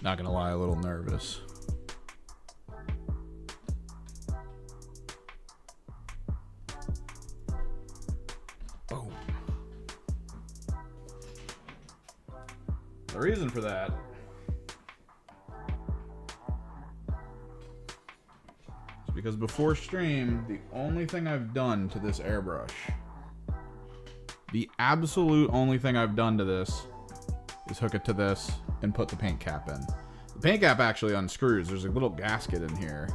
Not gonna lie, a little nervous. Oh. The reason for that is because before stream, the only thing I've done to this airbrush, the absolute only thing I've done to this is hook it to this and put the paint cap in. The paint cap actually unscrews. There's a little gasket in here,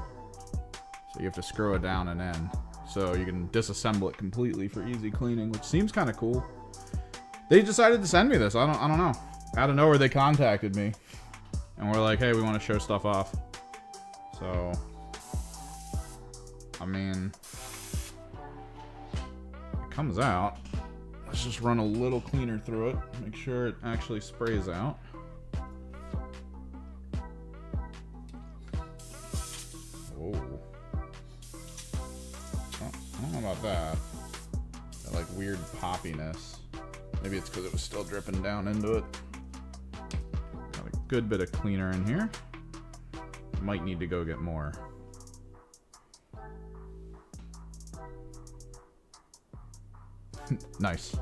so you have to screw it down and in, so you can disassemble it completely for easy cleaning, which seems kind of cool. They decided to send me this. I don't know. Out of nowhere, they contacted me and we're like, hey, we want to show stuff off. So, I mean, it comes out. Let's just run a little cleaner through it. Make sure it actually sprays out. Oh. I don't know about that. That like weird poppiness. Maybe it's because it was still dripping down into it. Got a good bit of cleaner in here. Might need to go get more. Nice. So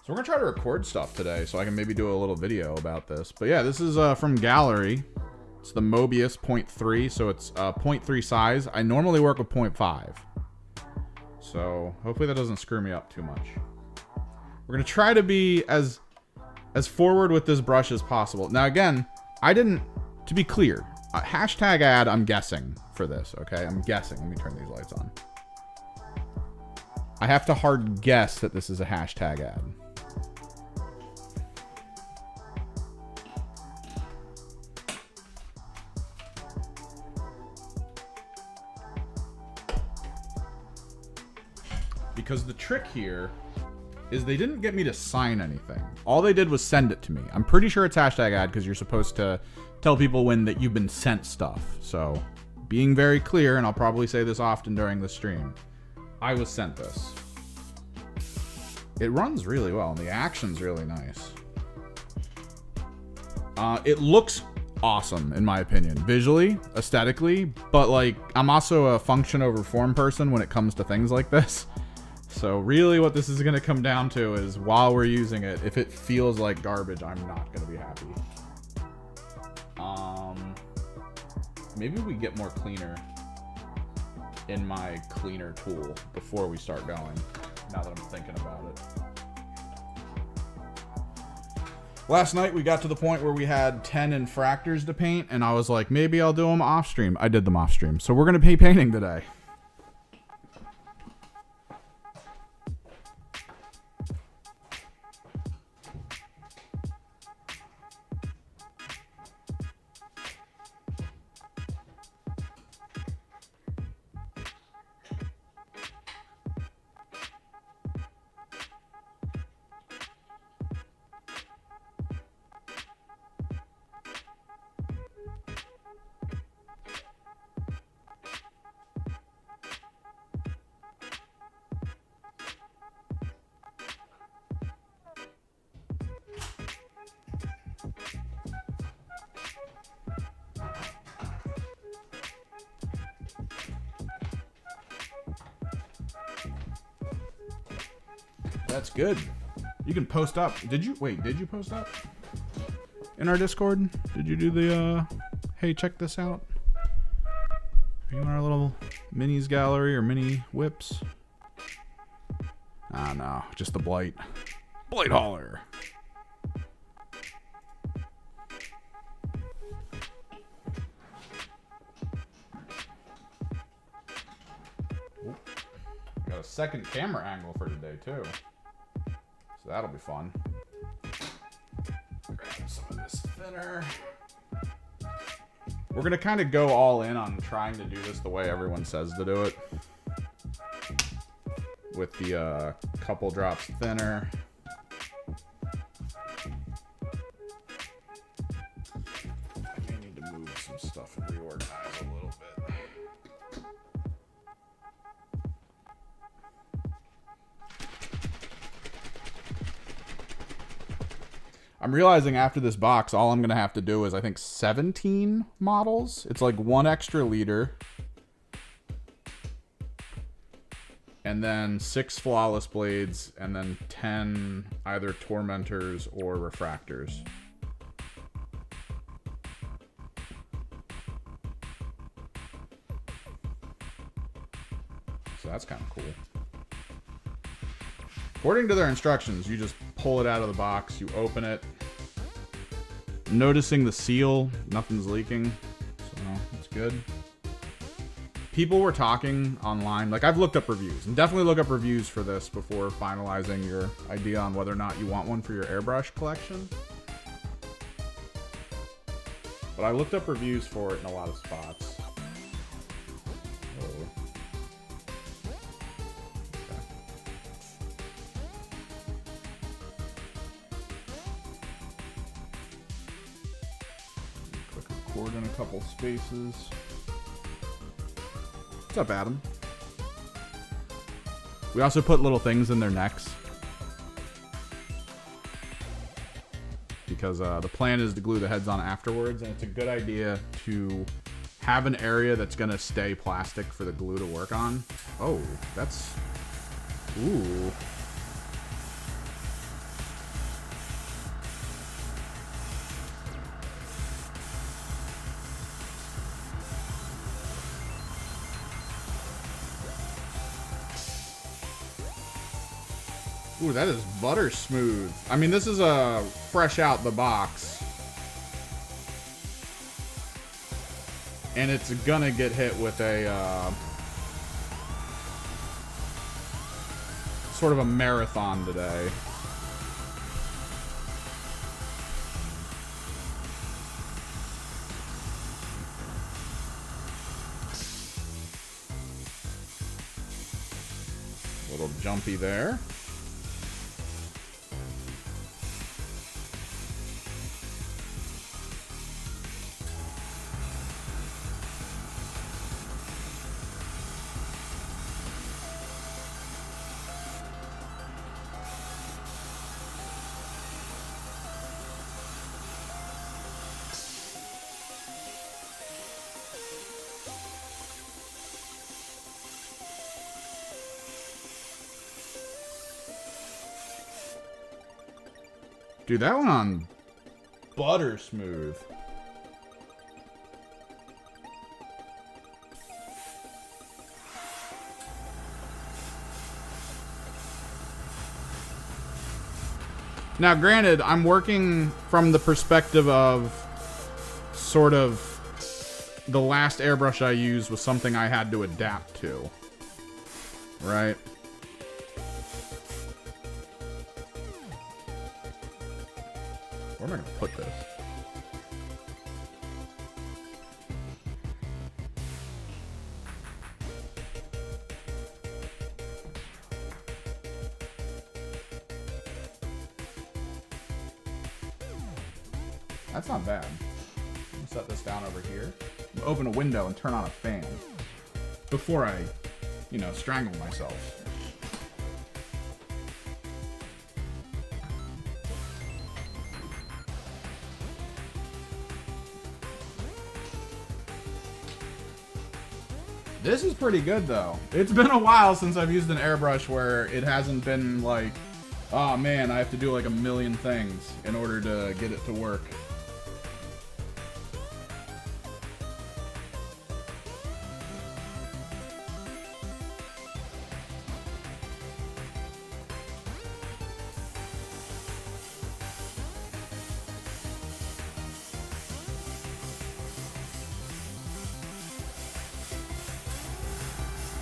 we're gonna try to record stuff today so I can maybe do a little video about this. But yeah, this is from Gaahleri. It's the Mobius 0.3, so it's 0.3 size. I normally work with 0.5. So hopefully that doesn't screw me up too much. We're gonna try to be as forward with this brush as possible. Now again, I didn't, to be clear, hashtag ad, I'm guessing for this, okay? I'm guessing. Let me turn these lights on. I have to hard guess that this is a hashtag ad. Because the trick here is they didn't get me to sign anything. All they did was send it to me. I'm pretty sure it's hashtag ad because you're supposed to tell people when that you've been sent stuff. So being very clear, and I'll probably say this often during the stream, I was sent this. It runs really well, and the action's really nice. It looks awesome, in my opinion, visually, aesthetically, but like, I'm also a function over form person when it comes to things like this. So really what this is going to come down to is while we're using it, if it feels like garbage, I'm not going to be happy. Maybe we get more cleaner in my cleaner tool before we start going, now that I'm thinking about it. Last night we got to the point where we had 10 infractors to paint, and I was like, maybe I'll do them off stream. I did them off stream. So we're going to be painting today. That's good. You can post up. Did you post up in our Discord? Did you do the hey, check this out? Are you in our little minis gallery or mini whips? Ah, no, just the blight hauler. Ooh. Got a second camera angle for today too. So that'll be fun. Grab some of this thinner. We're gonna kind of go all in on trying to do this the way everyone says to do it. With the couple drops thinner. I may need to move some stuff and reorganize a little bit. I'm realizing after this box, all I'm going to have to do is, I think, 17 models. It's like 1 extra leader. And then 6 flawless blades, and then 10 either tormentors or refractors. So that's kind of cool. According to their instructions, you just pull it out of the box, you open it. Noticing the seal, nothing's leaking, so that's good. People were talking online, like I've looked up reviews, and definitely look up reviews for this before finalizing your idea on whether or not you want one for your airbrush collection. But I looked up reviews for it in a lot of spots. Oh. Click record in a couple spaces. What's up, Adam? We also put little things in their necks. Because the plan is to glue the heads on afterwards, and it's a good idea to have an area that's going to stay plastic for the glue to work on. Oh, that's... Ooh. Ooh, that is butter smooth. I mean, this is fresh out the box. And it's gonna get hit with a sort of a marathon today. A little jumpy there. Dude, that one on butter smooth. Now, granted, I'm working from the perspective of sort of the last airbrush I used was something I had to adapt to. Right? Where am I going to put this? That's not bad. I'm going to set this down over here. Open a window and turn on a fan before I, you know, strangle myself. This is pretty good, though. It's been a while since I've used an airbrush where it hasn't been like, oh man, I have to do like a million things in order to get it to work.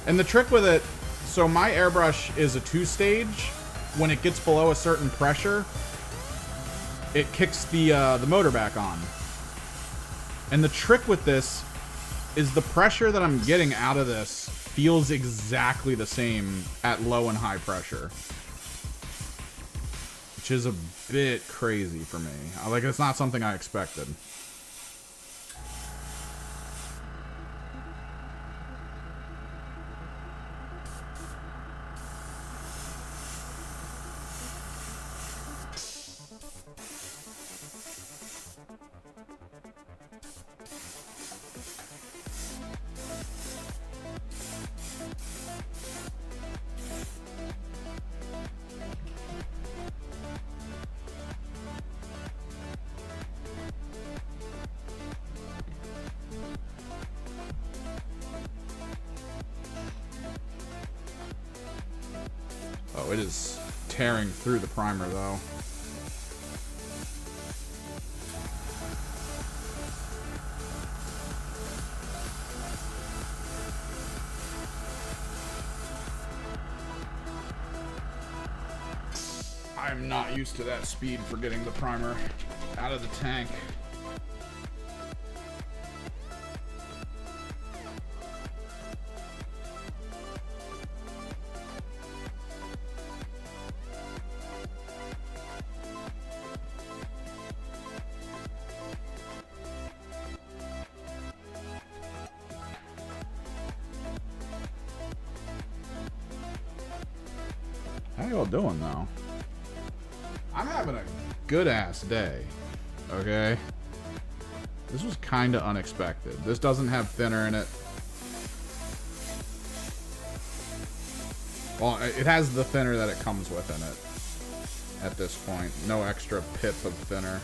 And the trick with it, so my airbrush is a 2-stage. When it gets below a certain pressure, it kicks the motor back on. And the trick with this is the pressure that I'm getting out of this feels exactly the same at low and high pressure. Which is a bit crazy for me. Like, it's not something I expected. it is tearing through the primer though. I'm not used to that speed for getting the primer out of the tank. How y'all doing though? I'm having a good ass day, okay? This was kind of unexpected. This doesn't have thinner in it. Well, it has the thinner that it comes with in it at this point. No extra pip of thinner.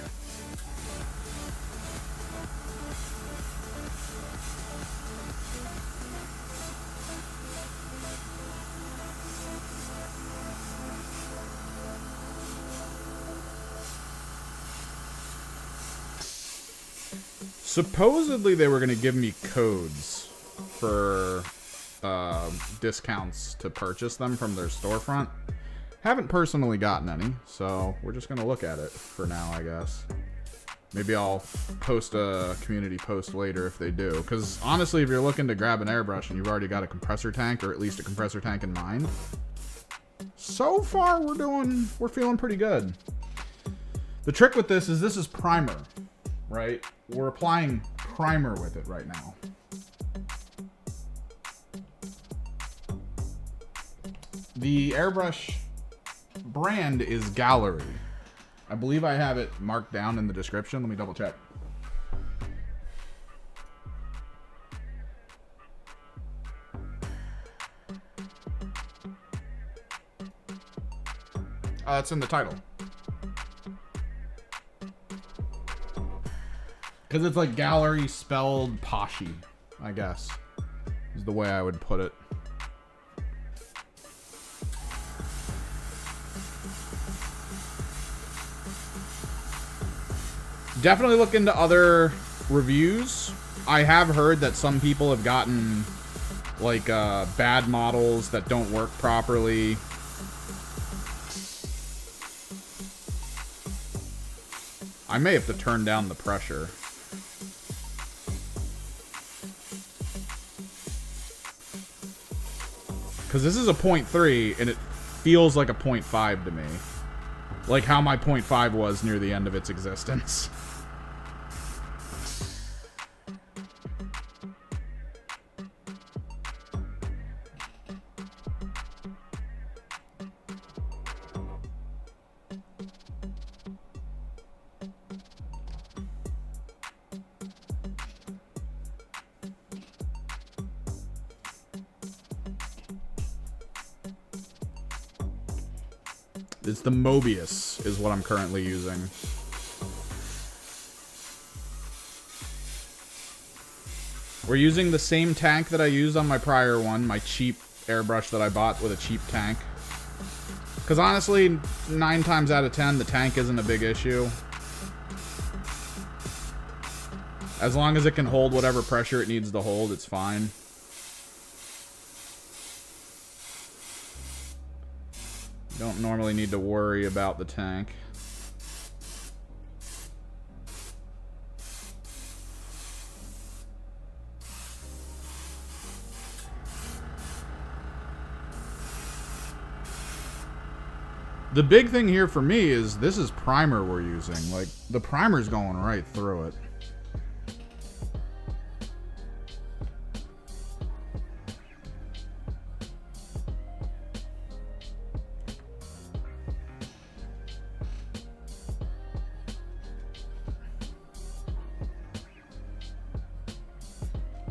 Supposedly they were going to give me codes for discounts to purchase them from their storefront. Haven't personally gotten any, so we're just going to look at it for now, I guess. Maybe I'll post a community post later if they do. Because honestly, if you're looking to grab an airbrush and you've already got a compressor tank, or at least a compressor tank in mind, so far we're feeling pretty good. The trick with this is primer. Right? We're applying primer with it right now. The airbrush brand is Gaahleri. I believe I have it marked down in the description. Let me double check. It's in the title. Because it's like Gaahleri spelled poshy, I guess, is the way I would put it. Definitely look into other reviews. I have heard that some people have gotten like bad models that don't work properly. I may have to turn down the pressure. Because this is a 0.3 and it feels like a 0.5 to me. Like how my 0.5 was near the end of its existence. It's the Mobius is what I'm currently using. We're using the same tank that I used on my prior one, my cheap airbrush that I bought with a cheap tank. Because honestly, 9 times out of 10, the tank isn't a big issue. As long as it can hold whatever pressure it needs to hold, it's fine. Don't normally need to worry about the tank. The big thing here for me is this is primer we're using. Like, the primer's going right through it.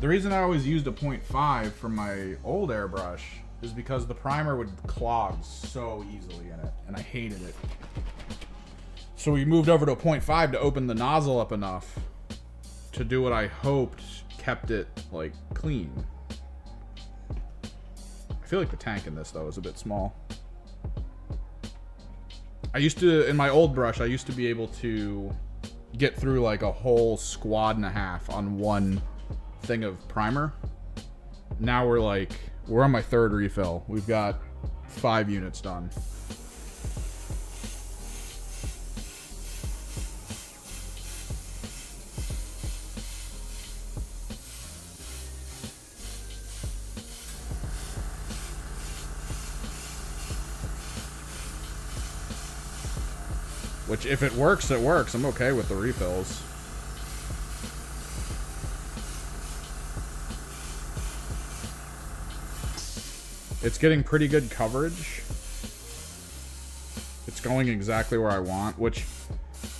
The reason I always used a 0.5 for my old airbrush is because the primer would clog so easily in it, and I hated it. So we moved over to a 0.5 to open the nozzle up enough to do what I hoped kept it, like, clean. I feel like the tank in this, though, is a bit small. I used to, in my old brush, I used to be able to get through like a whole squad and a half on one thing of primer. Now we're on my 3rd refill. We've got 5 units done. Which, if it works, it works. I'm okay with the refills. It's getting pretty good coverage. It's going exactly where I want, which,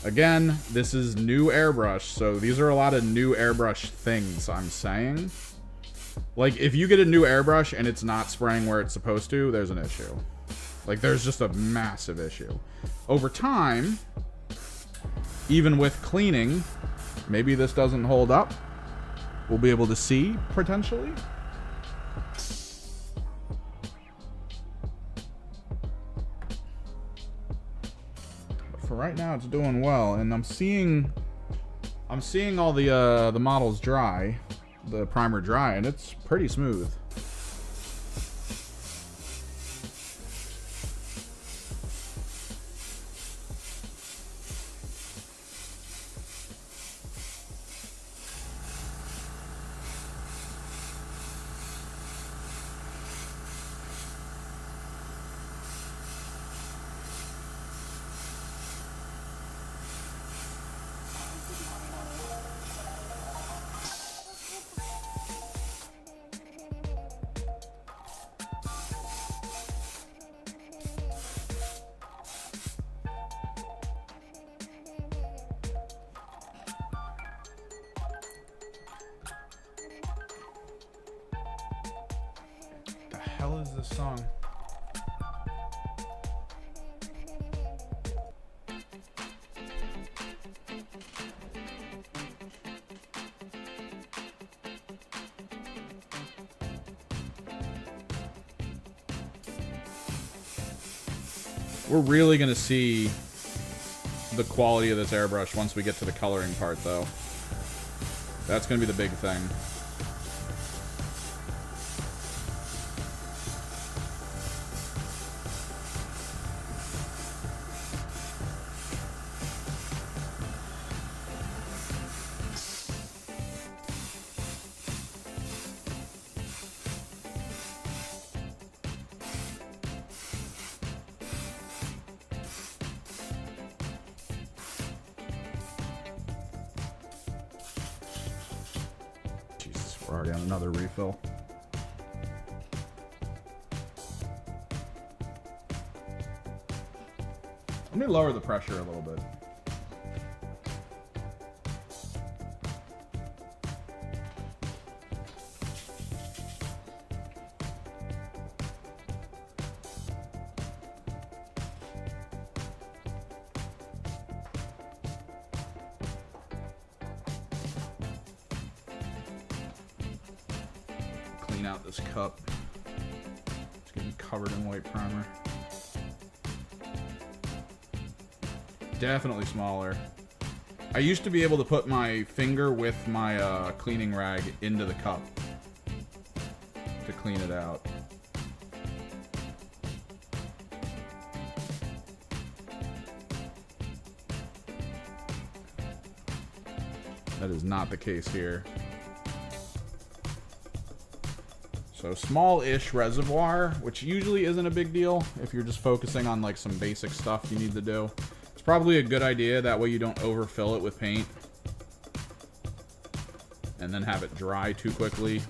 again, this is new airbrush, so these are a lot of new airbrush things I'm saying. Like, if you get a new airbrush and it's not spraying where it's supposed to, there's an issue. Like, there's just a massive issue. Over time, even with cleaning, maybe this doesn't hold up. We'll be able to see, potentially. But for right now, it's doing well. And I'm seeing all the models dry, the primer dry, and it's pretty smooth. Hell is this song? We're really gonna see the quality of this airbrush once we get to the coloring part, though. That's gonna be the big thing. We're already on another refill. Let me lower the pressure a little bit. Clean out this cup. It's getting covered in white primer. Definitely smaller. I used to be able to put my finger with my cleaning rag into the cup to clean it out. That is not the case here. So small-ish reservoir, which usually isn't a big deal if you're just focusing on like some basic stuff you need to do. It's probably a good idea, that way you don't overfill it with paint and then have it dry too quickly.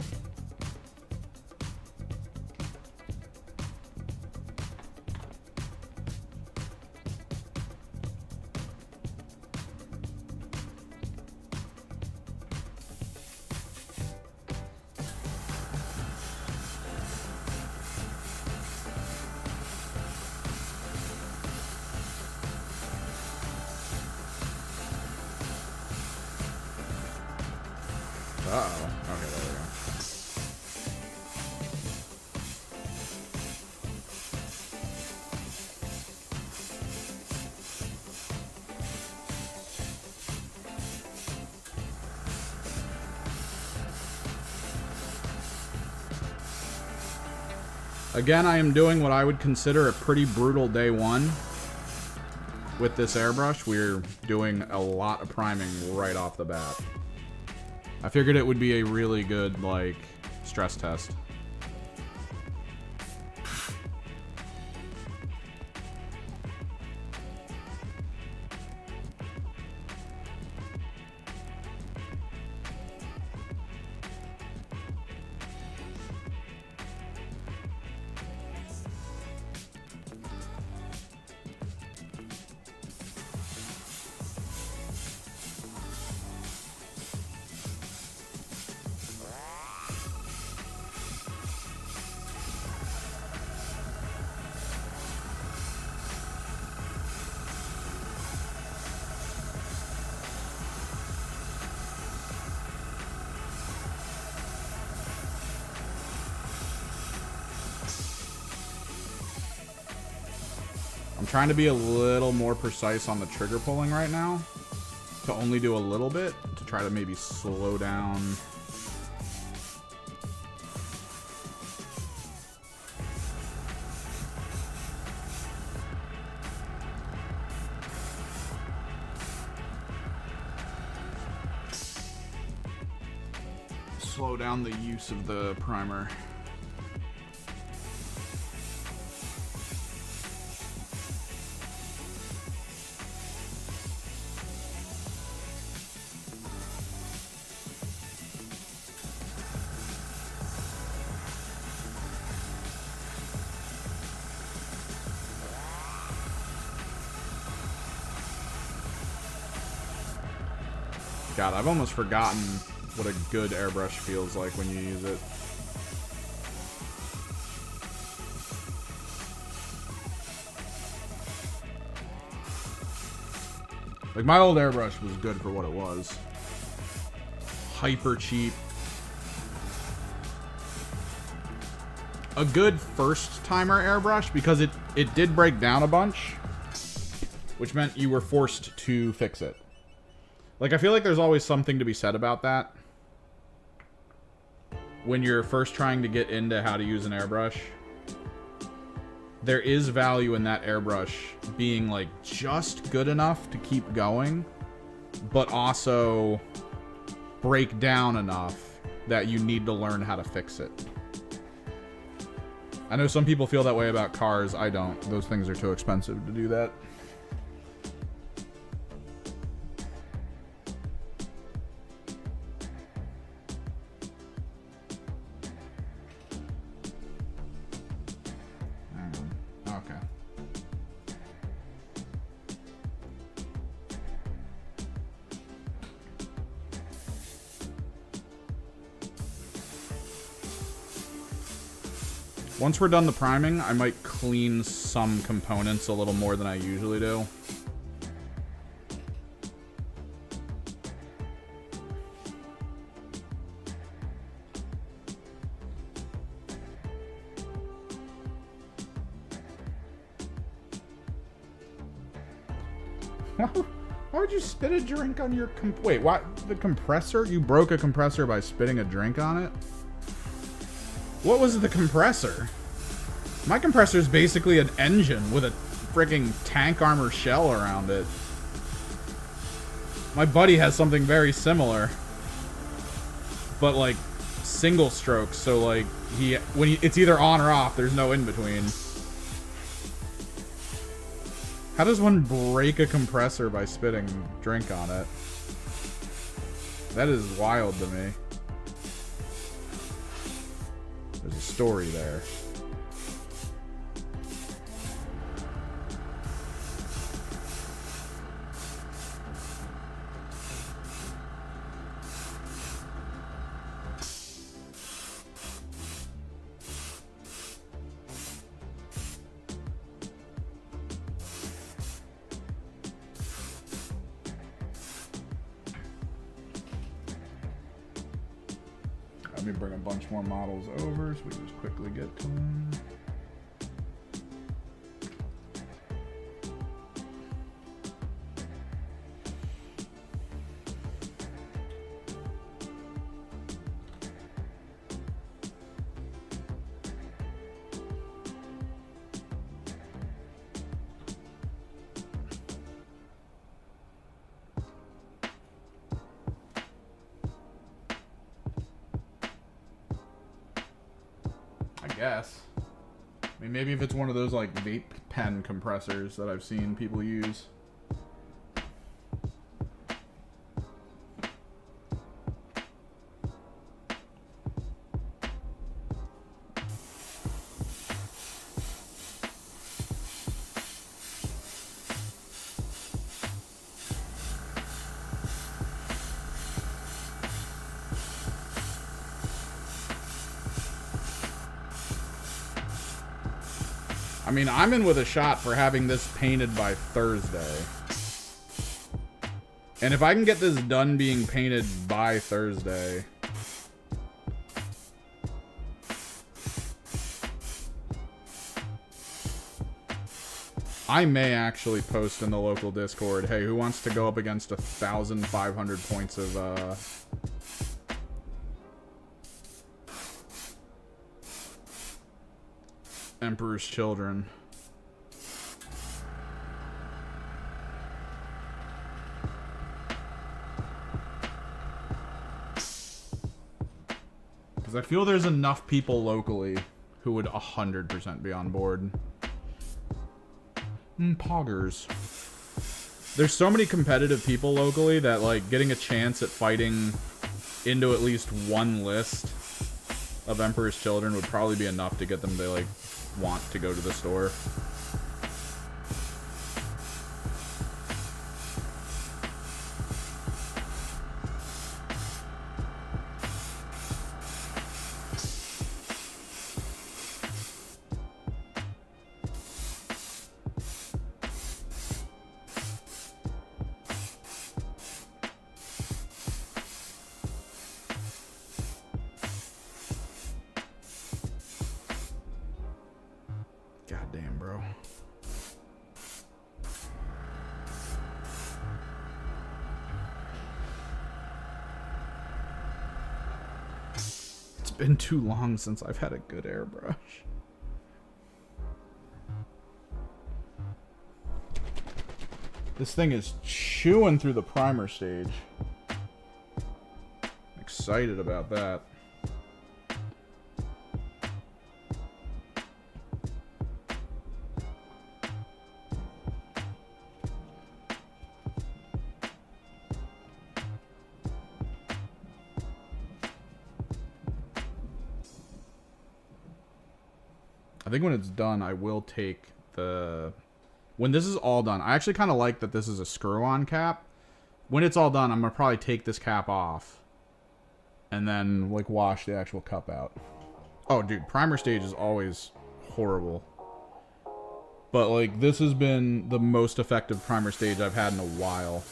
Uh-oh. Okay, there we go. Again, I am doing what I would consider a pretty brutal day one with this airbrush. We're doing a lot of priming right off the bat. I figured it would be a really good, like, stress test. I'm trying to be a little more precise on the trigger pulling right now. To only do a little bit. To try to maybe slow down. Slow down the use of the primer. God, I've almost forgotten what a good airbrush feels like when you use it. Like, my old airbrush was good for what it was. Hyper cheap. A good first timer airbrush because it did break down a bunch, which meant you were forced to fix it. Like, I feel like there's always something to be said about that. When you're first trying to get into how to use an airbrush, there is value in that airbrush being, like, just good enough to keep going, but also break down enough that you need to learn how to fix it. I know some people feel that way about cars. I don't. Those things are too expensive to do that. Once we're done the priming, I might clean some components a little more than I usually do. Why would you spit a drink on your wait, what? The compressor? You broke a compressor by spitting a drink on it? What was the compressor? My compressor is basically an engine with a freaking tank armor shell around it. My buddy has something very similar, but like single strokes. So like it's either on or off. There's no in between. How does one break a compressor by spitting drink on it? That is wild to me. There's a story there. Let me bring a bunch more models over so we can just quickly get to them. guess. I mean, maybe if it's one of those like vape pen compressors that I've seen people use. I mean, I'm in with a shot for having this painted by Thursday. And if I can get this done being painted by Thursday... I may actually post in the local Discord, hey, who wants to go up against 1,500 points of, Emperor's Children. Because I feel there's enough people locally who would 100% be on board. Poggers. There's so many competitive people locally that, like, getting a chance at fighting into at least one list of Emperor's Children would probably be enough to get them to, like, want to go to the store. Goddamn, bro. It's been too long since I've had a good airbrush. This thing is chewing through the primer stage. Excited about that. I think when it's done, I will take the... When this is all done, I actually kind of like that this is a screw-on cap. When it's all done, I'm going to probably take this cap off. And then, like, wash the actual cup out. Oh, dude, primer stage is always horrible. But, like, this has been the most effective primer stage I've had in a while.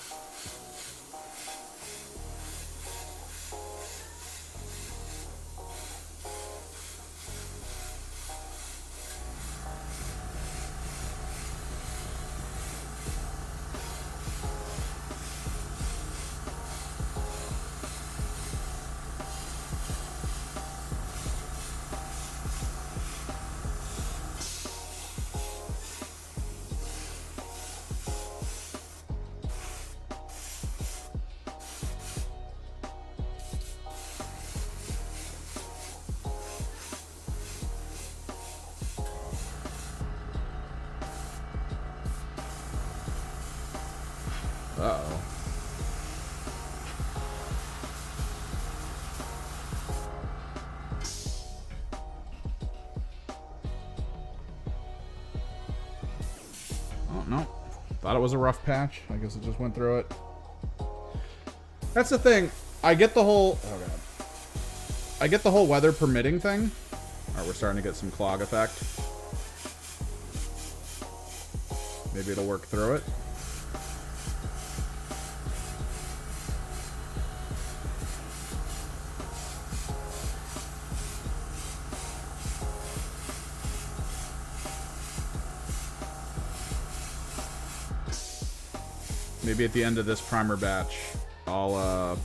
Uh-oh. Oh, no. Thought it was a rough patch. I guess it just went through it. That's the thing. I get the whole... Oh, God. I get the whole weather permitting thing. Alright, we're starting to get some clog effect. Maybe it'll work through it. Maybe at the end of this primer batch, I'll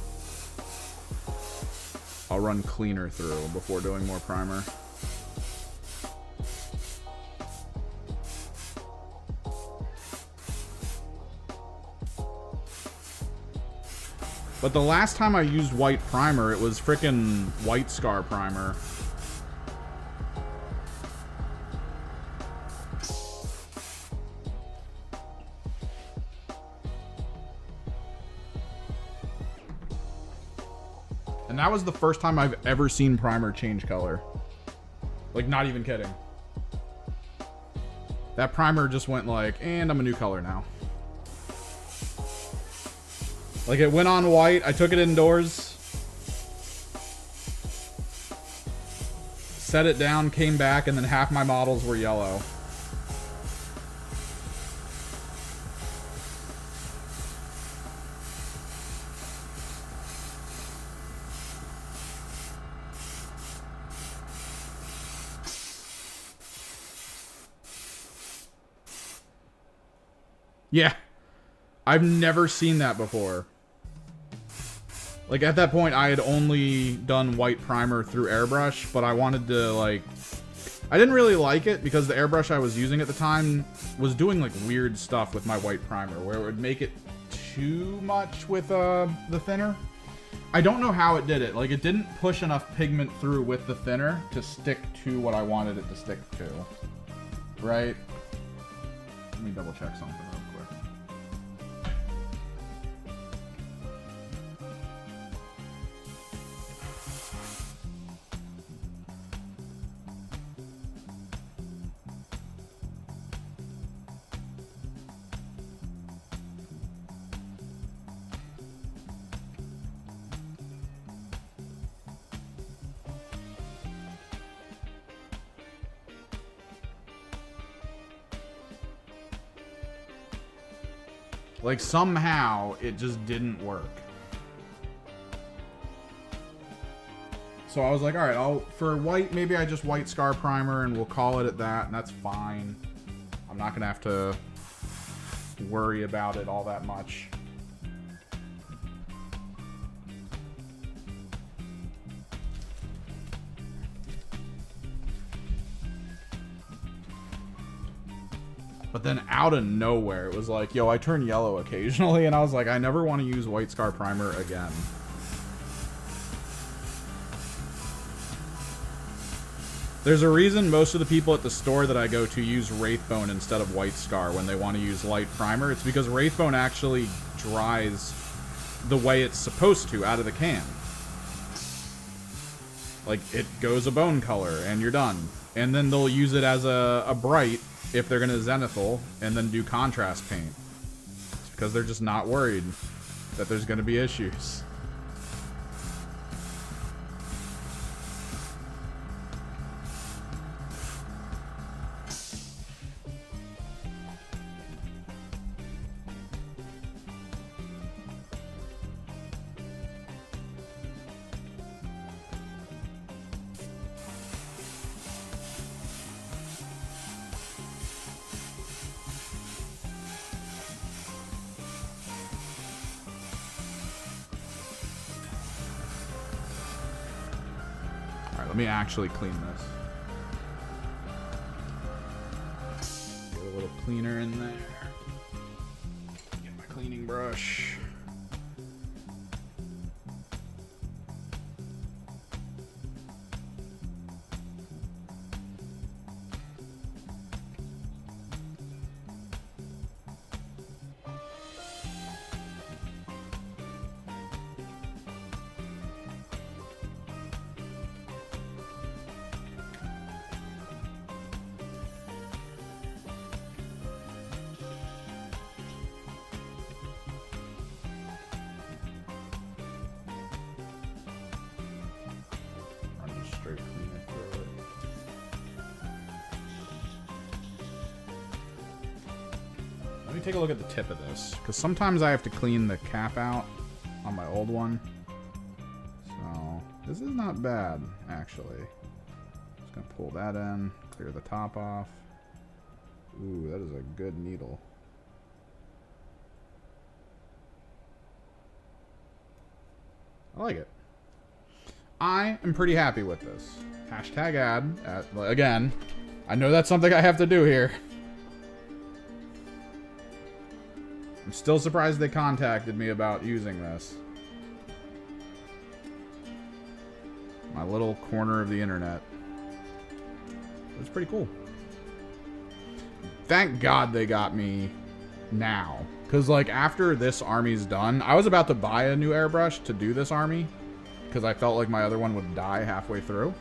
run cleaner through before doing more primer. But the last time I used white primer, it was frickin' White Scar primer. And that was the first time I've ever seen primer change color. Like, not even kidding. That primer just went like, and I'm a new color now. Like, it went on white. I took it indoors. Set it down, came back, and then half my models were yellow. Yeah. I've never seen that before. Like, at that point, I had only done white primer through Airbrush, but I wanted to, like... I didn't really like it because the Airbrush I was using at the time was doing, like, weird stuff with my white primer, where it would make it too much with the thinner. I don't know how it did it. Like, it didn't push enough pigment through with the thinner to stick to what I wanted it to stick to. Right? Let me double check something real quick. Like, somehow, it just didn't work. So I was like, alright, for white, maybe I just white scar primer and we'll call it at that, and that's fine. I'm not gonna have to worry about it all that much. But then out of nowhere, it was like, yo, I turn yellow occasionally. And I was like, I never want to use white scar primer again. There's a reason most of the people at the store that I go to use Wraithbone instead of white scar when they want to use light primer. It's because Wraithbone actually dries the way it's supposed to out of the can. Like, it goes a bone color and you're done. And then they'll use it as a bright if they're going to zenithal and then do contrast paint. It's because they're just not worried that there's going to be issues. Let me actually clean this. Get a little cleaner in there. Get my cleaning brush. Take a look at the tip of this, because sometimes I have to clean the cap out on my old one. So this is not bad, actually. Just gonna pull that in, clear the top off. Ooh, that is a good needle. I like it. I am pretty happy with this. Hashtag ad. Again, I know that's something I have to do here. I'm still surprised they contacted me about using this. My little corner of the internet. It's pretty cool. Thank God they got me now. Because, like, after this army's done, I was about to buy a new airbrush to do this army. because I felt like my other one would die halfway through.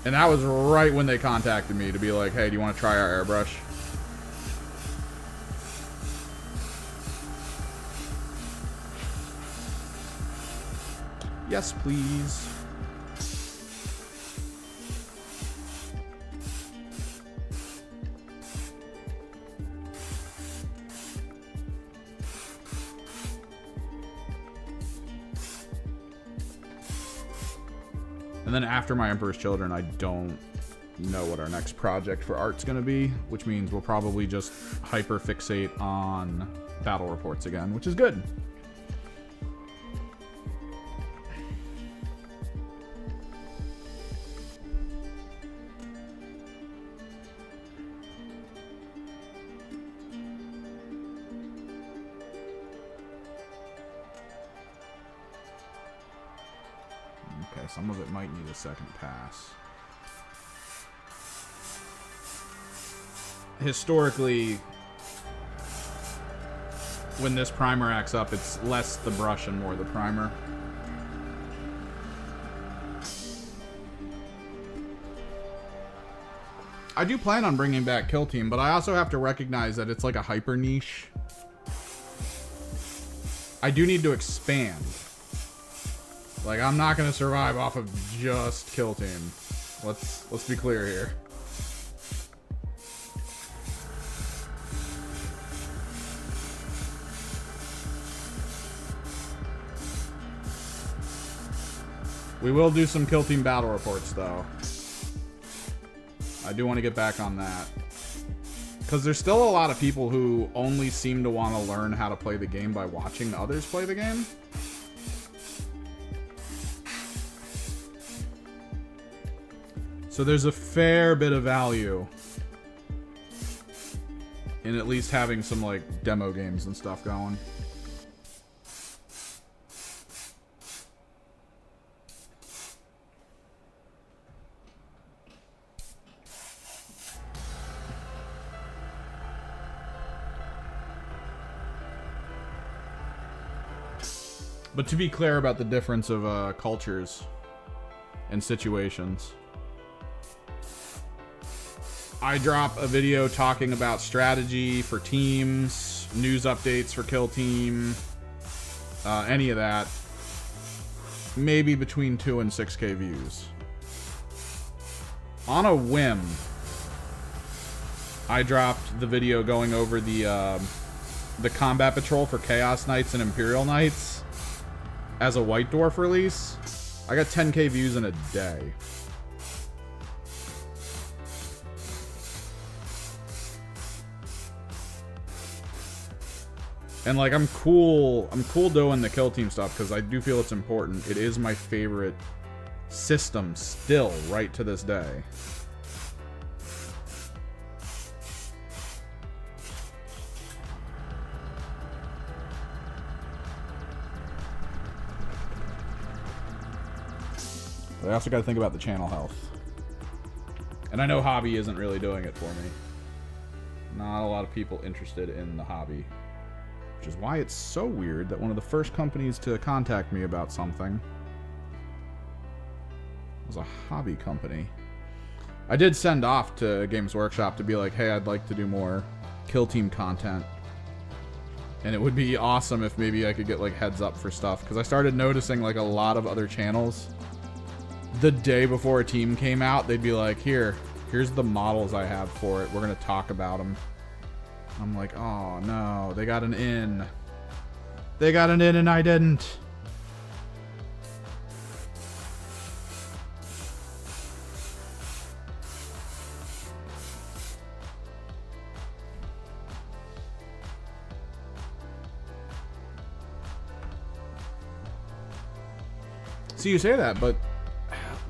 And that was right when they contacted me to be like, hey, do you want to try our airbrush? Yes, please. And then after my Emperor's Children, I don't know what our next project for art's going to be, which means we'll probably just hyper fixate on battle reports again, which is good. Some of it might need a second pass. Historically, when this primer acts up, it's less the brush and more the primer. I do plan on bringing back Kill Team, but I also have to recognize that it's like a hyper niche. I do need to expand. Like, I'm not gonna survive off of just Kill Team. Let's be clear here. We will do some Kill Team battle reports, though. I do want to get back on that. Because there's still a lot of people who only seem to want to learn how to play the game by watching others play the game. So there's a fair bit of value in at least having some, like, demo games and stuff going. But to be clear about the difference of cultures and situations, I drop a video talking about strategy for teams, news updates for Kill Team, any of that, maybe between 2 and 6K views. On a whim, I dropped the video going over the combat patrol for Chaos Knights and Imperial Knights as a White Dwarf release. I got 10K views in a day. And, like, I'm cool doing the Kill Team stuff because I do feel it's important. It is my favorite system still, right to this day. But I also got to think about the channel health. And I know Hobby isn't really doing it for me. Not a lot of people interested in the hobby. Which is why it's so weird that one of the first companies to contact me about something was a hobby company. I did send off to Games Workshop to be like, hey, I'd like to do more Kill Team content. And it would be awesome if maybe I could get, like, heads up for stuff. Because I started noticing, like, a lot of other channels, the day before a team came out, they'd be like, here's the models I have for it. We're going to talk about them. I'm like, oh no, they got an in. They got an in and I didn't. So you say that, but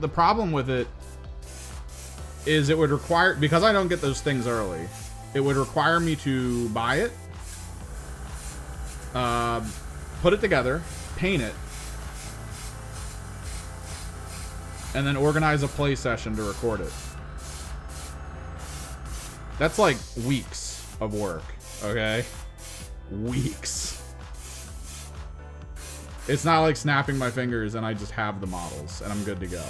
the problem with it is it would require, because I don't get those things early, it would require me to buy it, put it together, paint it, and then organize a play session to record it. That's like weeks of work, okay? Weeks. It's not like snapping my fingers and I just have the models and I'm good to go.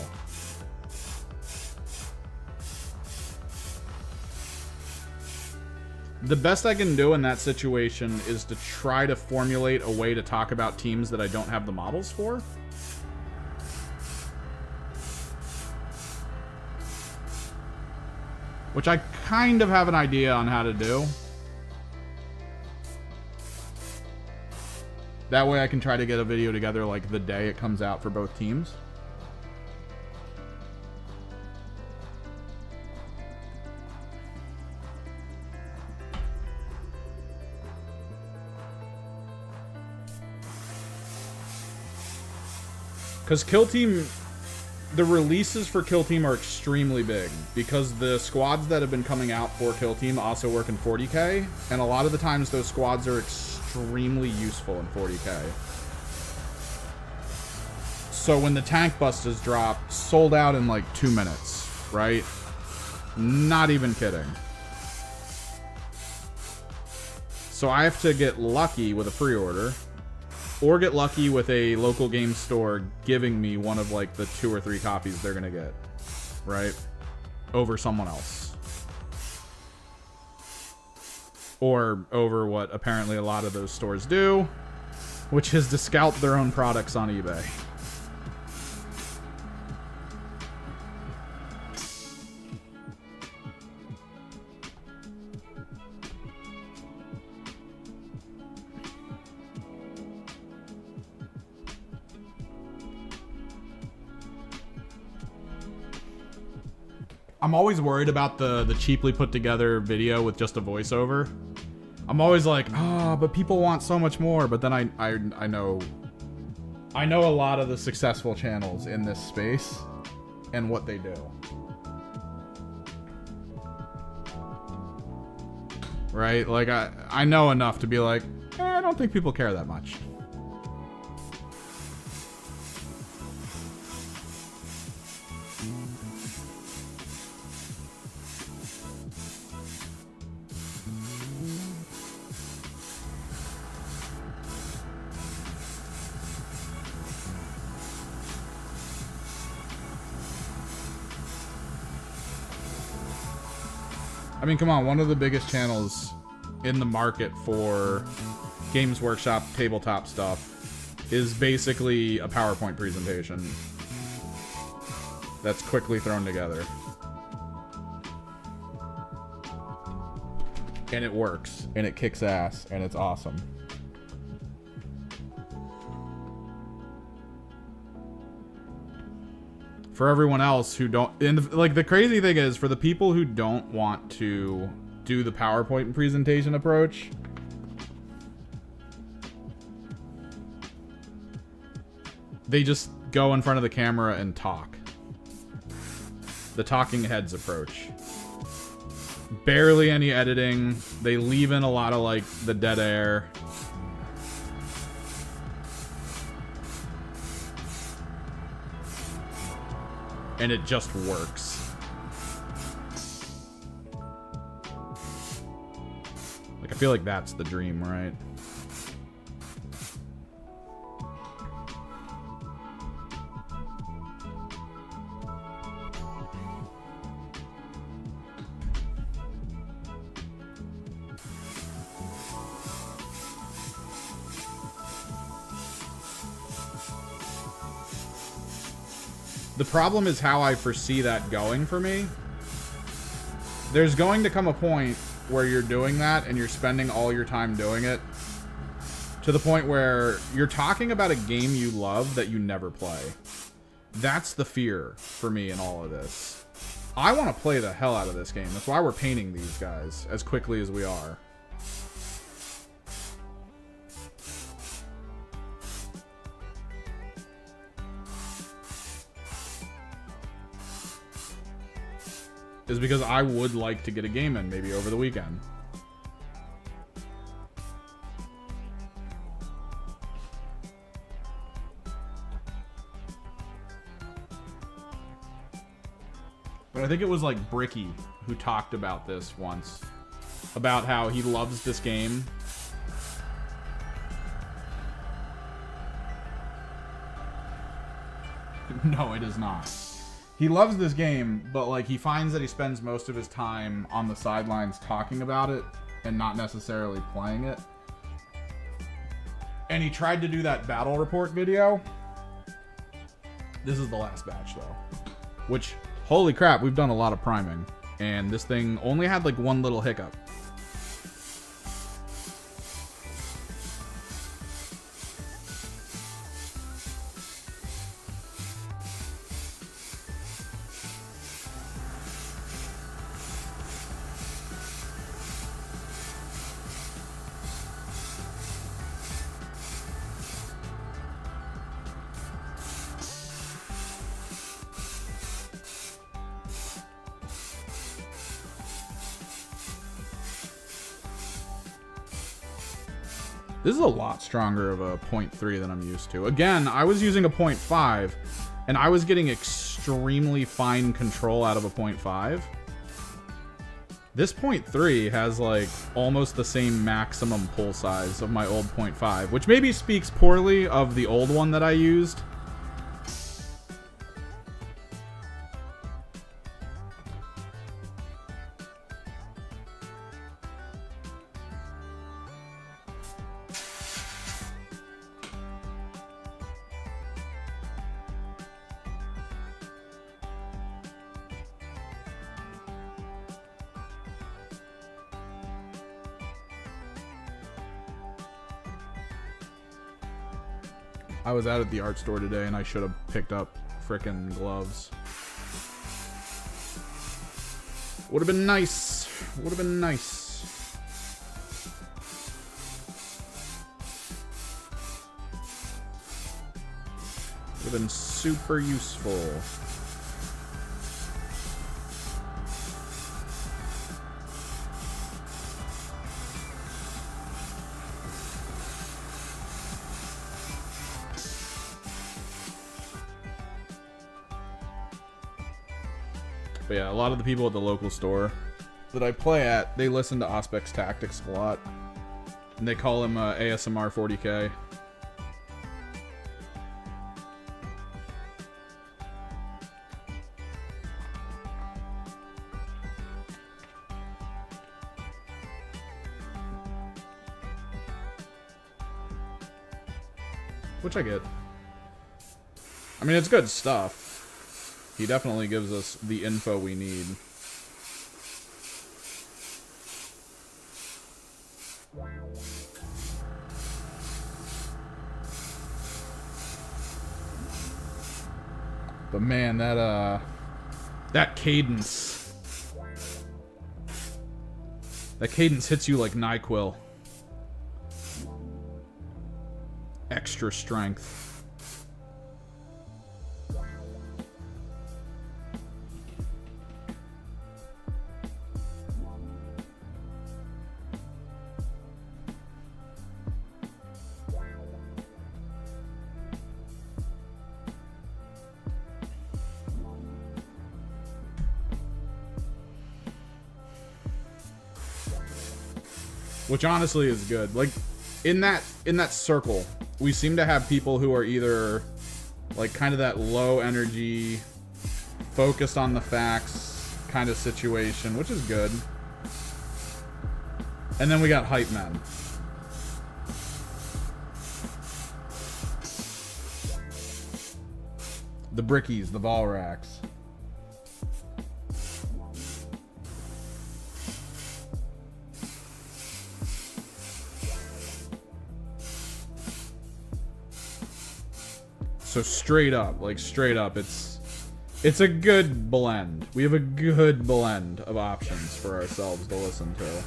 The best I can do in that situation is to try to formulate a way to talk about teams that I don't have the models for. Which I kind of have an idea on how to do. That way I can try to get a video together like the day it comes out for both teams. Because Kill Team, the releases for Kill Team are extremely big. Because the squads that have been coming out for Kill Team also work in 40k. And a lot of the times those squads are extremely useful in 40k. So when the tank busters drop, sold out in like 2 minutes, right? Not even kidding. So I have to get lucky with a pre-order. Or get lucky with a local game store giving me one of like the 2 or 3 copies they're gonna get, right? Over someone else. Or over what apparently a lot of those stores do, which is to scalp their own products on eBay. I'm always worried about the cheaply put together video with just a voiceover. I'm always like, but people want so much more. But then I know a lot of the successful channels in this space and what they do. Right? Like I know enough to be like, I don't think people care that much. I mean, come on, one of the biggest channels in the market for Games Workshop tabletop stuff is basically a PowerPoint presentation that's quickly thrown together. And it works, and it kicks ass, and it's awesome. For everyone else who don't, and like the crazy thing is, for the people who don't want to do the PowerPoint presentation approach, they just go in front of the camera and talk. The talking heads approach. Barely any editing. They leave in a lot of like the dead air. And it just works. Like, I feel like that's the dream, right? The problem is how I foresee that going for me. There's going to come a point where you're doing that and you're spending all your time doing it to the point where you're talking about a game you love that you never play. That's the fear for me in all of this. I want to play the hell out of this game. That's why we're painting these guys as quickly as we are. Is because I would like to get a game in maybe over the weekend. But I think it was like Bricky who talked about this once. about how he loves this game. No, it is not. He loves this game, but like he finds that he spends most of his time on the sidelines talking about it and not necessarily playing it. And he tried to do that battle report video. This is the last batch though. Which, holy crap, we've done a lot of priming. And this thing only had like one little hiccup. This is a lot stronger of a 0.3 than I'm used to. Again, I was using a 0.5, and I was getting extremely fine control out of a 0.5. This 0.3 has, like, almost the same maximum pull size of my old 0.5, which maybe speaks poorly of the old one that I used. I was out at the art store today and I should have picked up frickin' gloves. Would have been nice. Would have been nice. Would have been super useful. But yeah, a lot of the people at the local store that I play at, they listen to Auspex Tactics a lot. And they call him ASMR 40K. Which I get. I mean, it's good stuff. He definitely gives us the info we need. But man, that cadence. That cadence hits you like NyQuil. Extra strength. Which honestly is good. Like, in that circle, we seem to have people who are either like kind of that low energy, focused on the facts kind of situation, which is good. And then we got hype men. The brickies, the Valraks. So straight up, it's a good blend. We have a good blend of options for ourselves to listen to.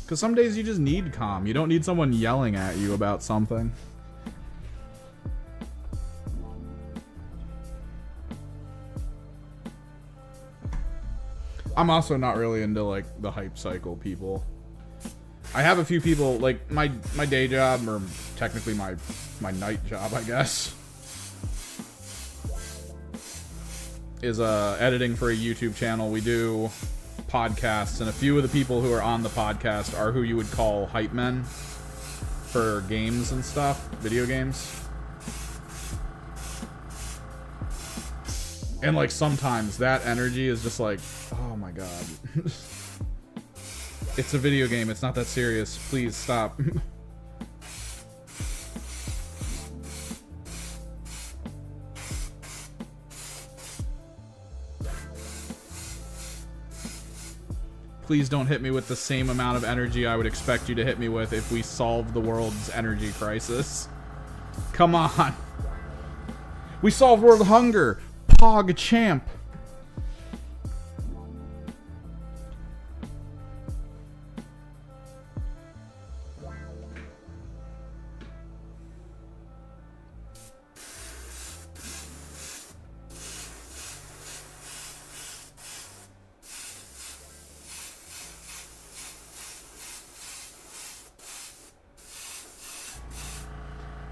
Because some days you just need calm. You don't need someone yelling at you about something. I'm also not really into, like, the hype cycle people. I have a few people, like, my day job, or technically my night job, I guess. is editing for a YouTube channel. We do podcasts, and a few of the people who are on the podcast are who you would call hype men for games and stuff, video games. And like sometimes that energy is just like, oh my god. It's a video game, it's not that serious. Please stop. Please don't hit me with the same amount of energy I would expect you to hit me with if we solved the world's energy crisis. Come on. We solved world hunger. Pog champ.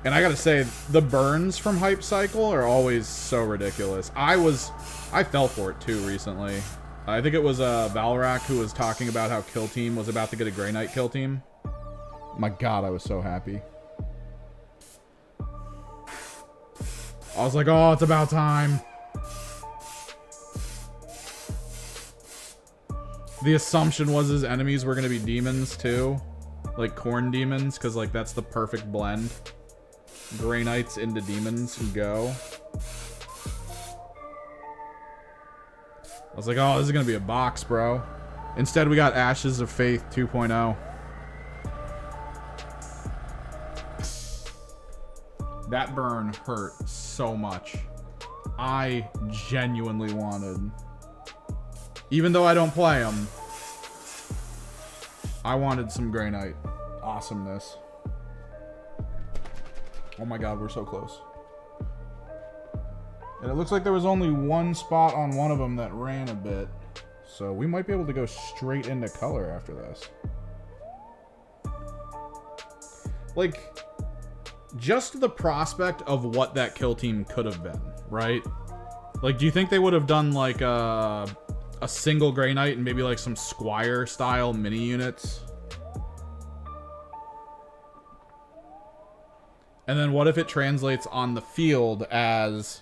And I gotta say, the burns from Hype Cycle are always so ridiculous. I fell for it too recently. I think it was Valrak who was talking about how Kill Team was about to get a Grey Knight Kill Team. My god, I was so happy. I was like, oh, it's about time. The assumption was his enemies were gonna be demons too. Like corn demons, because like that's the perfect blend. Grey Knights into demons and go. I was like, oh, this is gonna be a box, bro. Instead, we got Ashes of Faith 2.0. That burn hurt so much. I genuinely wanted, even though I don't play them, I wanted some Grey Knight awesomeness. Oh my god, we're so close. And it looks like there was only one spot on one of them that ran a bit. So we might be able to go straight into color after this. Like, just the prospect of what that kill team could have been, right? Like, do you think they would have done like a single Grey Knight and maybe like some Squire style mini units? And then what if it translates on the field as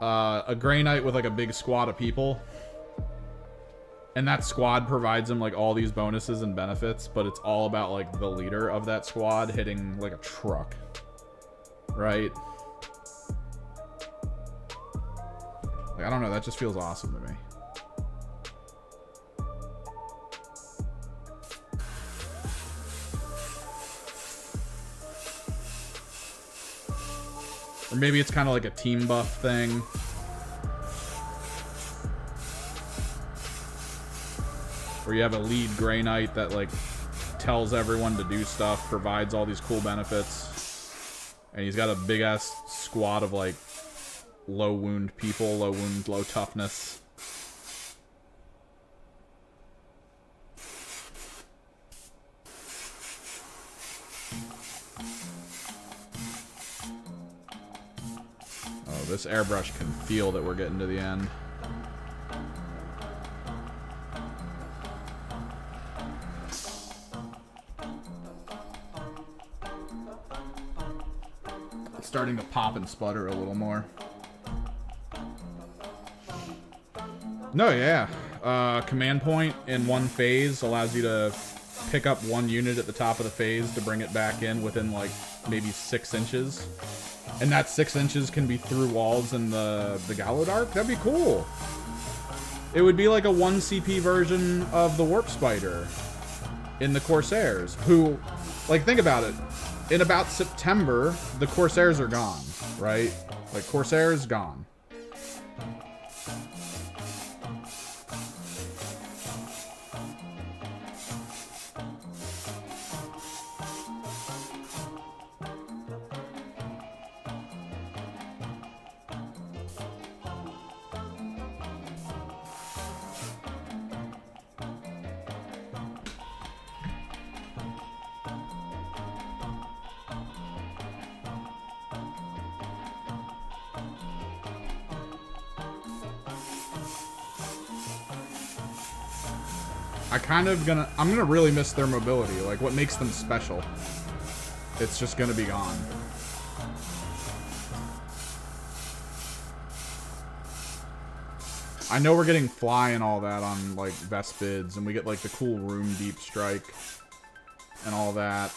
a Grey Knight with like a big squad of people? And that squad provides him like all these bonuses and benefits, but it's all about like the leader of that squad hitting like a truck. Right? Like, I don't know, that just feels awesome to me. Or maybe it's kind of like a team buff thing. Where you have a lead Grey Knight that like tells everyone to do stuff, provides all these cool benefits. And he's got a big ass squad of like low wound people, low wound, low toughness. This airbrush can feel that we're getting to the end. It's starting to pop and sputter a little more. No, yeah. Command point in one phase allows you to pick up one unit at the top of the phase to bring it back in within like maybe 6 inches. And that 6 inches can be through walls in the Gaahleri arc. That'd be cool. It would be like a 1 CP version of the Warp Spider in the Corsairs. Who, like, think about it. In about September, the Corsairs are gone, right? Like, Corsairs gone. I'm gonna really miss their mobility. Like, what makes them special? It's just gonna be gone. I know we're getting fly and all that on, like, Vespids, and we get, like, the cool room deep strike and all that.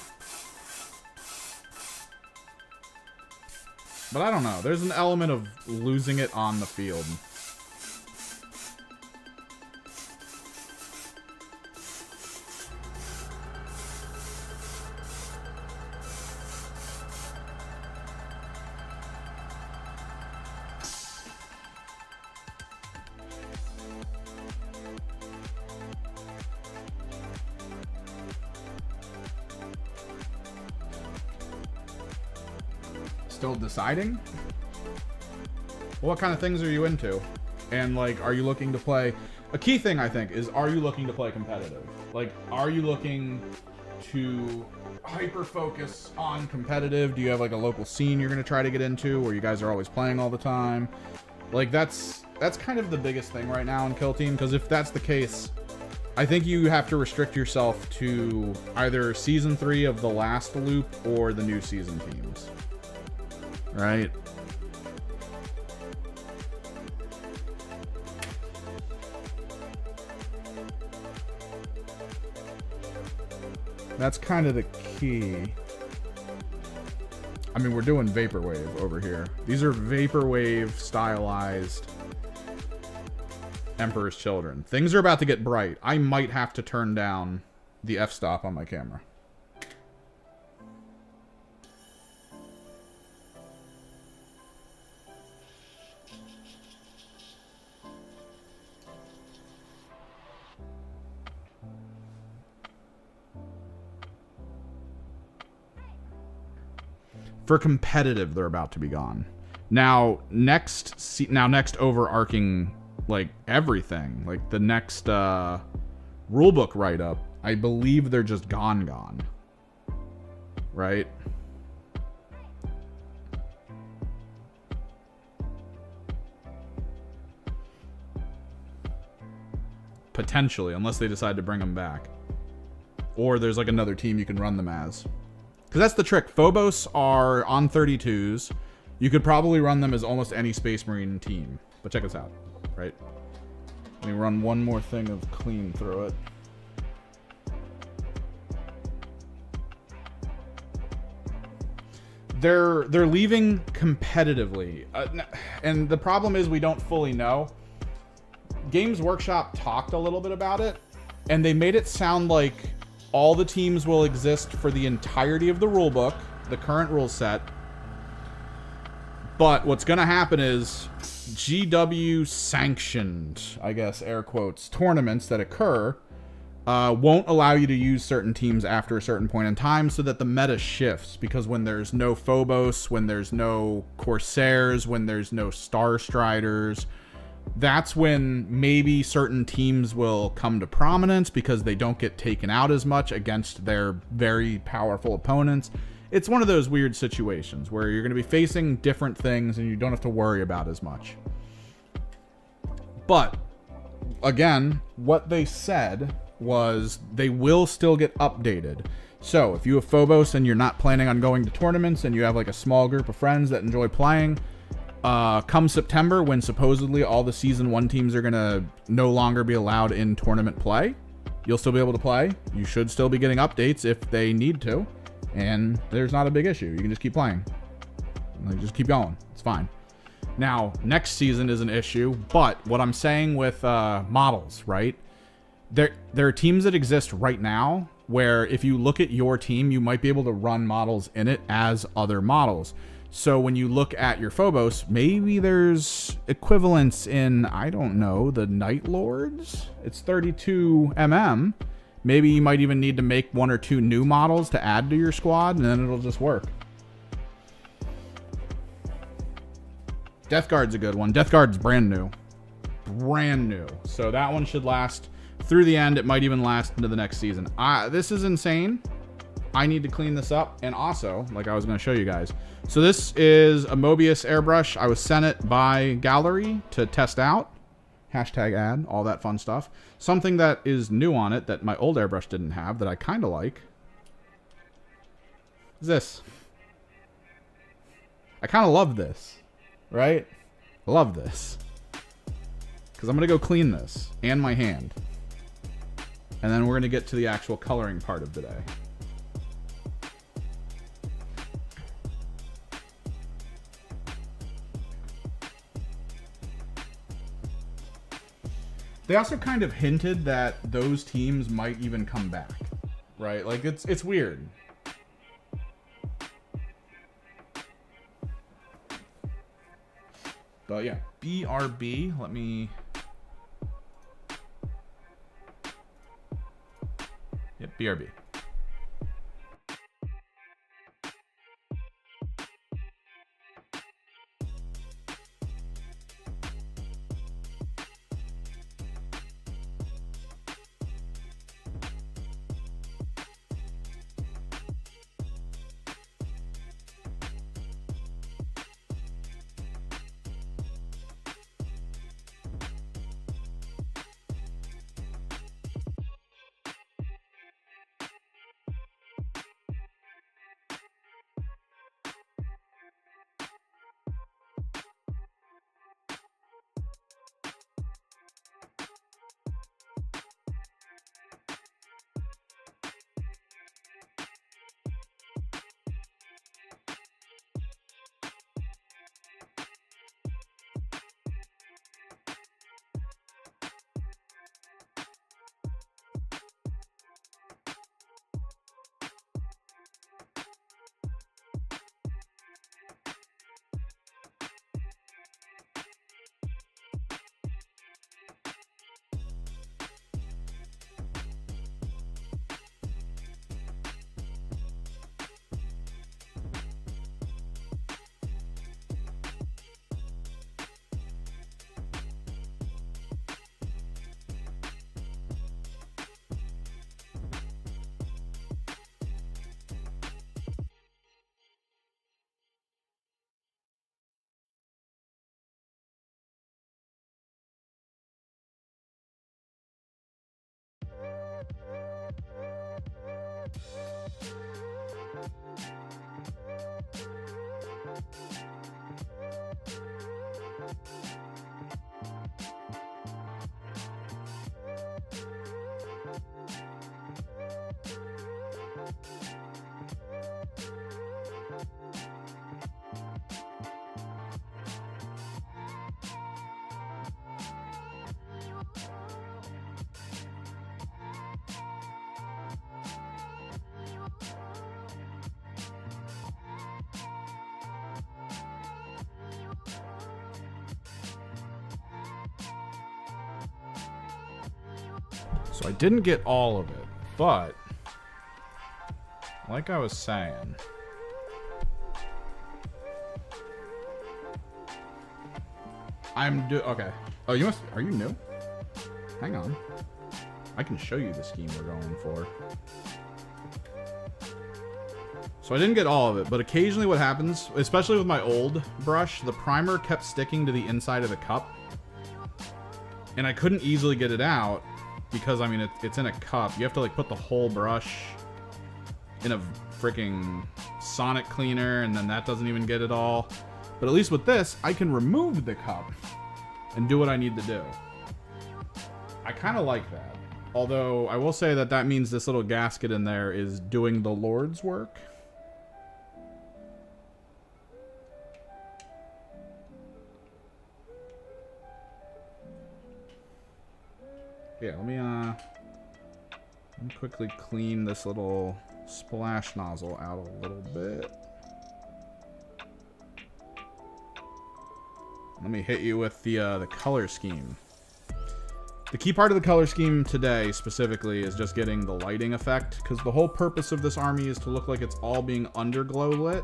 But I don't know. There's an element of losing it on the field. Still deciding? What kind of things are you into? And, like, are you looking to play... A key thing, I think, is, are you looking to play competitive? Like, are you looking to hyper-focus on competitive? Do you have, like, a local scene you're going to try to get into where you guys are always playing all the time? Like, that's kind of the biggest thing right now in Kill Team, because if that's the case, I think you have to restrict yourself to either Season 3 of the last loop or the new season teams. Right? That's kind of the key. I mean, we're doing Vaporwave over here. These are Vaporwave stylized Emperor's Children. Things are about to get bright. I might have to turn down the f-stop on my camera. For competitive, they're about to be gone. Now, next overarching, like, everything, like the next rulebook write-up, I believe they're just gone. Right? Potentially, unless they decide to bring them back. Or there's, like, another team you can run them as. Because that's the trick. Phobos are on 32s. You could probably run them as almost any Space Marine team. But check us out, right? Let me run one more thing of clean through it. They're leaving competitively. And the problem is we don't fully know. Games Workshop talked a little bit about it. And they made it sound like all the teams will exist for the entirety of the rulebook, the current rule set. But what's going to happen is GW sanctioned, I guess, air quotes, tournaments that occur won't allow you to use certain teams after a certain point in time so that the meta shifts. Because when there's no Phobos, when there's no Corsairs, when there's no Star Striders, that's when maybe certain teams will come to prominence because they don't get taken out as much against their very powerful opponents. It's one of those weird situations where you're going to be facing different things and you don't have to worry about as much. But, again, what they said was they will still get updated. So, if you have Phobos and you're not planning on going to tournaments and you have like a small group of friends that enjoy playing, come September, when supposedly all the Season 1 teams are going to no longer be allowed in tournament play, you'll still be able to play. You should still be getting updates if they need to. And there's not a big issue. You can just keep playing. Like, just keep going. It's fine. Now, next season is an issue. But what I'm saying with models, right? There are teams that exist right now where if you look at your team, you might be able to run models in it as other models. So when you look at your Phobos, maybe there's equivalents in, I don't know, the Night Lords. It's 32 mm. Maybe you might even need to make one or two new models to add to your squad, and then it'll just work. Death Guard's a good one. Death Guard's brand new. Brand new. So that one should last through the end. It might even last into the next season. This is insane. I need to clean this up. And also, like I was going to show you guys. So this is a Mobius airbrush. I was sent it by Gaahleri to test out. hashtag ad, all that fun stuff. Something that is new on it that my old airbrush didn't have that I kind of like is this. I kind of love this, right? I love this. Because I'm going to go clean this and my hand. And then we're going to get to the actual coloring part of the day. They also kind of hinted that those teams might even come back, right? Like, it's weird. But yeah, BRB, let me... Yep, BRB. So I didn't get all of it, but like I was saying, okay. Oh, are you new? Hang on. I can show you the scheme we're going for. So I didn't get all of it, but occasionally what happens, especially with my old brush, the primer kept sticking to the inside of the cup. And I couldn't easily get it out because, I mean, it's in a cup. You have to, like, put the whole brush in a freaking sonic cleaner, and then that doesn't even get it all. But at least with this, I can remove the cup and do what I need to do. I kind of like that. Although, I will say that means this little gasket in there is doing the Lord's work. Yeah, let me quickly clean this little splash nozzle out a little bit. Let me hit you with the color scheme. The key part of the color scheme today, specifically, is just getting the lighting effect, because the whole purpose of this army is to look like it's all being underglow lit.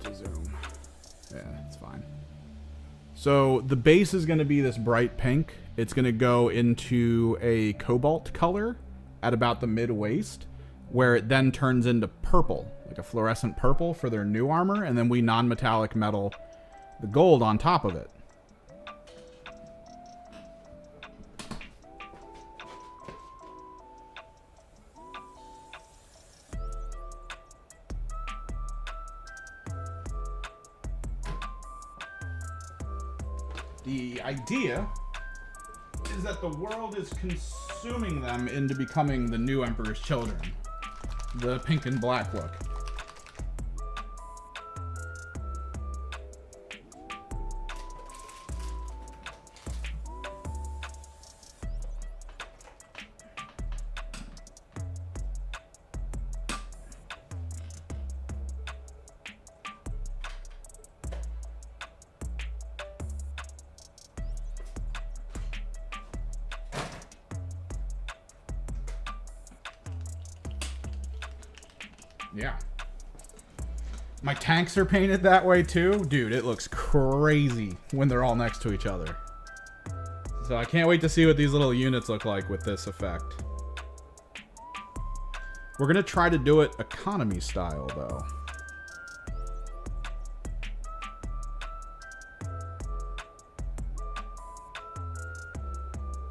to zoom. Yeah, it's fine. So the base is going to be this bright pink. It's going to go into a cobalt color at about the mid-waist, where it then turns into purple, like a fluorescent purple for their new armor, and then we non-metallic metal the gold on top of it. The idea is that the world is consuming them into becoming the new Emperor's Children. The pink and black look. Yeah. My tanks are painted that way too. Dude, it looks crazy when they're all next to each other. So I can't wait to see what these little units look like with this effect. We're going to try to do it economy style though.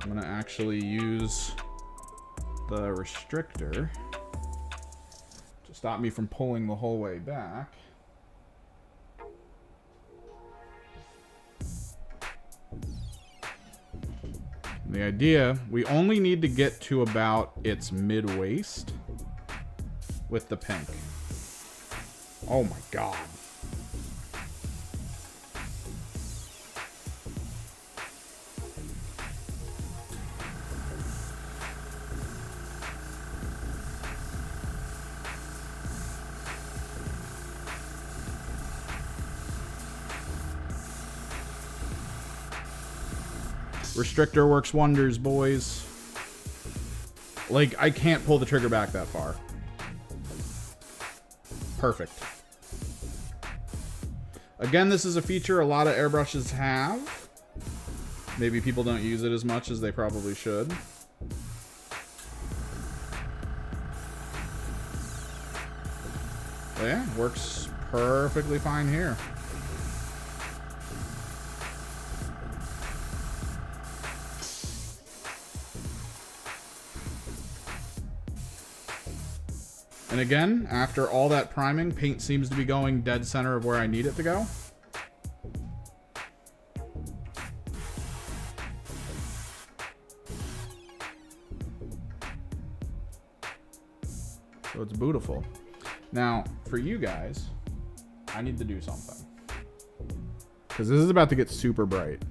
I'm going to actually use the restrictor. Stop me from pulling the whole way back. And the idea, we only need to get to about its mid-waist with the pink. Oh my god. Restrictor works wonders, boys. Like, I can't pull the trigger back that far. Perfect. Again, this is a feature a lot of airbrushes have. Maybe people don't use it as much as they probably should. But yeah, works perfectly fine here. And again, after all that priming, paint seems to be going dead center of where I need it to go. So it's beautiful. Now, for you guys, I need to do something. Because this is about to get super bright.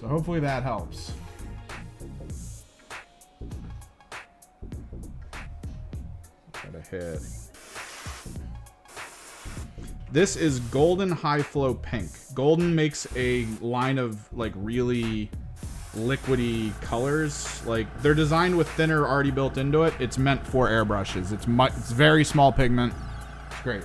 So hopefully that helps. Hit. This is Golden High Flow Pink. Golden makes a line of like really liquidy colors. Like they're designed with thinner already built into it. It's meant for airbrushes. It's very small pigment. It's great.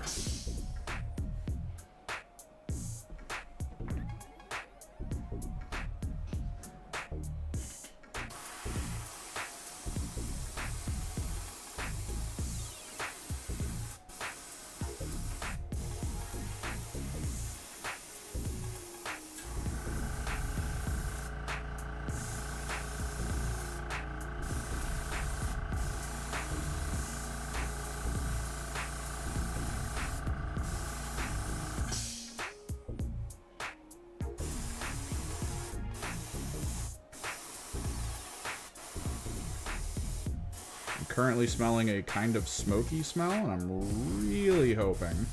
Currently smelling a kind of smoky smell, and I'm really hoping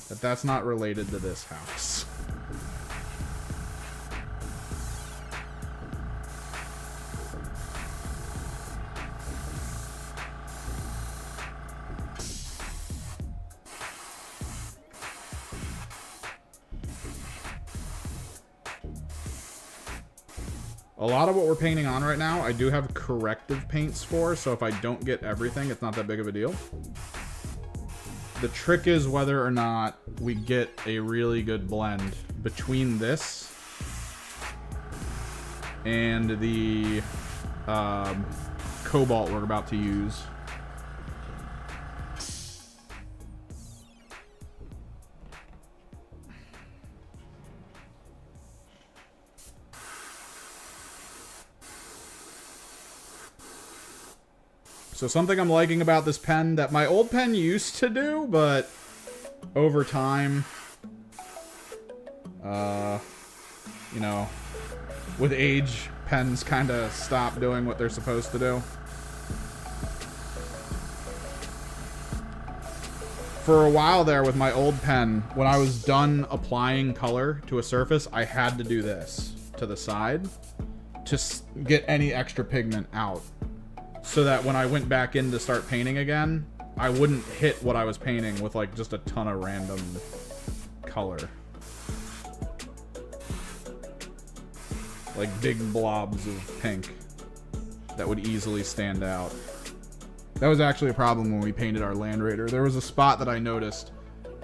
that that's not related to this house. A lot of what we're painting on right now, I do have corrective paints for, so if I don't get everything, it's not that big of a deal. The trick is whether or not we get a really good blend between this and the cobalt we're about to use. So something I'm liking about this pen that my old pen used to do, but over time, you know, with age, pens kind of stop doing what they're supposed to do. For a while there with my old pen, when I was done applying color to a surface, I had to do this to the side to get any extra pigment out. So that when I went back in to start painting again, I wouldn't hit what I was painting with like just a ton of random color. Like big blobs of pink that would easily stand out. That was actually a problem when we painted our Land Raider. There was a spot that I noticed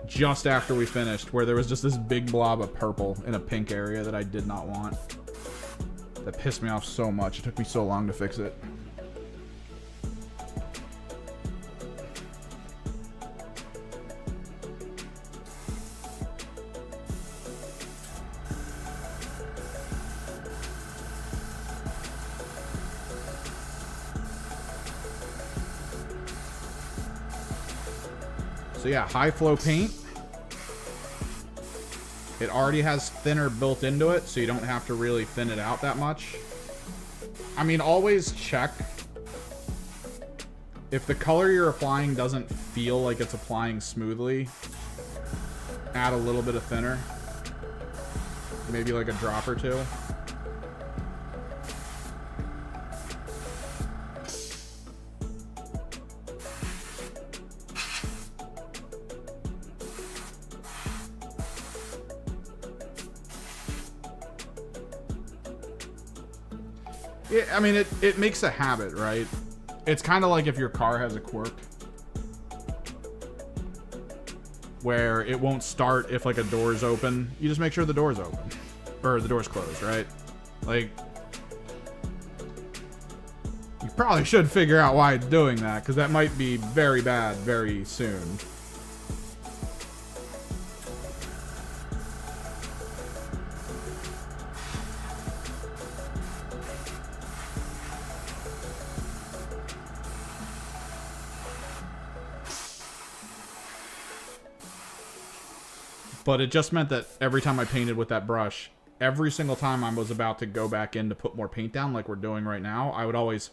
just after we finished where there was just this big blob of purple in a pink area that I did not want. That pissed me off so much. It took me so long to fix it. So yeah, high flow paint. It already has thinner built into it, so you don't have to really thin it out that much. I mean, always check. If the color you're applying doesn't feel like it's applying smoothly, add a little bit of thinner. Maybe like a drop or two. Yeah, I mean, it makes a habit, right? It's kind of like if your car has a quirk where it won't start if like a door's open. You just make sure the door's open or the door's closed, right? Like, you probably should figure out why it's doing that, because that might be very bad very soon. But it just meant that every time I painted with that brush, every single time I was about to go back in to put more paint down, like we're doing right now, I would always...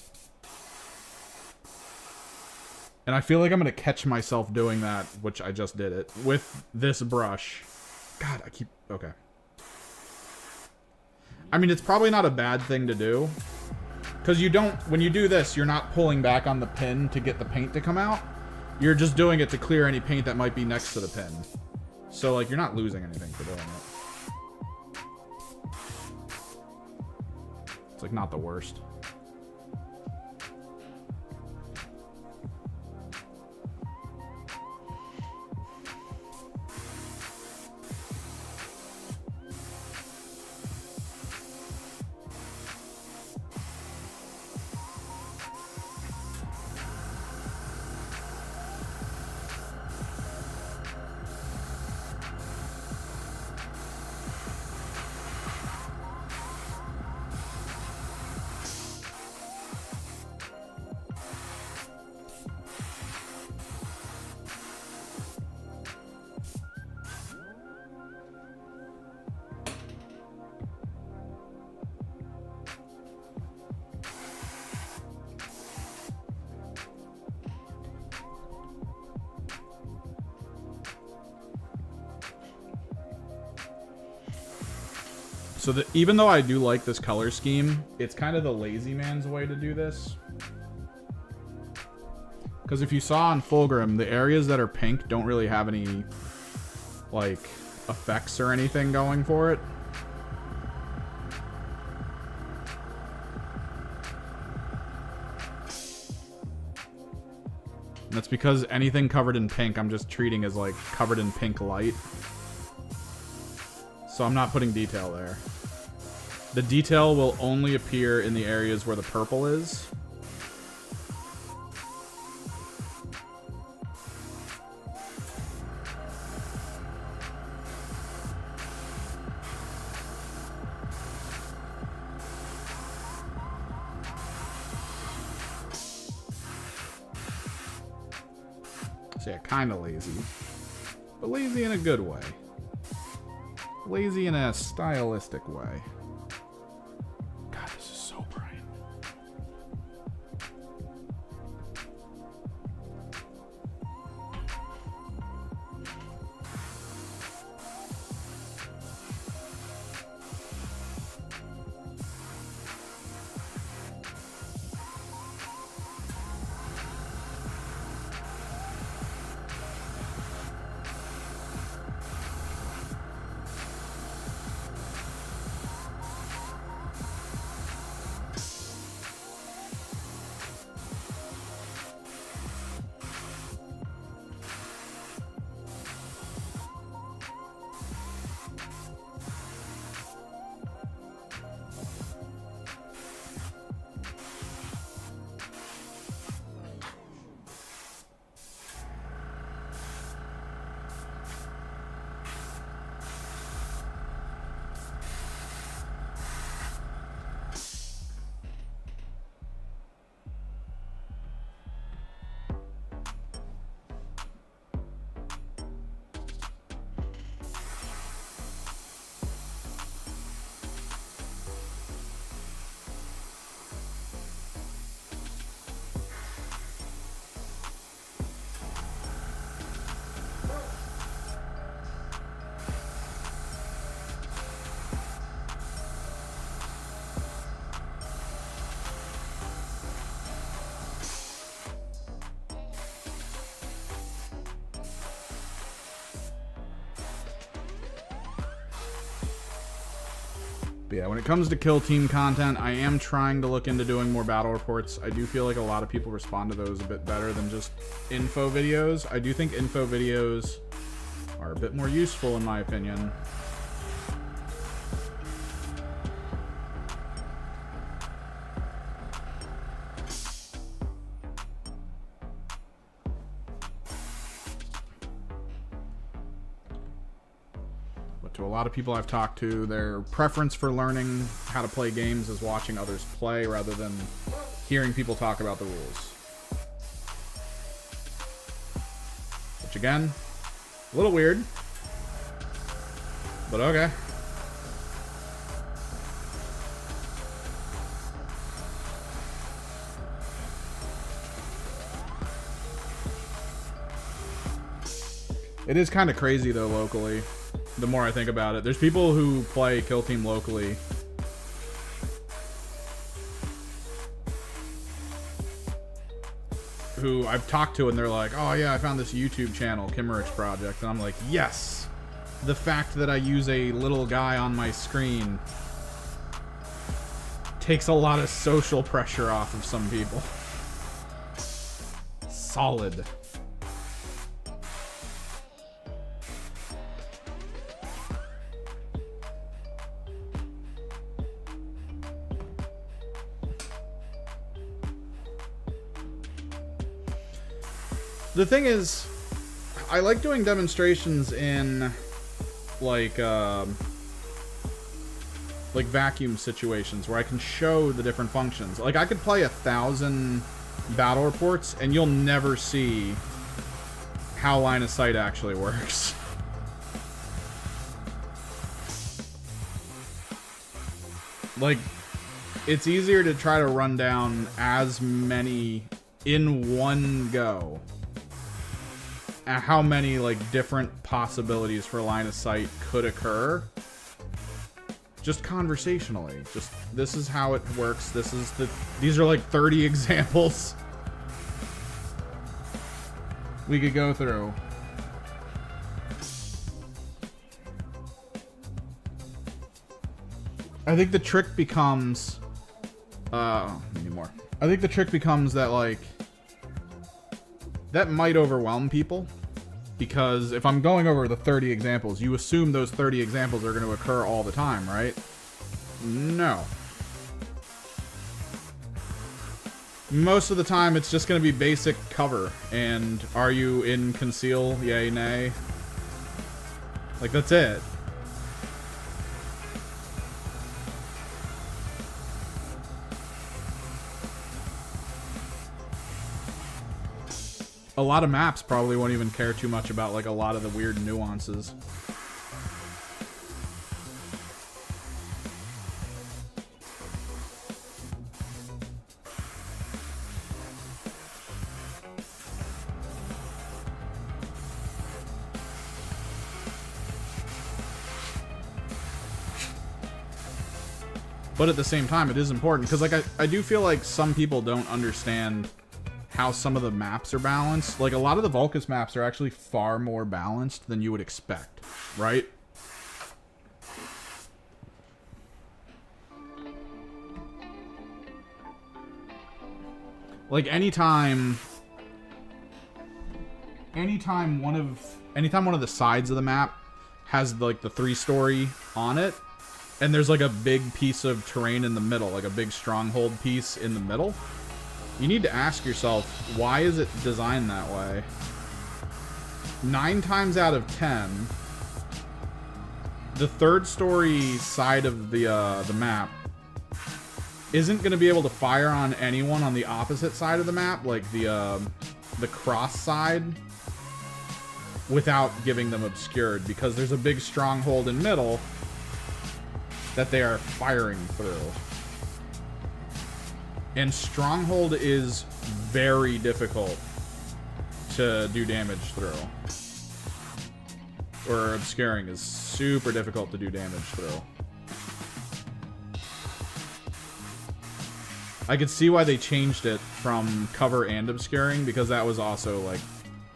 And I feel like I'm going to catch myself doing that, which I just did it, with this brush. God, I keep... Okay. I mean, it's probably not a bad thing to do. Because you don't... When you do this, you're not pulling back on the pin to get the paint to come out. You're just doing it to clear any paint that might be next to the pin. So, like, you're not losing anything for doing it. It's, like, not the worst. So even though I do like this color scheme, it's kind of the lazy man's way to do this. Because if you saw on Fulgrim, the areas that are pink don't really have any, like, effects or anything going for it. And it's because anything covered in pink, I'm just treating as like covered in pink light. So I'm not putting detail there. The detail will only appear in the areas where the purple is. So yeah, kind of lazy. But lazy in a good way. Lazy in a stylistic way. God, this is so bright. But yeah, when it comes to kill team content, I am trying to look into doing more battle reports. I do feel like a lot of people respond to those a bit better than just info videos. I do think info videos are a bit more useful in my opinion. To a lot of people I've talked to, their preference for learning how to play games is watching others play rather than hearing people talk about the rules. Which again, a little weird, but okay. It is kind of crazy though locally. The more I think about it, there's people who play Kill Team locally who I've talked to and they're like, oh yeah, I found this YouTube channel, Kimmerich Project, and I'm like, yes, the fact that I use a little guy on my screen takes a lot of social pressure off of some people. Solid. The thing is, I like doing demonstrations in like vacuum situations where I can show the different functions. Like I could play 1,000 battle reports and you'll never see how line of sight actually works. Like, it's easier to try to run down as many in one go. How many like different possibilities for line of sight could occur just conversationally. Just this is how it works. These are like 30 examples we could go through. I think the trick becomes need more. I think the trick becomes that like that might overwhelm people. Because if I'm going over the 30 examples, you assume those 30 examples are going to occur all the time, right? No. Most of the time, it's just going to be basic cover. And are you in conceal? Yay, nay. Like, that's it. A lot of maps probably won't even care too much about, like, a lot of the weird nuances. But at the same time, it is important, because, like, I do feel like some people don't understand how some of the maps are balanced. Like, a lot of the Vulcus maps are actually far more balanced than you would expect, right? Like, anytime one of the sides of the map has, like, the 3-story on it, and there's, like, a big piece of terrain in the middle, like a big stronghold piece in the middle, you need to ask yourself, why is it designed that way? 9 times out of 10, the 3rd-story side of the map isn't going to be able to fire on anyone on the opposite side of the map, like the cross side, without giving them obscured, because there's a big stronghold in middle that they are firing through. And Stronghold is very difficult to do damage through. Or Obscuring is super difficult to do damage through. I could see why they changed it from Cover and Obscuring, because that was also, like,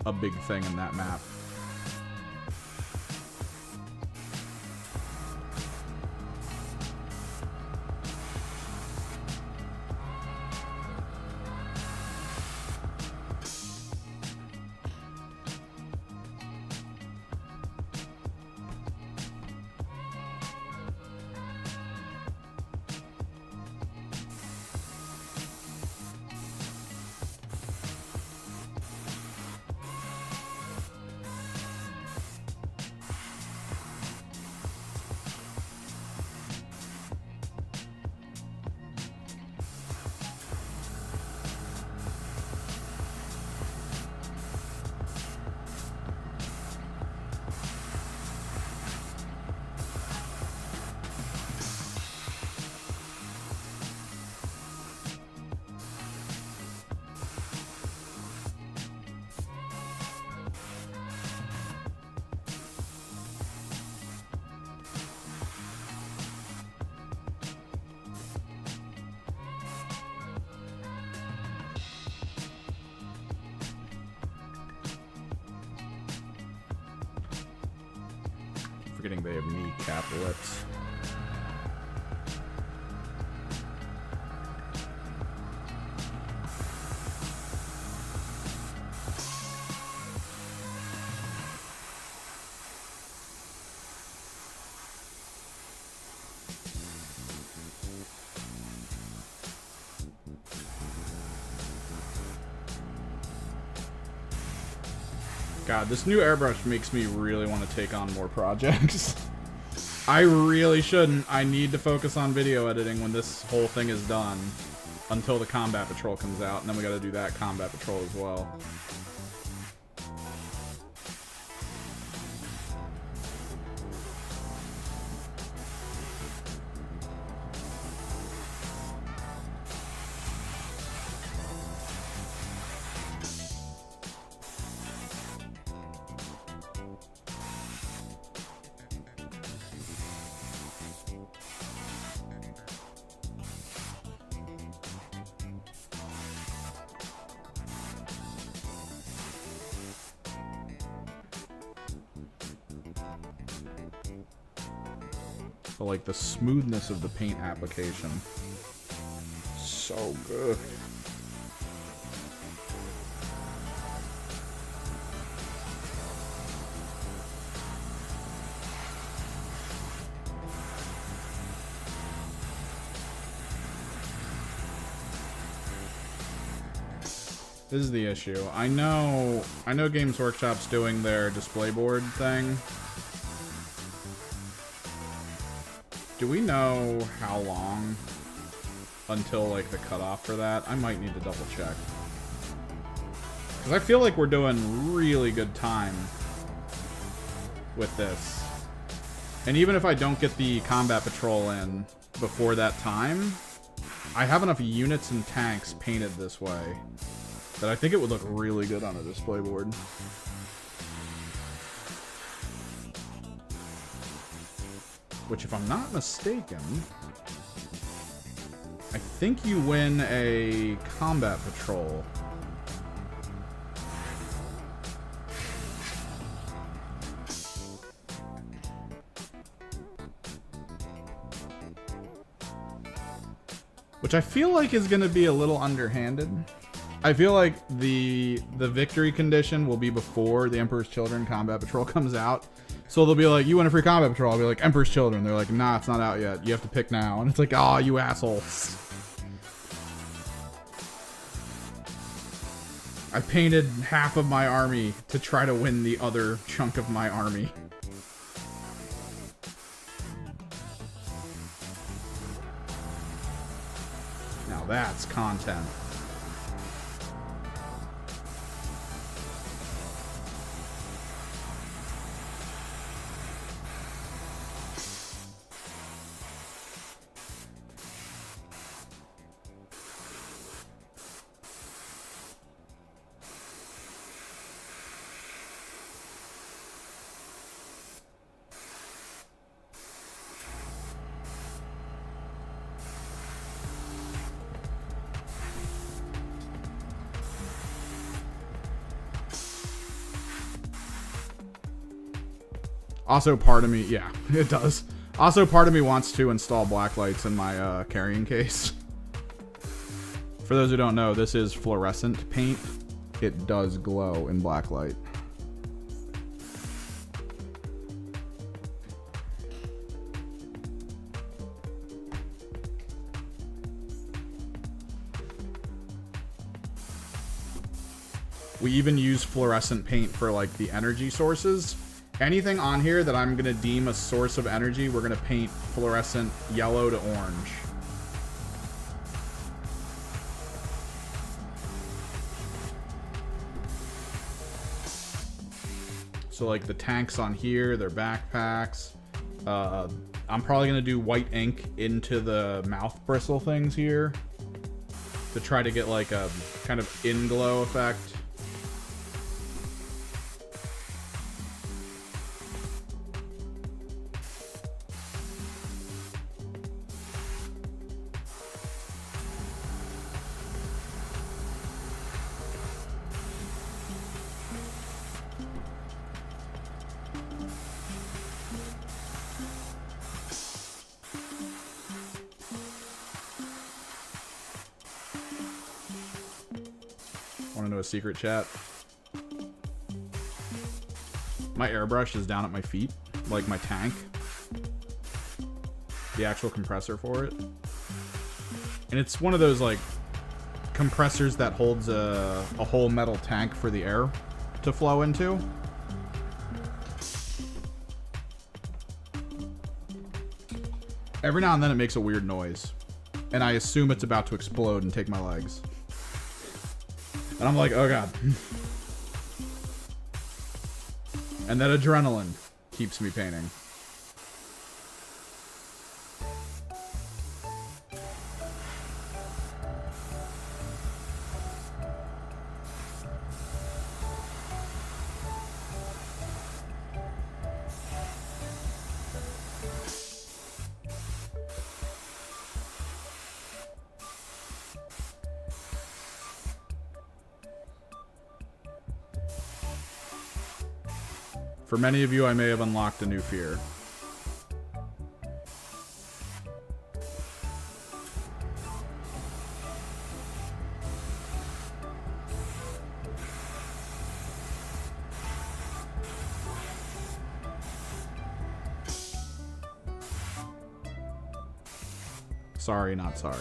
a big thing in that map. Forgetting they have kneecap lips. God, this new airbrush makes me really want to take on more projects. I really shouldn't. I need to focus on video editing when this whole thing is done. Until the Combat Patrol comes out, and then we gotta do that Combat Patrol as well. But like the smoothness of the paint application, so good. This is the issue. I know Games Workshop's doing their display board thing. Do we know how long until, like, the cutoff for that? I might need to double check. Because I feel like we're doing really good time with this. And even if I don't get the combat patrol in before that time, I have enough units and tanks painted this way that I think it would look really good on a display board. Which, if I'm not mistaken, I think you win a combat patrol. Which I feel like is going to be a little underhanded. I feel like the victory condition will be before the Emperor's Children Combat Patrol comes out. So they'll be like, you win a free Combat Patrol. I'll be like, Emperor's Children. They're like, nah, it's not out yet. You have to pick now. And it's like, aw, you assholes. I painted half of my army to try to win the other chunk of my army. Now that's content. Also, part of me, yeah, it does. Also, part of me wants to install black lights in my carrying case. For those who don't know, this is fluorescent paint. It does glow in black light. We even use fluorescent paint for, like, the energy sources. Anything on here that I'm going to deem a source of energy, we're going to paint fluorescent yellow to orange. So, like, the tanks on here, their backpacks. I'm probably going to do white ink into the mouth bristle things here to try to get, like, a kind of in-glow effect. A secret, chat? My airbrush is down at my feet, like my tank. The actual compressor for it. And it's one of those, like, compressors that holds a whole metal tank for the air to flow into. Every now and then it makes a weird noise. And I assume it's about to explode and take my legs. And I'm like, oh god. And that adrenaline keeps me painting. For many of you, I may have unlocked a new fear. Sorry, not sorry.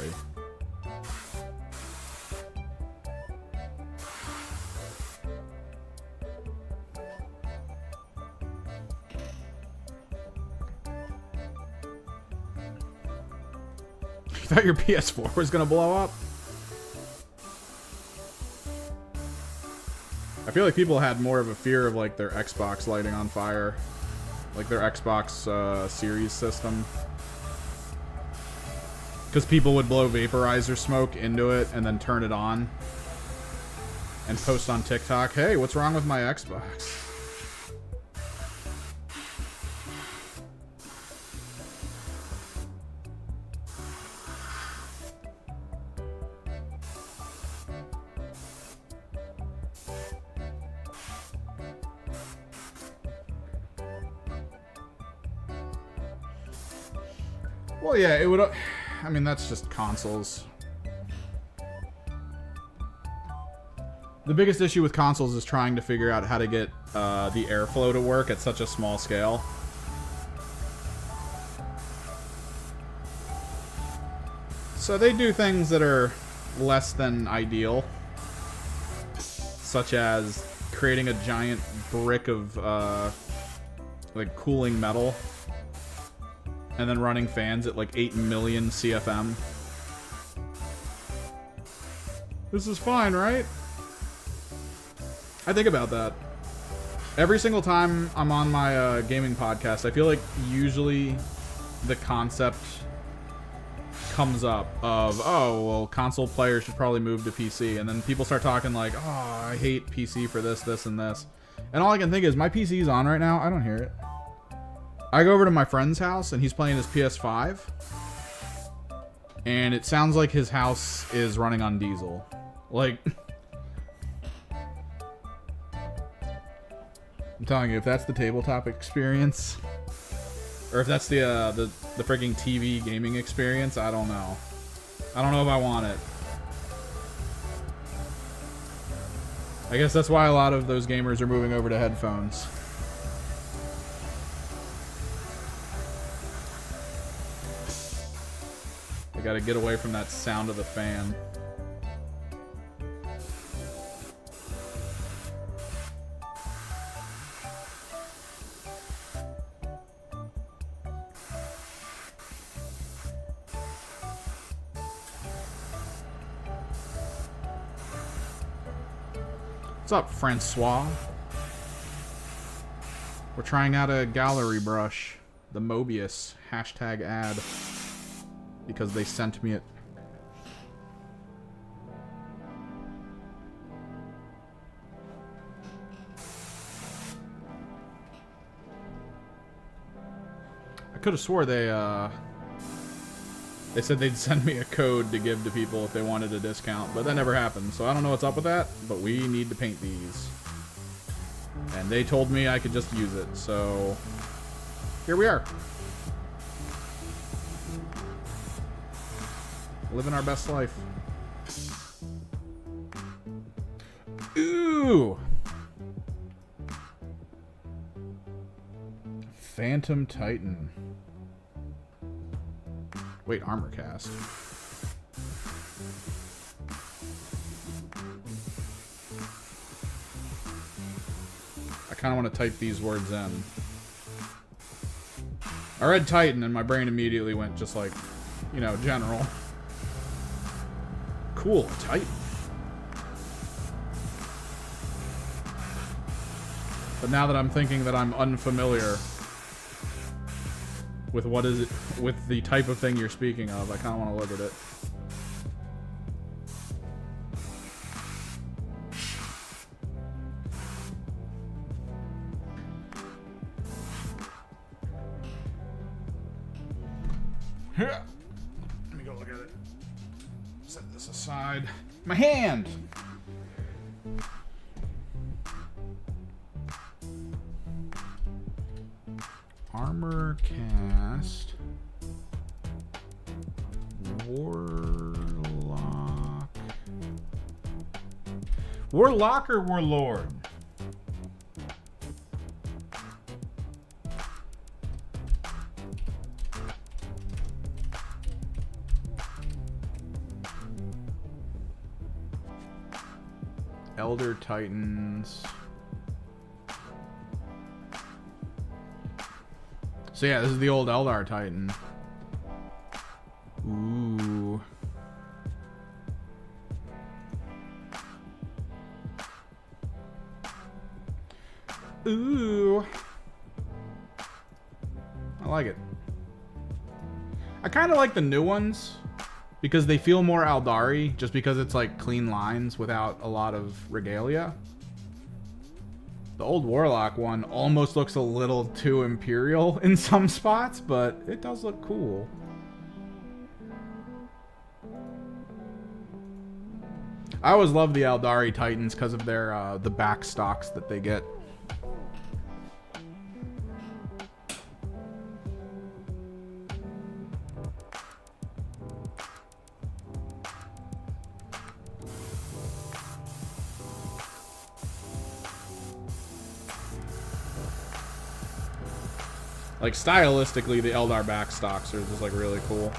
thought your PS4 was gonna blow up. I feel like people had more of a fear of like their Xbox lighting on fire. Like their Xbox Series system. Because people would blow vaporizer smoke into it and then turn it on. And post on TikTok, hey, what's wrong with my Xbox? Well, yeah, it would... I mean, that's just consoles. The biggest issue with consoles is trying to figure out how to get the airflow to work at such a small scale. So they do things that are less than ideal. Such as creating a giant brick of like cooling metal. And then running fans at like 8 million CFM. This is fine, right? I think about that. Every single time I'm on my gaming podcast, I feel like usually the concept comes up of, oh, well, console players should probably move to PC. And then people start talking like, oh, I hate PC for this, this, and this. And all I can think is, my PC's on right now. I don't hear it. I go over to my friend's house, and he's playing his PS5. And it sounds like his house is running on diesel. Like... I'm telling you, if that's the tabletop experience... Or if that's the freaking TV gaming experience, I don't know. I don't know if I want it. I guess that's why a lot of those gamers are moving over to headphones. They gotta get away from that sound of the fan. What's up, Francois? We're trying out a Gaahleri brush. The Mobius. Hashtag ad. Because they sent me it. I could have swore they said they'd send me a code to give to people if they wanted a discount, but that never happened, so I don't know what's up with that, but we need to paint these. And they told me I could just use it, so here we are. Living our best life. Ooh! Phantom Titan. Wait, armor cast. I kind of want to type these words in. I read Titan and my brain immediately went just like, you know, general. Cool, Titan. But now that I'm thinking that I'm unfamiliar with what is it, with the type of thing you're speaking of, I kind of want to look at it. Let me go look at it. Set this aside. My hand! Armor cast. Warlock. Warlock or Warlord? Elder Titans. So yeah, this is the old Eldar Titan. Ooh. Ooh. I like it. I kind of like the new ones because they feel more Aeldari, just because it's like clean lines without a lot of regalia. The old Warlock one almost looks a little too Imperial in some spots, but it does look cool. I always love the Aeldari Titans because of their the back stocks that they get. Like, stylistically, the Eldar backstocks are just, like, really cool.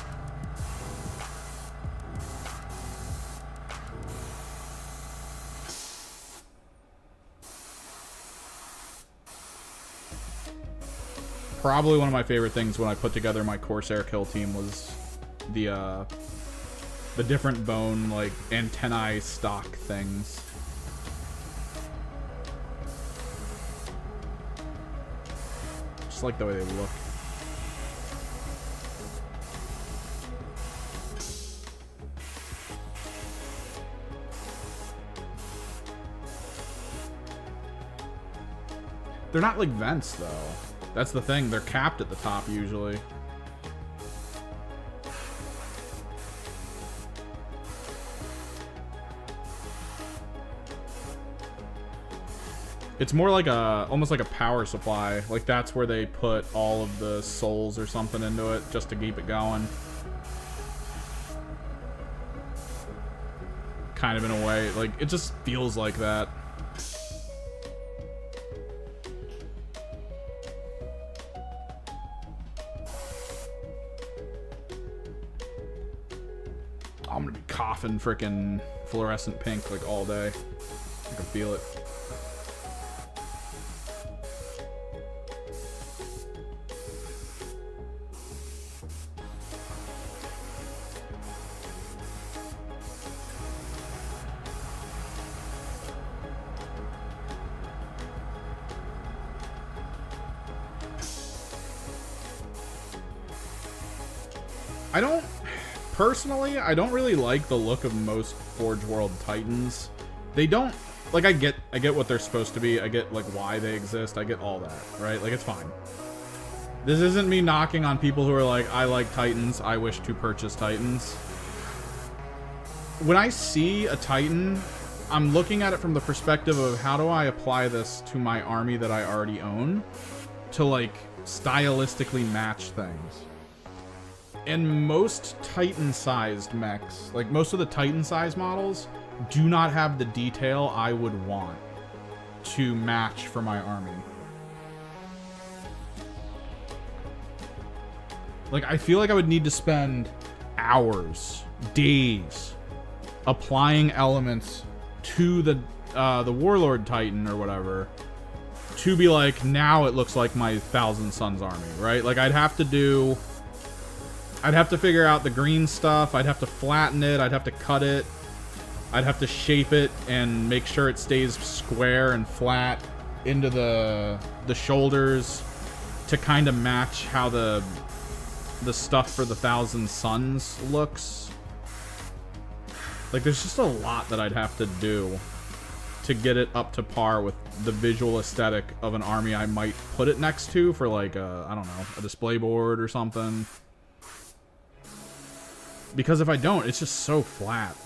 Probably one of my favorite things when I put together my Corsair kill team was the different bone, like, antennae stock things. Just like the way they look. They're not like vents, though. That's the thing. They're capped at the top, usually. It's more like a, almost like a power supply. Like that's where they put all of the souls or something into it just to keep it going. Kind of in a way. Like, it just feels like that. I'm gonna be coughing frickin' fluorescent pink like all day. I can feel it. Personally, I don't really like the look of most Forge World Titans. They don't, like, I get what they're supposed to be. I get, like, why they exist. I get all that, right? Like, it's fine. This isn't me knocking on people who are like, I like Titans, I wish to purchase Titans. When I see a Titan, I'm looking at it from the perspective of how do I apply this to my army that I already own to, like, stylistically match things. And most Titan-sized mechs, like most of the Titan-sized models, do not have the detail I would want to match for my army. Like, I feel like I would need to spend hours, days, applying elements to the Warlord Titan or whatever to be like, now it looks like my Thousand Suns army, right? Like, I'd have to figure out the green stuff. I'd have to flatten it. I'd have to cut it. I'd have to shape it and make sure it stays square and flat into the shoulders to kind of match how the stuff for the Thousand Suns looks. Like, there's just a lot that I'd have to do to get it up to par with the visual aesthetic of an army I might put it next to for, like, I don't know, a display board or something. Because if I don't, it's just so flat.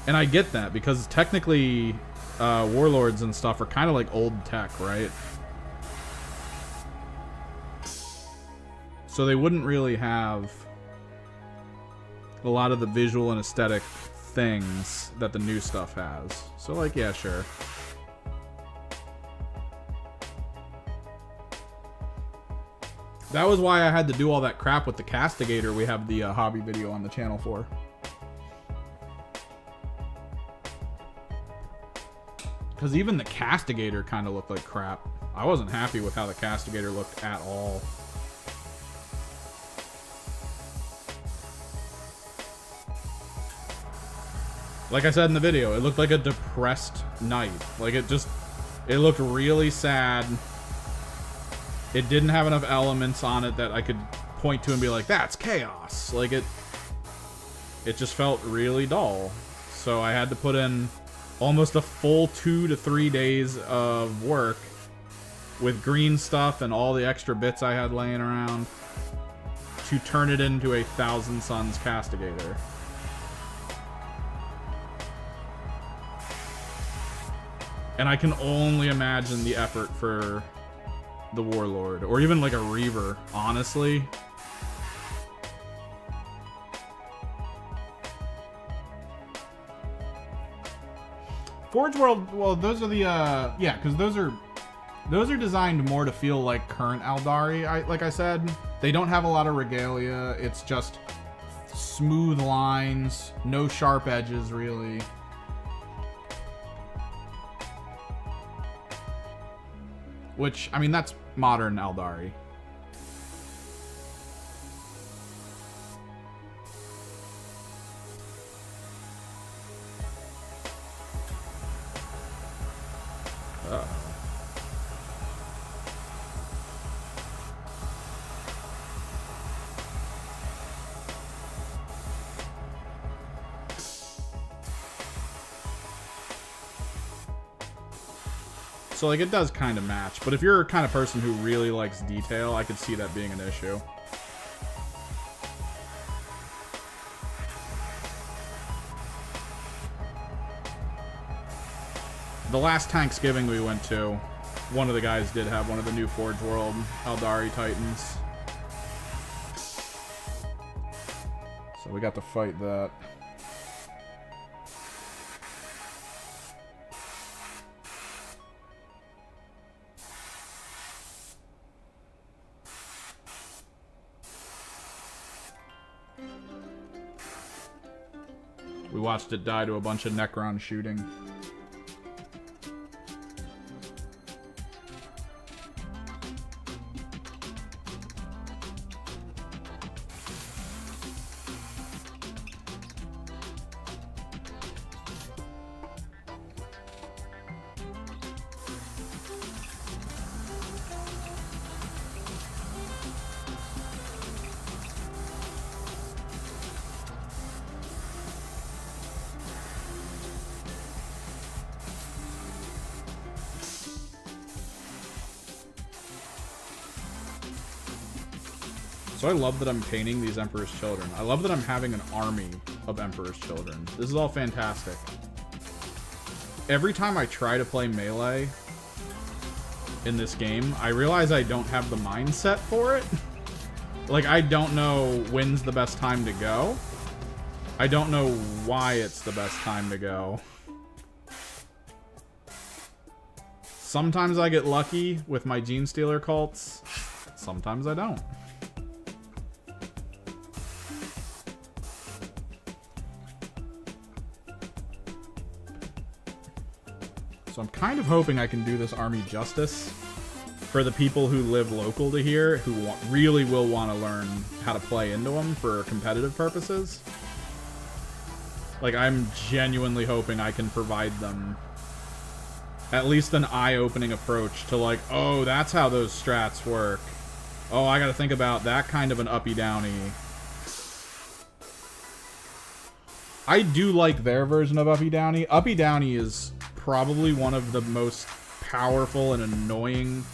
And I get that, because technically, Warlords and stuff are kind of like old tech, right? So they wouldn't really have a lot of the visual and aesthetic things that the new stuff has. So, like, yeah, sure. That was why I had to do all that crap with the Castigator we have the hobby video on the channel for. Because even the Castigator kind of looked like crap. I wasn't happy with how the Castigator looked at all. Like I said in the video, it looked like a depressed knight. Like, it It looked really sad. It didn't have enough elements on it that I could point to and be like, that's chaos. Like, it just felt really dull. So I had to put in almost a full 2 to 3 days of work with green stuff and all the extra bits I had laying around to turn it into a Thousand Suns Castigator. And I can only imagine the effort for the Warlord, or even like a Reaver, honestly. Forge World, well, those are the, yeah, because those are designed more to feel like current Aeldari, like I said. They don't have a lot of regalia, it's just smooth lines, no sharp edges, really. Which, I mean, that's modern Aeldari. So, like, it does kind of match. But if you're a kind of person who really likes detail, I could see that being an issue. The last Thanksgiving we went to, one of the guys did have one of the new Forge World Aeldari Titans. So we got to fight that. We watched it die to a bunch of Necron shooting. So I love that I'm painting these Emperor's Children. I love that I'm having an army of Emperor's Children. This is all fantastic. Every time I try to play melee in this game, I realize I don't have the mindset for it. Like, I don't know when's the best time to go. I don't know why it's the best time to go. Sometimes I get lucky with my Gene Stealer cults. Sometimes I don't. So I'm kind of hoping I can do this army justice for the people who live local to here, who really will want to learn how to play into them for competitive purposes. Like, I'm genuinely hoping I can provide them at least an eye-opening approach to, like, oh, that's how those strats work. Oh, I gotta think about that kind of an uppy-downy. I do like their version of uppy-downy. Uppy-downy is probably one of the most powerful and annoying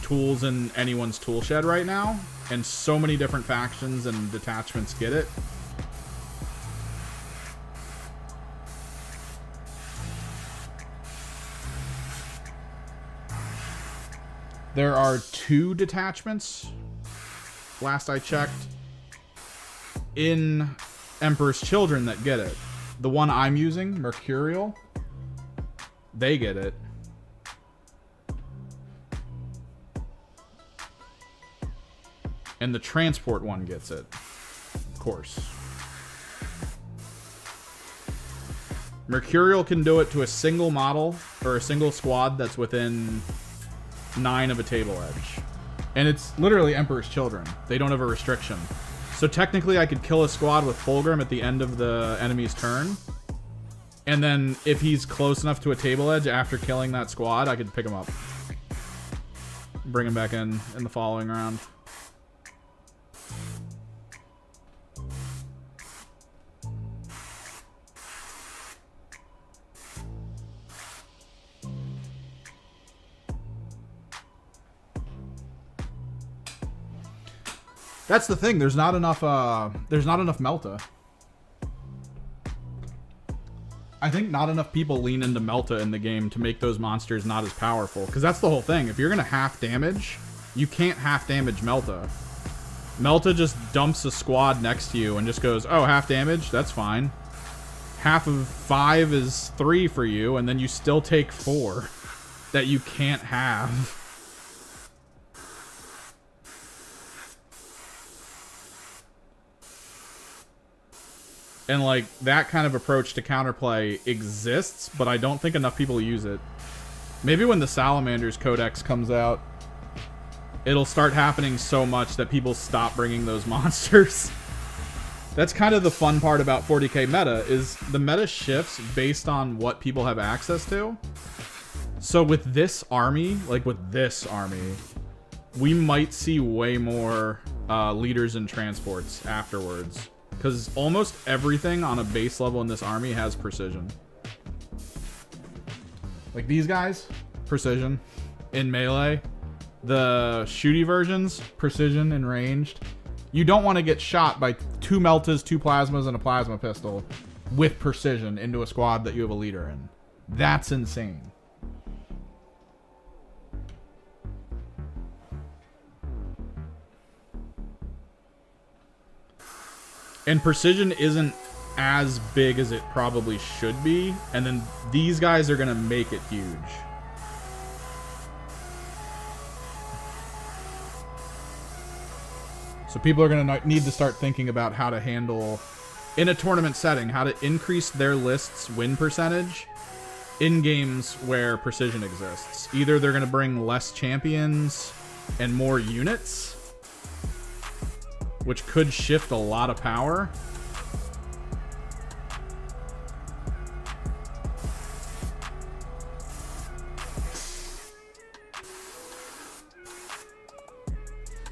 tools in anyone's tool shed right now, and so many different factions and detachments get it. There are 2 detachments, last I checked, in Emperor's Children that get it. The one I'm using, Mercurial, they get it. And the transport one gets it, of course. Mercurial can do it to a single model, or a single squad that's within 9 of a table edge. And it's literally Emperor's Children. They don't have a restriction. So technically I could kill a squad with Fulgrim at the end of the enemy's turn, And then if he's close enough to a table edge after killing that squad, I could pick him up. Bring him back in the following round. That's the thing. There's not enough Melta. I think not enough people lean into Melta in the game to make those monsters not as powerful. Because that's the whole thing. If you're going to half damage, you can't half damage Melta. Melta just dumps a squad next to you and just goes, oh, half damage? That's fine. Half of 5 is 3 for you, and then you still take 4 that you can't have. And, like, that kind of approach to counterplay exists, but I don't think enough people use it. Maybe when the Salamanders Codex comes out, it'll start happening so much that people stop bringing those monsters. That's kind of the fun part about 40k meta, is the meta shifts based on what people have access to. So with this army, we might see way more leaders and transports afterwards. Because almost everything on a base level in this army has precision. Like these guys, precision. In melee, the shooty versions, precision and ranged. You don't want to get shot by 2 Meltas, 2 Plasmas, and a Plasma Pistol with precision into a squad that you have a leader in. That's insane. And precision isn't as big as it probably should be. And then these guys are going to make it huge. So people are going to need to start thinking about how to handle, in a tournament setting, how to increase their list's win percentage in games where precision exists. Either they're going to bring less champions and more units, which could shift a lot of power.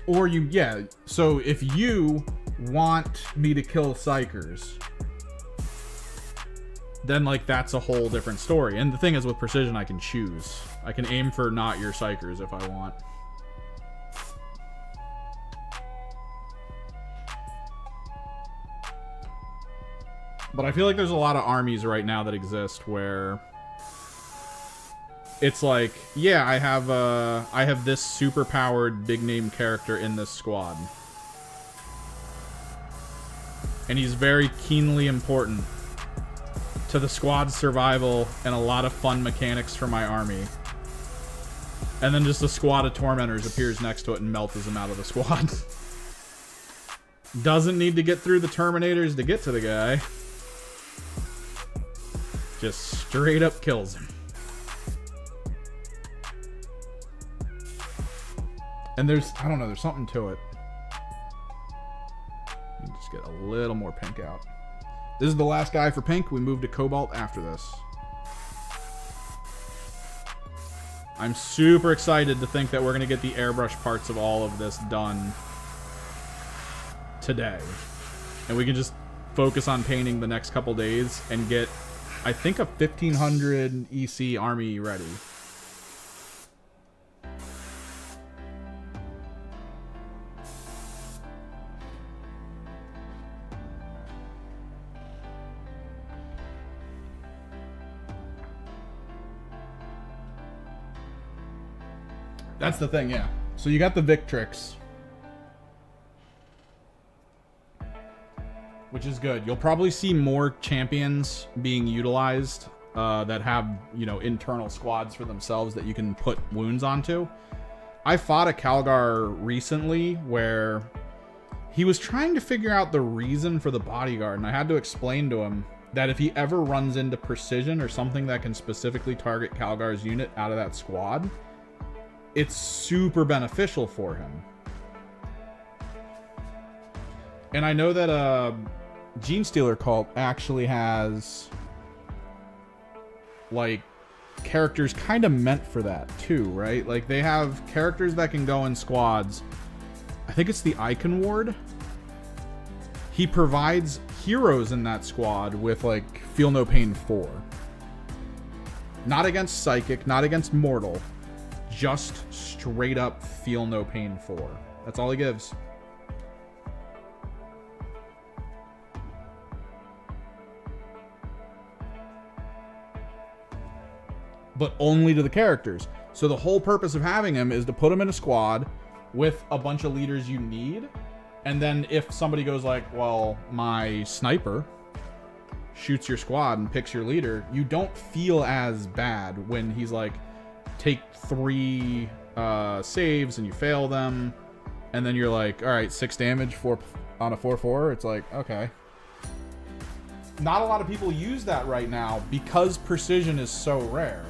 Or so if you want me to kill Psychers, then like that's a whole different story. And the thing is with precision, I can choose. I can aim for not your Psychers if I want. But I feel like there's a lot of armies right now that exist where it's like, yeah, I have this super powered big name character in this squad. And he's very keenly important to the squad's survival and a lot of fun mechanics for my army. And then just a squad of tormentors appears next to it and melts him out of the squad. Doesn't need to get through the Terminators to get to the guy. Just straight up kills him. And there's something to it. You can just get a little more pink out. This is the last guy for pink. We move to Cobalt after this. I'm super excited to think that we're going to get the airbrush parts of all of this done today. And we can just focus on painting the next couple days and get, I think, a 1500 EC army ready. That's the thing, yeah. So you got the Victrix, which is good. You'll probably see more champions being utilized that have, internal squads for themselves that you can put wounds onto. I fought a Calgar recently where he was trying to figure out the reason for the bodyguard, and I had to explain to him that if he ever runs into precision or something that can specifically target Calgar's unit out of that squad, it's super beneficial for him. And I know that Genestealer Cult actually has like characters kind of meant for that too, right? Like they have characters that can go in squads. I think it's the Icon Ward. He provides heroes in that squad with like Feel No Pain 4. Not against Psychic, not against Mortal. Just straight up Feel No Pain 4. That's all he gives. But only to the characters. So the whole purpose of having him is to put him in a squad with a bunch of leaders you need. And then if somebody goes like, well, my sniper shoots your squad and picks your leader, you don't feel as bad when he's like, take 3 saves and you fail them. And then you're like, all right, 6 damage on a 4/4. It's like, okay. Not a lot of people use that right now because precision is so rare.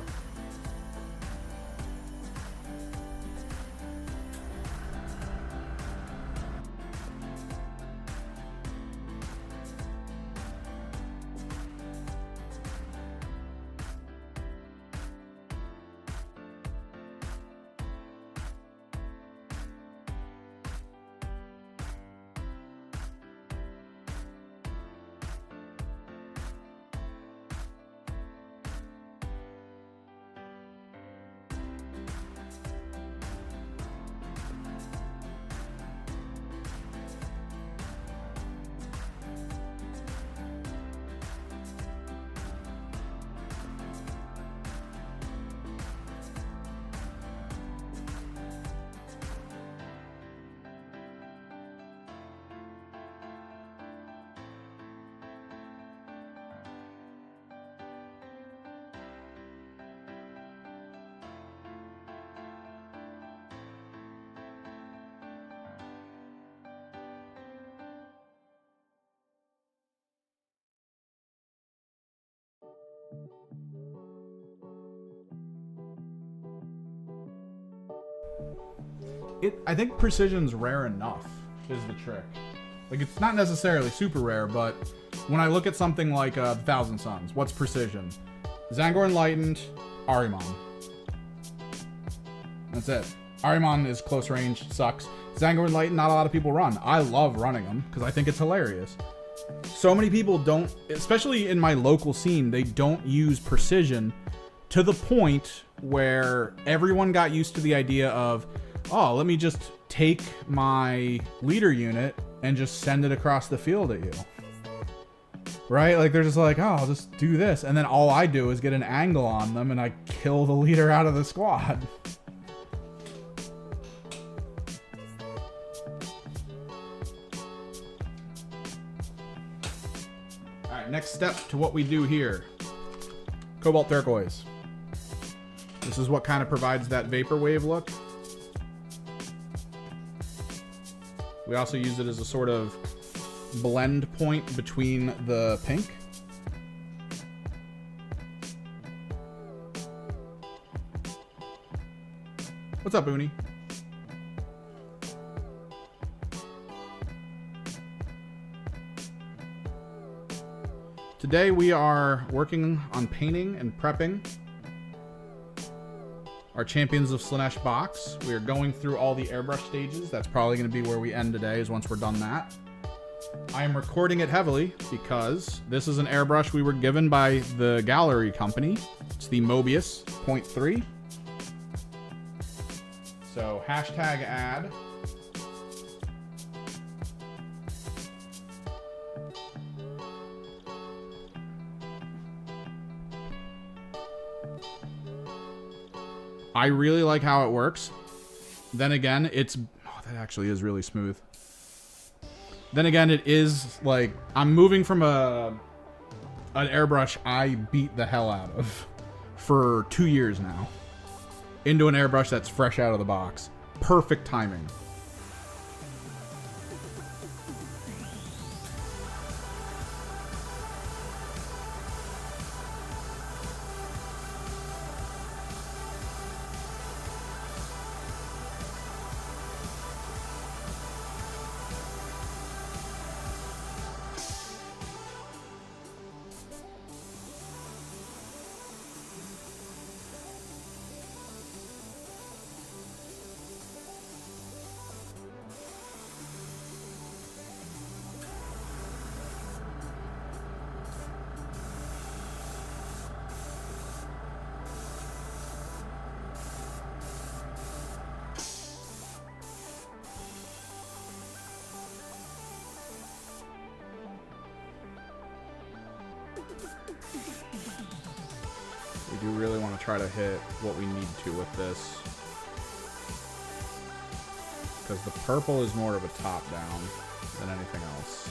I think precision's rare enough is the trick. Like, it's not necessarily super rare, but when I look at something like Thousand Suns, what's precision? Zangor Enlightened, Ahriman. That's it. Ahriman is close range, sucks. Zangor Enlightened, not a lot of people run. I love running them because I think it's hilarious. So many people don't, especially in my local scene, they don't use precision to the point where everyone got used to the idea of, oh, let me just take my leader unit and just send it across the field at you. Right? Like, they're just like, oh, I'll just do this. And then all I do is get an angle on them and I kill the leader out of the squad. All right, next step to what we do here. Cobalt Turquoise. This is what kind of provides that vaporwave look. We also use it as a sort of blend point between the pink. What's up, Uni? Today we are working on painting and prepping our Champions of Slaanesh box. We are going through all the airbrush stages. That's probably going to be where we end today, is once we're done that. I am recording it heavily because this is an airbrush we were given by the Gaahleri company. It's the Mobius 0.3. So hashtag ad. I really like how it works. Then again, it's... Oh, that actually is really smooth. Then again, it is like... I'm moving from an airbrush I beat the hell out of for 2 years now into an airbrush that's fresh out of the box. Perfect timing. We do really want to try to hit what we need to with this. Because the purple is more of a top-down than anything else.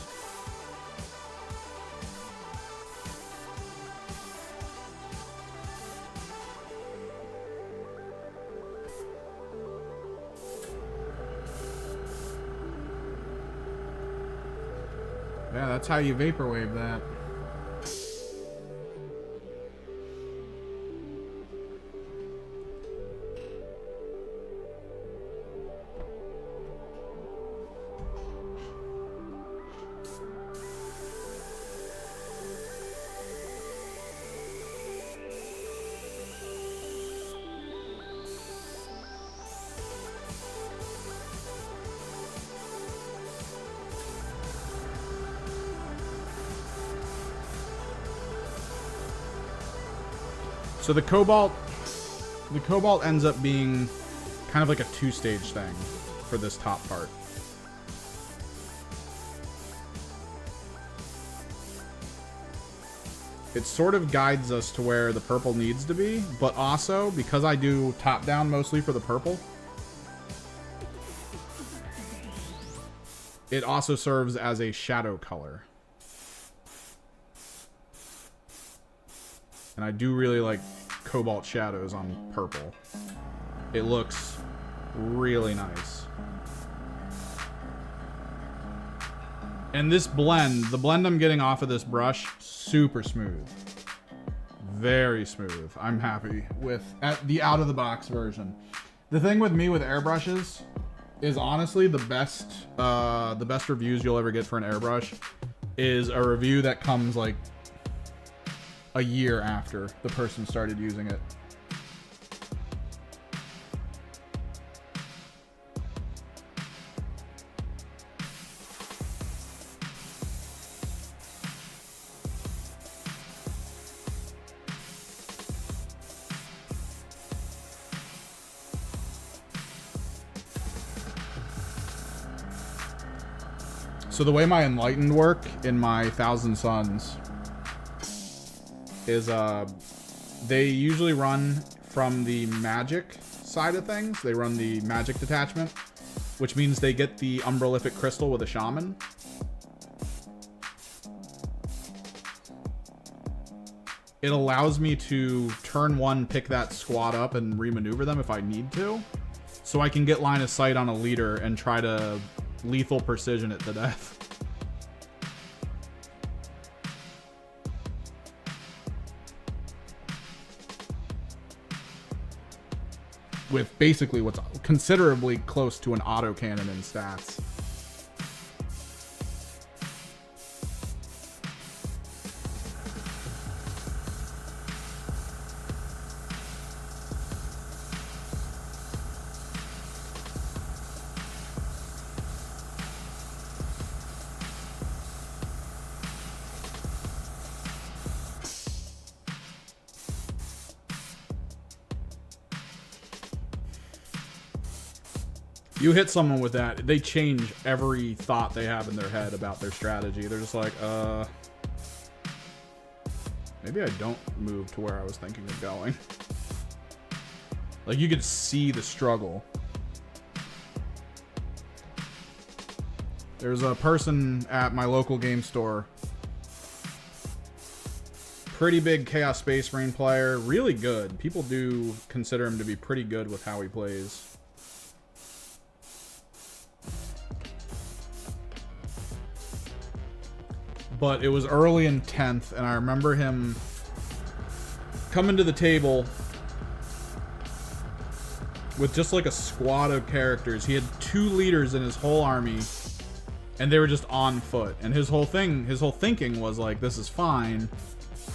Yeah, that's how you vaporwave that. So the cobalt ends up being kind of like a two-stage thing for this top part. It sort of guides us to where the purple needs to be, but also, because I do top-down mostly for the purple, it also serves as a shadow color. And I do really like cobalt shadows on purple. It looks really nice. And this blend, the blend I'm getting off of this brush, super smooth. Very smooth. I'm happy with the out-of-the-box version. The thing with me with airbrushes is honestly the best reviews you'll ever get for an airbrush is a review that comes like a year after the person started using it. So the way my Enlightened work in my Thousand Suns is they usually run from the magic side of things. They run the magic detachment, which means they get the umbralific crystal with a shaman. It allows me to turn one, pick that squad up and remaneuver them if I need to. So I can get line of sight on a leader and try to lethal precision it to death. With basically what's considerably close to an autocannon in stats. You hit someone with that, they change every thought they have in their head about their strategy. They're just like, maybe I don't move to where I was thinking of going. Like, you could see the struggle. There's a person at my local game store. Pretty big Chaos Space Marine player. Really good. People do consider him to be pretty good with how he plays. But it was early in 10th, and I remember him coming to the table with just like a squad of characters. He had 2 leaders in his whole army, and they were just on foot. And his whole thinking was like, this is fine.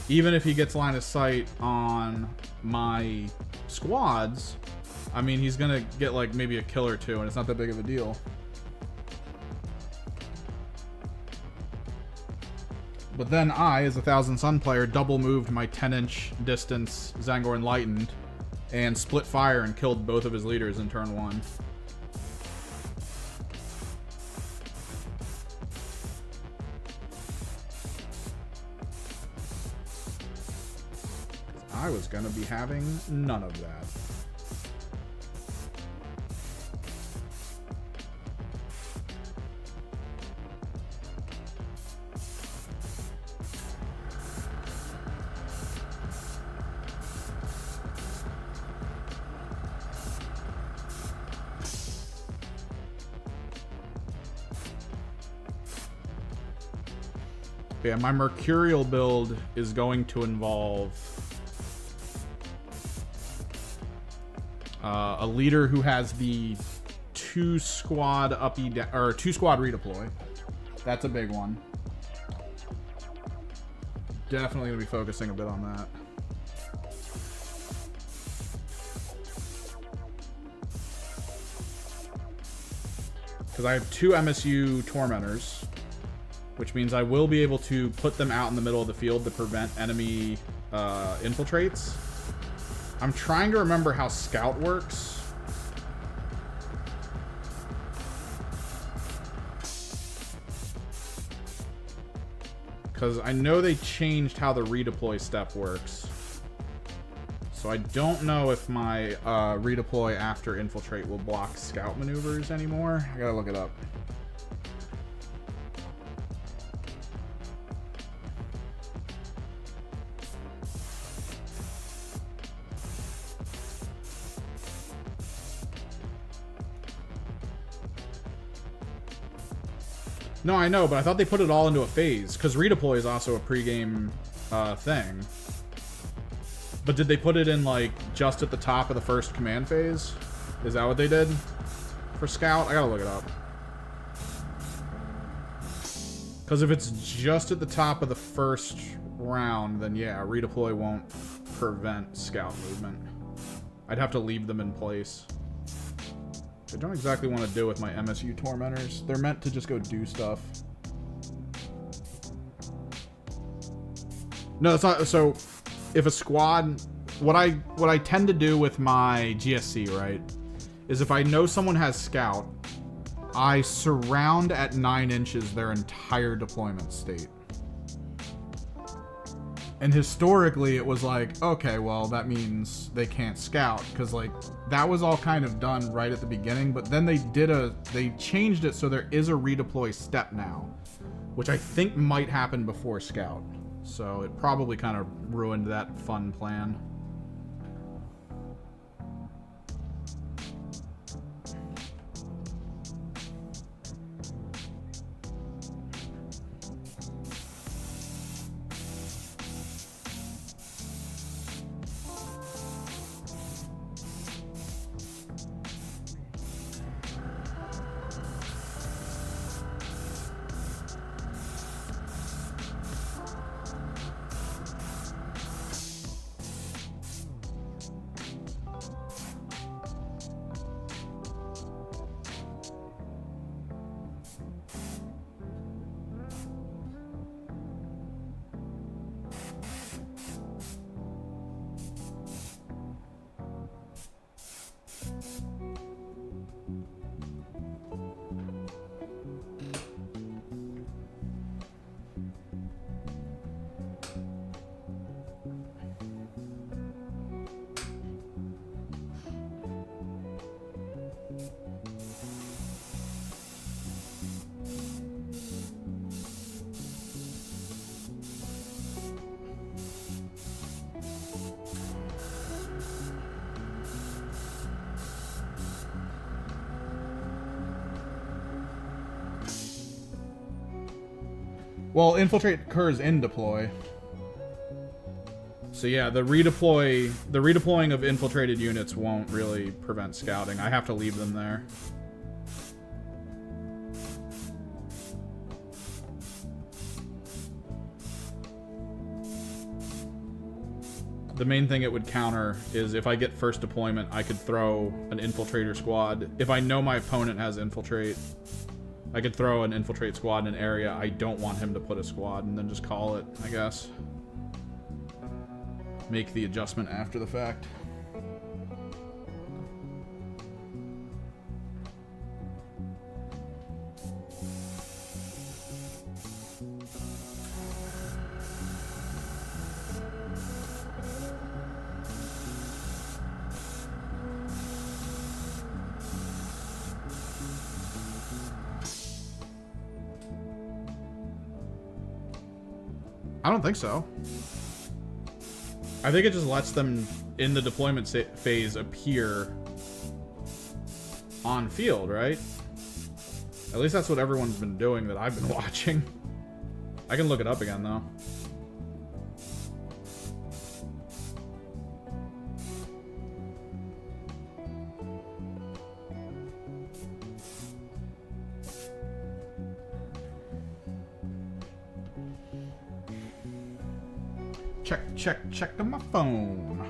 Even if he gets line of sight on my squads, I mean, he's gonna get like maybe a kill or 2, and it's not that big of a deal. But then I, as a Thousand Sun player, double moved my 10-inch distance Zangor Enlightened and split fire and killed both of his leaders in turn 1. I was going to be having none of that. Yeah, my Mercurial build is going to involve a leader who has the 2-squad or 2-squad redeploy. That's a big one. Definitely gonna be focusing a bit on that. Because I have 2 MSU Tormentors, which means I will be able to put them out in the middle of the field to prevent enemy infiltrates. I'm trying to remember how Scout works. Because I know they changed how the redeploy step works. So I don't know if my redeploy after infiltrate will block Scout maneuvers anymore. I gotta look it up. No, I know, but I thought they put it all into a phase, because redeploy is also a pregame thing. But did they put it in, like, just at the top of the first command phase? Is that what they did for Scout? I gotta look it up. Because if it's just at the top of the first round, then yeah, redeploy won't prevent Scout movement. I'd have to leave them in place. I don't exactly want to do with my MSU Tormentors. They're meant to just go do stuff. No, it's not. So, if a squad, what I tend to do with my GSC, right, is if I know someone has Scout, I surround at 9 inches their entire deployment state. And historically, it was like, okay, well, that means they can't scout, because like that was all kind of done right at the beginning. But then they changed it so there is a redeploy step now, which I think might happen before scout. So it probably kind of ruined that fun plan. Well, infiltrate occurs in deploy. So yeah, the redeploying of infiltrated units won't really prevent scouting. I have to leave them there. The main thing it would counter is if I get first deployment, I could throw an infiltrator squad. If I know my opponent has infiltrate, I could throw an infiltrate squad in an area I don't want him to put a squad and then just call it, I guess. Make the adjustment after the fact. I don't think so. I think it just lets them in the deployment phase appear on field, right? At least that's what everyone's been doing that I've been watching. I can look it up again though. Check on my phone.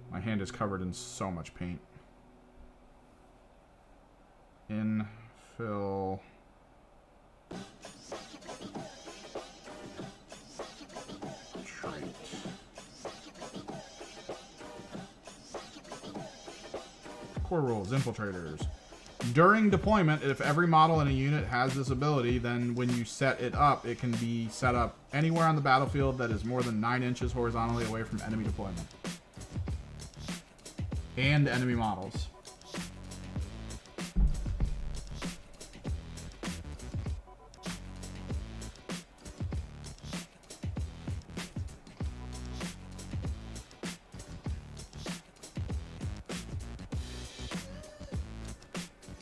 My hand is covered in so much paint. Infill. Core rules, infiltrators. During deployment, if every model in a unit has this ability, then when you set it up, it can be set up anywhere on the battlefield that is more than 9 inches horizontally away from enemy deployment. And enemy models.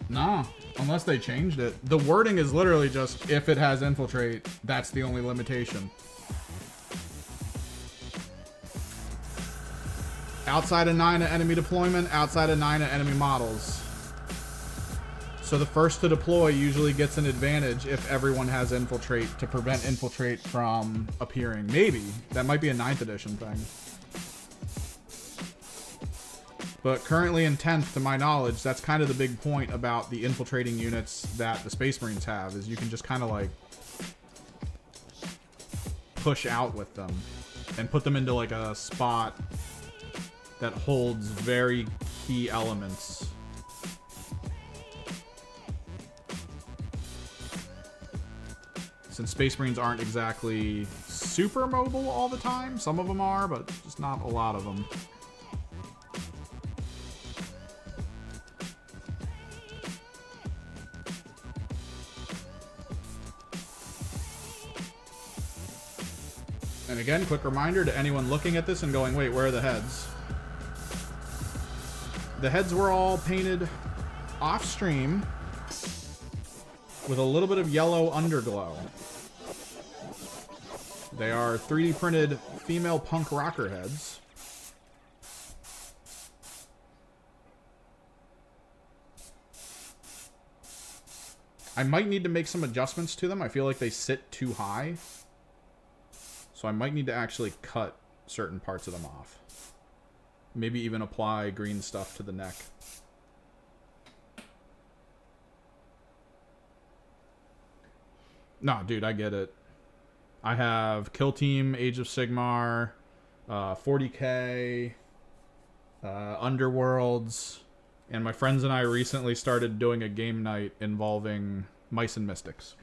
No, unless they changed it. The wording is literally just, if it has infiltrate, that's the only limitation. Outside of 9 of enemy deployment, outside of 9 of enemy models. So the first to deploy usually gets an advantage if everyone has infiltrate to prevent infiltrate from appearing. Maybe. That might be a 9th edition thing. But currently in 10th, to my knowledge, that's kind of the big point about the infiltrating units that the Space Marines have, is you can just kind of like push out with them and put them into like a spot that holds very key elements. Since Space Marines aren't exactly super mobile all the time, some of them are, but just not a lot of them. And again, quick reminder to anyone looking at this and going, wait, where are the heads? The heads were all painted off stream with a little bit of yellow underglow. They are 3D printed female punk rocker heads. I might need to make some adjustments to them. I feel like they sit too high. So I might need to actually cut certain parts of them off. Maybe even apply green stuff to the neck. Nah, dude, I get it. I have Kill Team, Age of Sigmar, 40K, Underworlds, and my friends and I recently started doing a game night involving Mice and Mystics.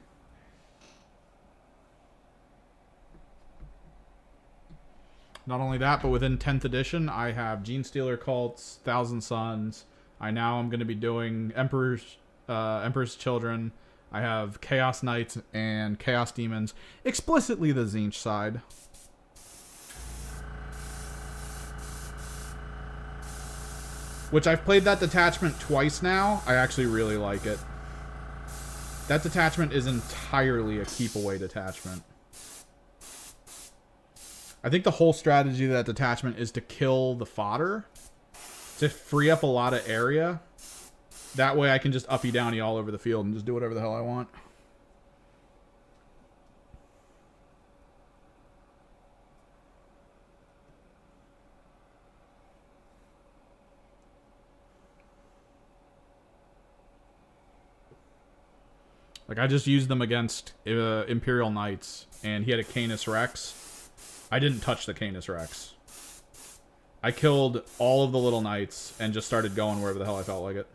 Not only that, but within 10th edition, I have Genestealer Cults, Thousand Suns. I now am going to be doing Emperor's Children. I have Chaos Knights and Chaos Demons. Explicitly the Tzeentch side. Which I've played that detachment twice now. I actually really like it. That detachment is entirely a keep away detachment. I think the whole strategy of that detachment is to kill the fodder, to free up a lot of area. That way I can just uppy downy all over the field and just do whatever the hell I want. Like, I just used them against Imperial Knights, and he had a Canis Rex. I didn't touch the Canis Rex. I killed all of the little knights and just started going wherever the hell I felt like it.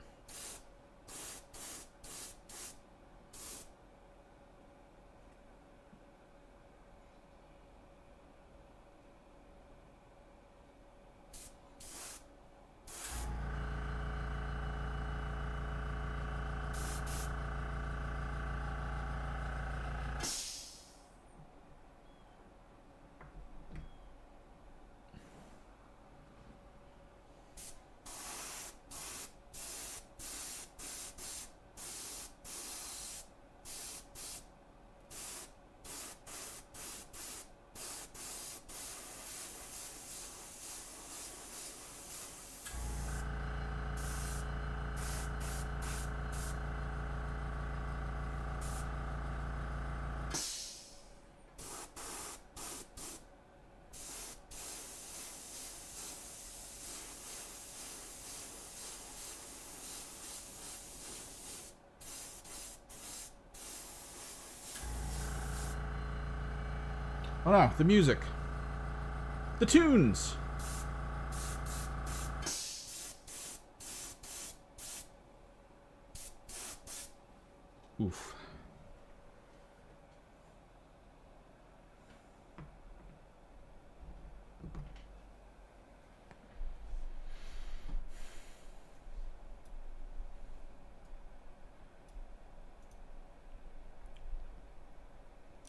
Oh no, the music. The tunes! Oof.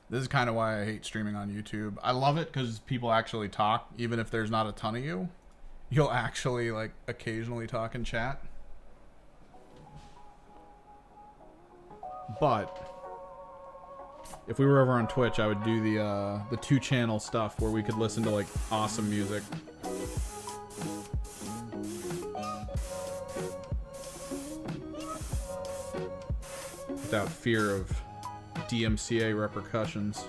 This is kind of why I hate streaming on YouTube. I love it because people actually talk, even if there's not a ton of you. You'll actually, like, occasionally talk in chat. But if we were over on Twitch, I would do the 2-channel stuff where we could listen to, like, awesome music. Without fear of DMCA repercussions.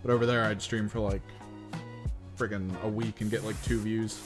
But over there, I'd stream for like friggin' a week and get like 2 views.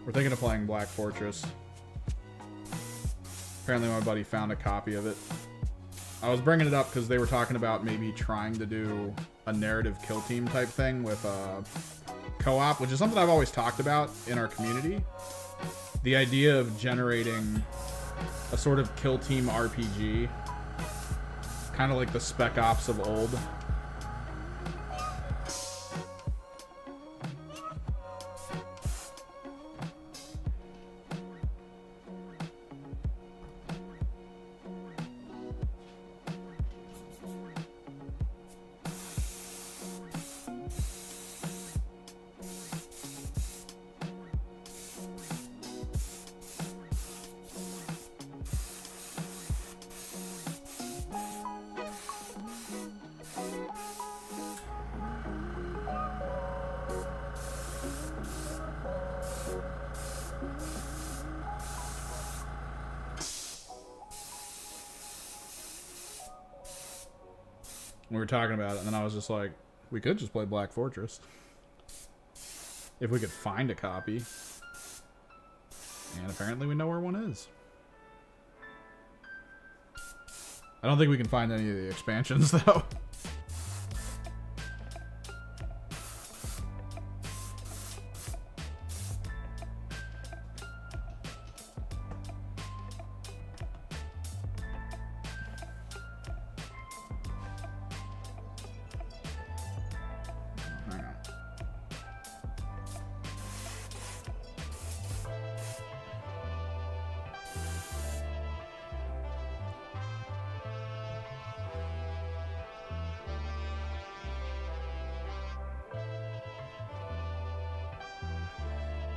We're thinking of playing Black Fortress. Apparently my buddy found a copy of it. I was bringing it up because they were talking about maybe trying to do a narrative kill team type thing with co-op, which is something I've always talked about in our community. The idea of generating a sort of kill team RPG, kind of like the Spec Ops of old. We were talking about it, and then I was just like, we could just play Black Fortress. If we could find a copy. And apparently we know where one is. I don't think we can find any of the expansions, though.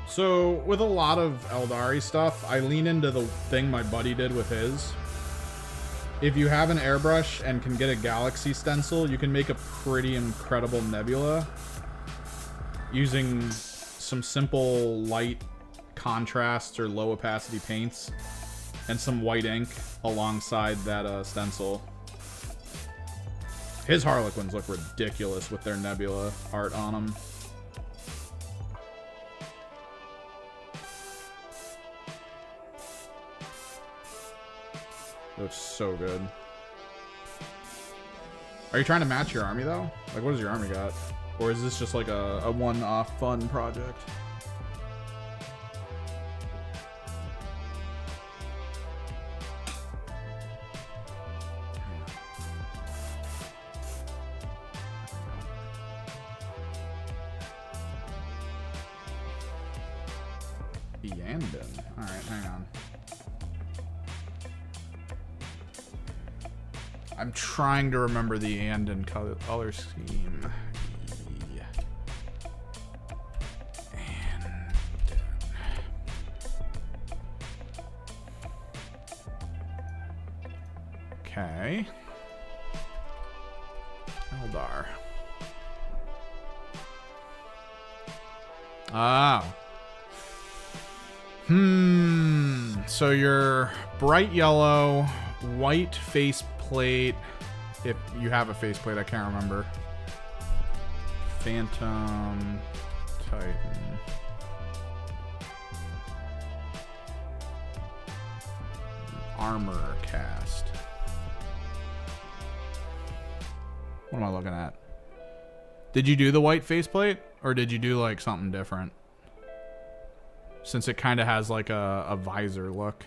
So, with a lot of Eldari stuff, I lean into the thing my buddy did with his. If you have an airbrush and can get a galaxy stencil, you can make a pretty incredible nebula using some simple light contrasts or low opacity paints and some white ink alongside that stencil. His Harlequins look ridiculous with their nebula art on them. Looks so good. Are you trying to match your army though? Like, what does your army got? Or is this just like a one-off fun project? Yandon. Alright, hang on. I'm trying to remember the Yandon color scheme. Okay. Eldar. Ah. So you're bright yellow, white faceplate. If you have a faceplate, I can't remember. Phantom Titan. Armor cast. What am I looking at? Did you do the white faceplate? Or did you do like something different? Since it kind of has like a visor look.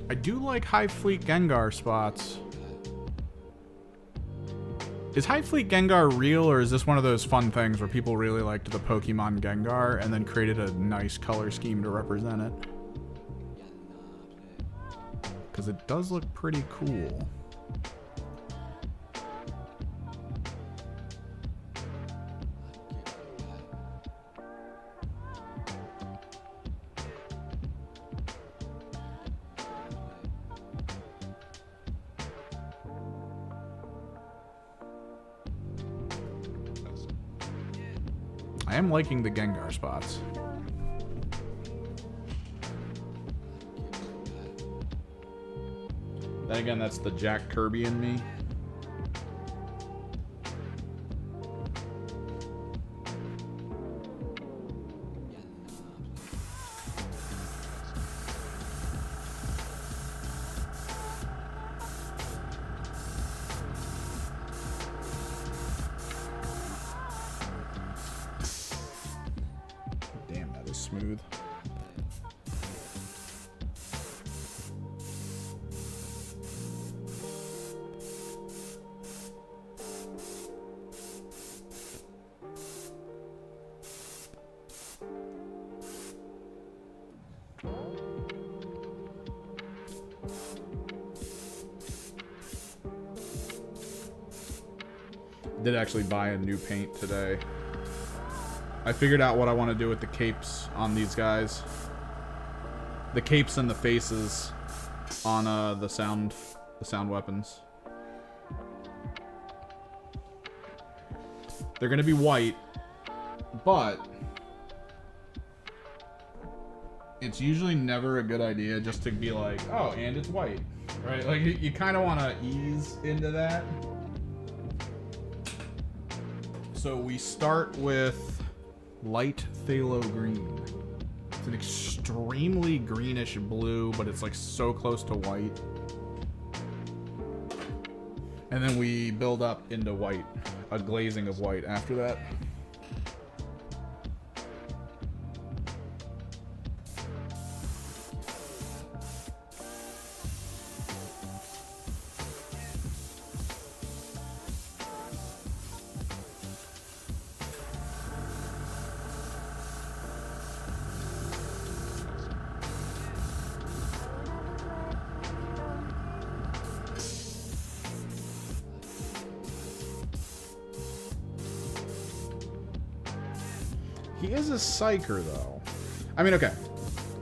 I do like High Fleet Gengar spots. Is High Fleet Gengar real, or is this one of those fun things where people really liked the Pokemon Gengar and then created a nice color scheme to represent it? Because it does look pretty cool. I am liking the Gengar spots. Then again, that's the Jack Kirby in me. Damn, that is smooth. Did actually buy a new paint today. I figured out what I want to do with the capes on these guys. The capes and the faces on the sound weapons. They're gonna be white, but it's usually never a good idea just to be like, oh, and it's white, right? Like you kind of want to ease into that. So we start with light phthalo green. It's an extremely greenish blue, but it's like so close to white. And then we build up into white, a glazing of white after that. He is a psyker, though. I mean, okay.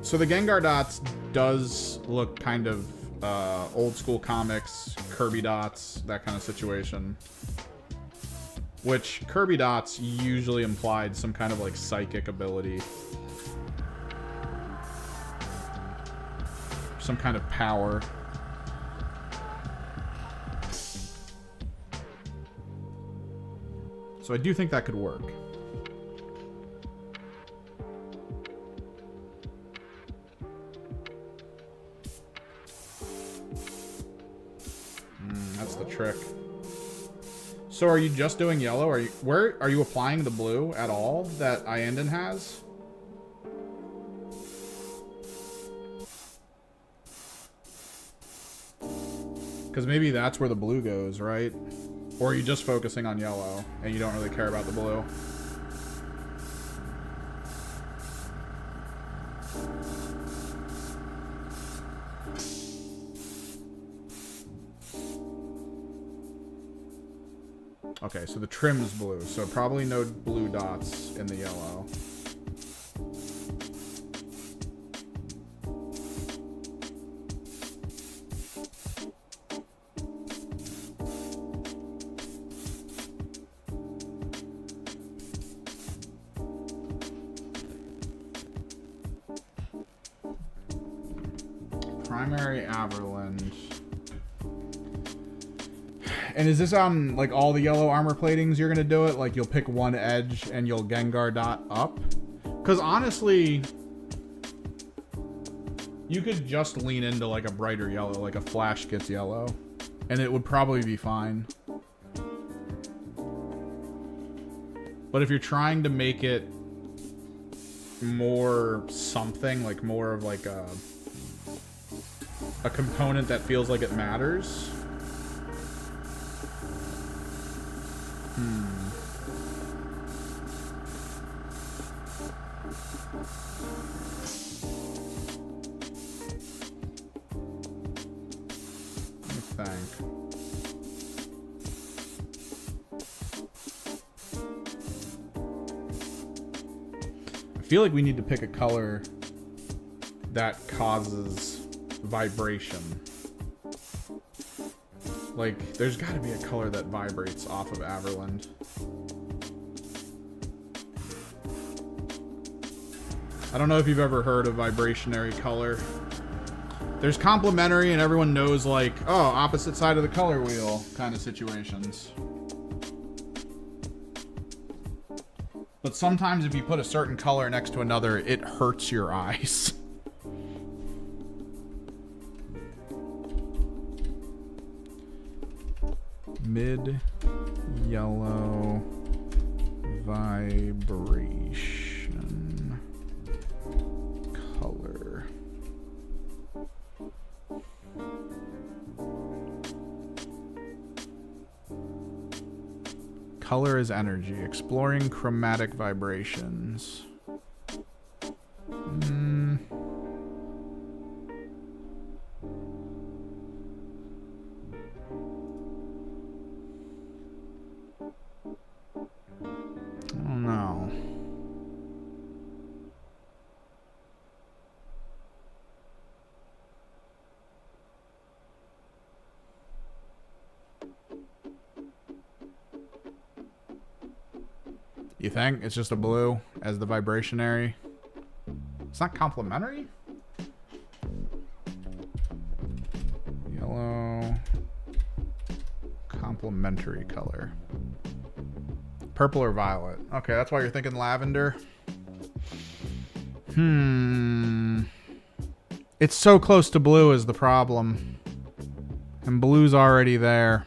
So the Gengar dots does look kind of old school comics, Kirby dots, that kind of situation. Which Kirby dots usually implied some kind of like psychic ability. Some kind of power. So I do think that could work. That's the trick. So are you just doing yellow? Where are you applying the blue at all that Iandon has? Because maybe that's where the blue goes, right? Or are you just focusing on yellow and you don't really care about the blue? Okay, so the trim's blue, so probably no blue dots in the yellow. Primary Averland. And is this on, like, all the yellow armor platings you're gonna do it? Like, you'll pick one edge and you'll Gengar dot up? Because honestly, you could just lean into, like, a brighter yellow, like a Flash gets yellow, and it would probably be fine. But if you're trying to make it more something, like more of like a component that feels like it matters. Let me think. I feel like we need to pick a color that causes vibration. Like, there's got to be a color that vibrates off of Averland. I don't know if you've ever heard of vibrationary color. There's complementary and everyone knows, like, oh, opposite side of the color wheel kind of situations. But sometimes if you put a certain color next to another, it hurts your eyes. Mid yellow vibration color. Color is energy. Exploring chromatic vibrations. You think it's just a blue as the vibrationary? It's not complementary? Yellow. Complementary color. Purple or violet? Okay, that's why you're thinking lavender. It's so close to blue is the problem. And blue's already there.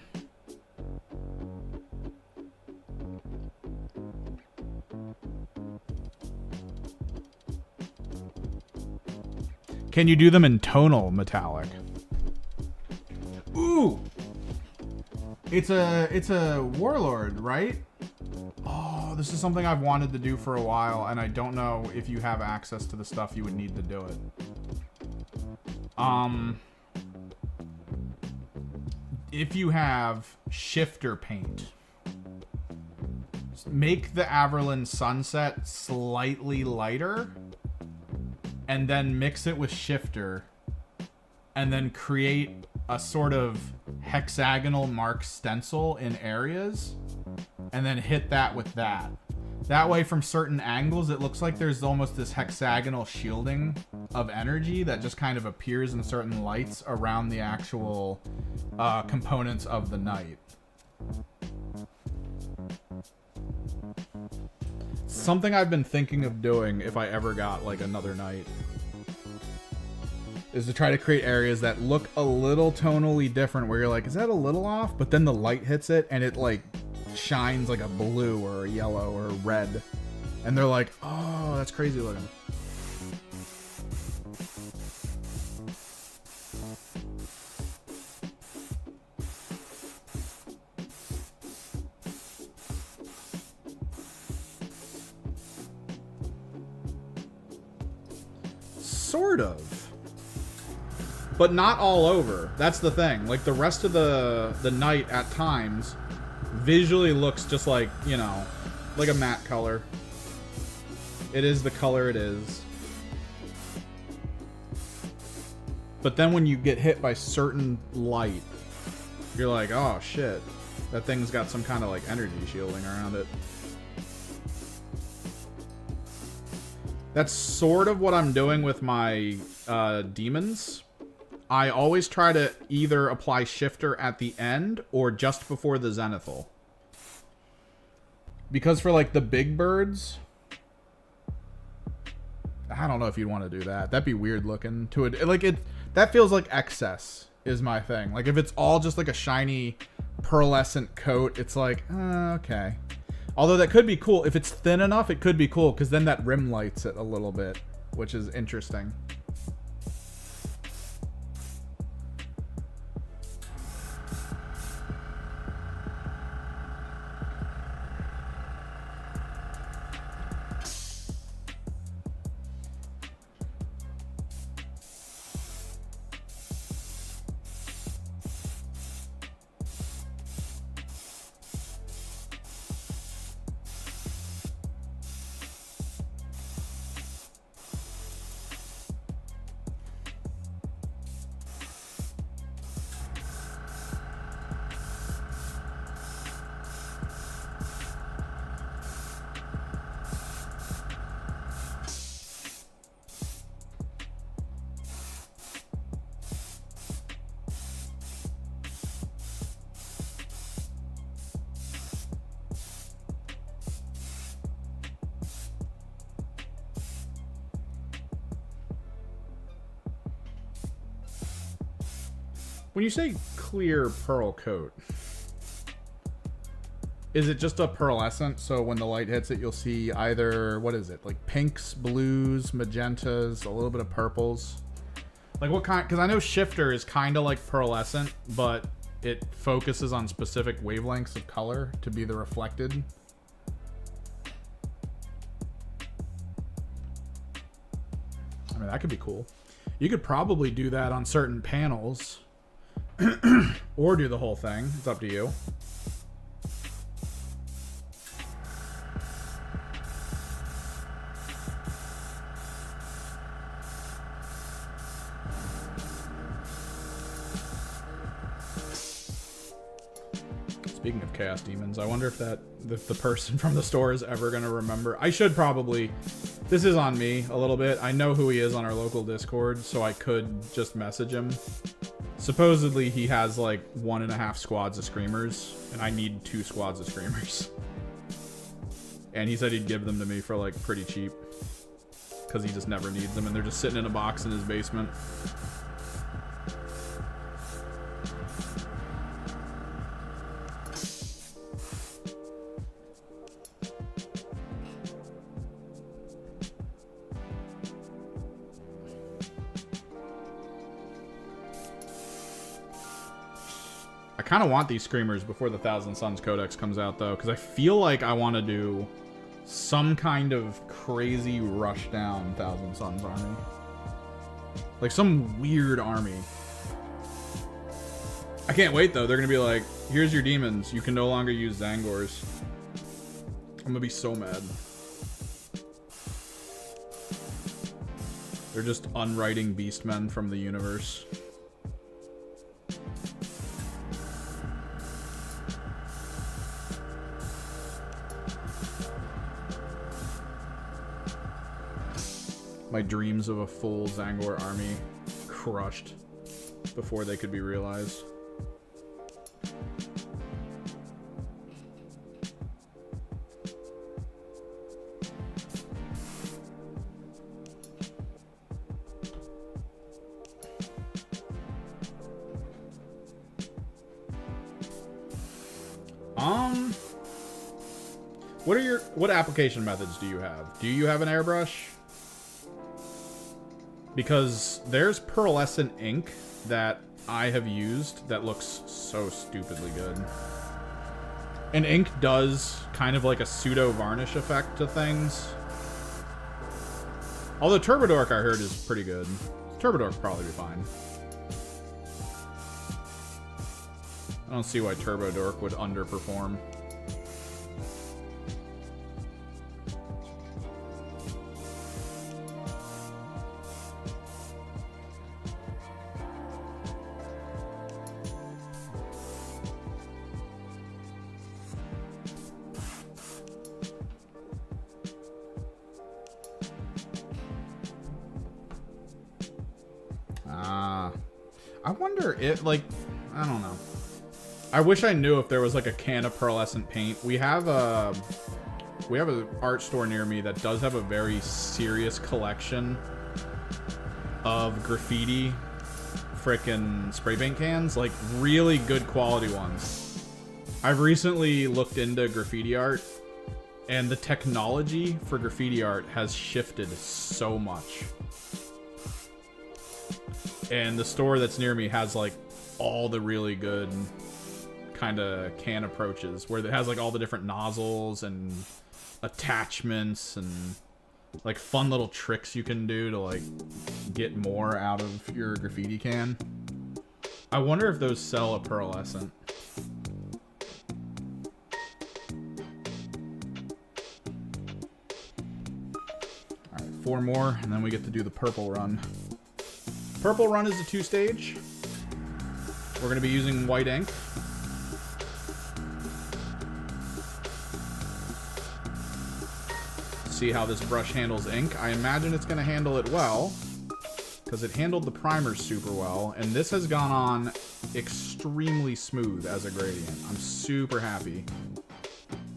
Can you do them in tonal metallic? Ooh! It's a warlord, right? Oh, this is something I've wanted to do for a while, and I don't know if you have access to the stuff you would need to do it. If you have shifter paint, make the Averland Sunset slightly lighter, and then mix it with shifter, and then create a sort of hexagonal mark stencil in areas, and then hit that with that. That way, from certain angles, it looks like there's almost this hexagonal shielding of energy that just kind of appears in certain lights around the actual components of the night. Something I've been thinking of doing if I ever got like another night is to try to create areas that look a little tonally different, where you're like, is that a little off? But then the light hits it and it like shines like a blue or a yellow or a red. And they're like, oh, that's crazy looking. Sort of. But not all over. That's the thing. Like, the rest of the night at times visually looks just like, you know, like a matte color. It is the color it is. But then when you get hit by certain light, you're like, oh shit. That thing's got some kind of like energy shielding around it. That's sort of what I'm doing with my demons. I always try to either apply shifter at the end or just before the zenithal. Because for like the big birds, I don't know if you'd want to do that. That'd be weird looking to it. Like, it, that feels like excess is my thing. Like, if it's all just like a shiny pearlescent coat, it's like, okay. Although that could be cool. If it's thin enough, it could be cool, because then that rim lights it a little bit, which is interesting. When you say clear pearl coat, is it just a pearlescent? So when the light hits it, you'll see either, what is it? Like pinks, blues, magentas, a little bit of purples. Like what kind? Because I know shifter is kind of like pearlescent, but it focuses on specific wavelengths of color to be the reflected. I mean, that could be cool. You could probably do that on certain panels. Or do the whole thing. It's up to you. Speaking of Chaos Demons, I wonder if the person from the store is ever going to remember. I should probably... This is on me a little bit. I know who he is on our local Discord, so I could just message him. Supposedly he has like 1.5 squads of screamers, and I need 2 squads of screamers. And he said he'd give them to me for like pretty cheap, because he just never needs them, and they're just sitting in a box in his basement. I kind of want these screamers before the Thousand Suns Codex comes out, though, because I feel like I want to do some kind of crazy rush down Thousand Suns army. Like some weird army. I can't wait, though. They're going to be like, here's your demons. You can no longer use Zangors. I'm going to be so mad. They're just unwriting beastmen from the universe. My dreams of a full Zangor army crushed before they could be realized. What application methods do you have? Do you have an airbrush? Because there's pearlescent ink that I have used that looks so stupidly good. And ink does kind of like a pseudo varnish effect to things. Although Turbodork I heard is pretty good. Turbodork will probably be fine. I don't see why Turbodork would underperform. I wonder if, like, I don't know. I wish I knew if there was like a can of pearlescent paint. We have an art store near me that does have a very serious collection of graffiti frickin' spray paint cans, like really good quality ones. I've recently looked into graffiti art, and the technology for graffiti art has shifted so much. And the store that's near me has like all the really good kind of can approaches where it has like all the different nozzles and attachments and like fun little tricks you can do to like get more out of your graffiti can. I wonder if those sell a pearlescent. Alright, 4 more and then we get to do the purple run. Purple run is a 2-stage. We're going to be using white ink. See how this brush handles ink. I imagine it's going to handle it well, because it handled the primers super well, and this has gone on extremely smooth as a gradient. I'm super happy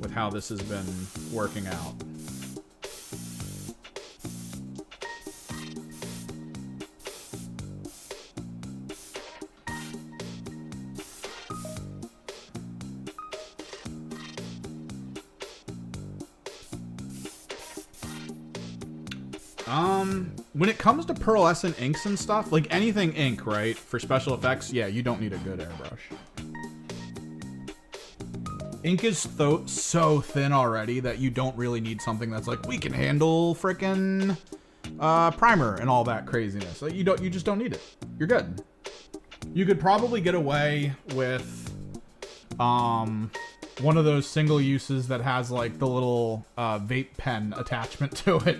with how this has been working out. When it comes to pearlescent inks and stuff, like anything ink, right, for special effects, yeah, you don't need a good airbrush. Ink is so thin already that you don't really need something that's like, we can handle frickin' primer and all that craziness. Like, you just don't need it. You're good. You could probably get away with one of those single uses that has like the little vape pen attachment to it.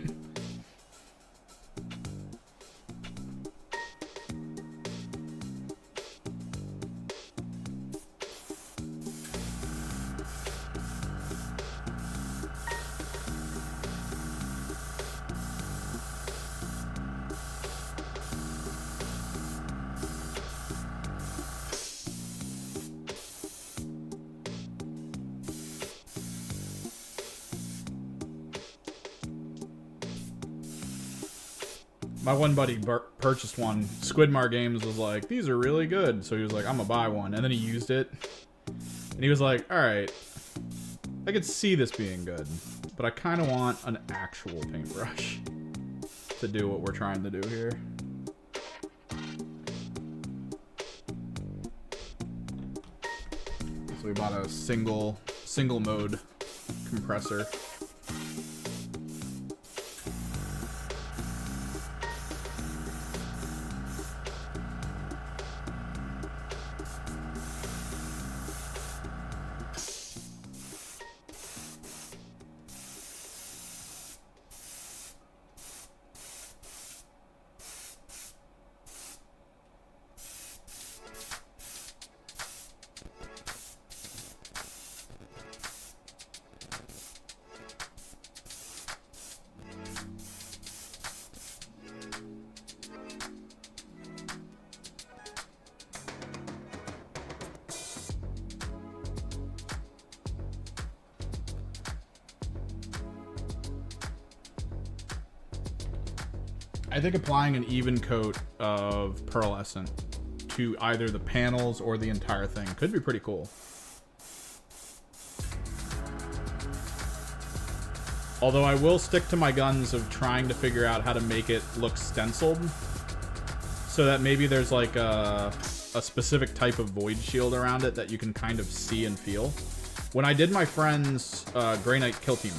My one buddy purchased one. Squidmar Games was like, these are really good. So he was like, I'm gonna buy one. And then he used it. And he was like, alright, I could see this being good. But I kind of want an actual paintbrush to do what we're trying to do here. So we bought a single mode compressor. I think applying an even coat of pearlescent to either the panels or the entire thing could be pretty cool. Although I will stick to my guns of trying to figure out how to make it look stenciled. So that maybe there's like a specific type of void shield around it that you can kind of see and feel. When I did my friend's Grey Knight kill team,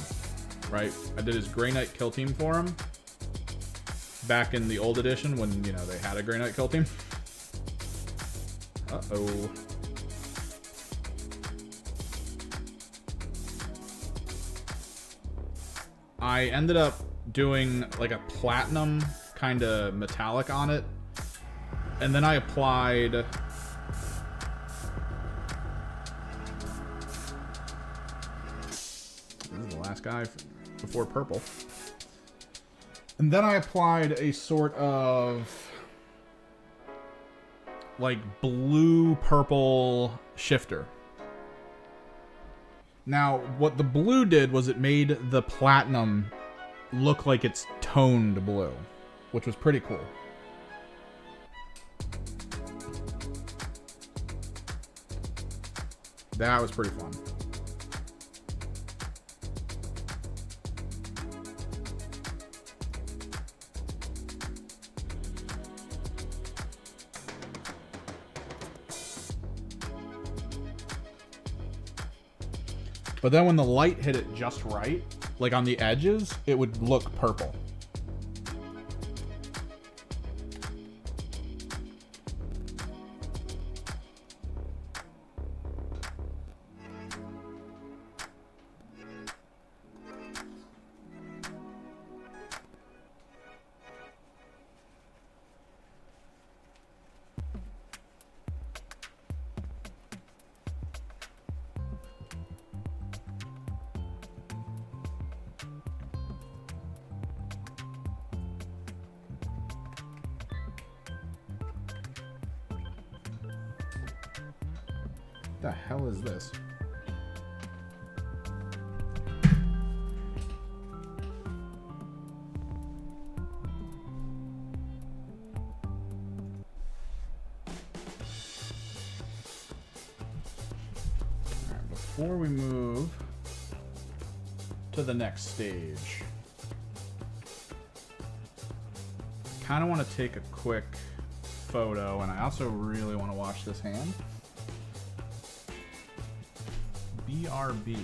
right? I did his Grey Knight kill team for him. Back in the old edition when, you know, they had a Grey Knight kill team. Uh-oh. I ended up doing like a platinum kind of metallic on it. And then I applied... This is the last guy before purple. And then I applied a sort of like blue-purple shifter. Now, what the blue did was it made the platinum look like it's toned blue, which was pretty cool. That was pretty fun. But then when the light hit it just right, like on the edges, it would look purple. What the hell is this? All right, before we move to the next stage, kind of want to take a quick photo, and I also really want to wash this hand. BRB.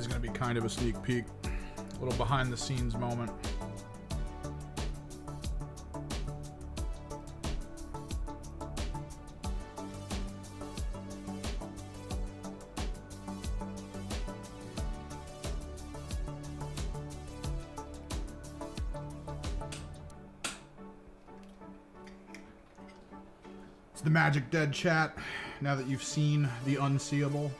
is going to be kind of a sneak peek. A little behind the scenes moment. The Magic Dead chat, now that you've seen the unseeable.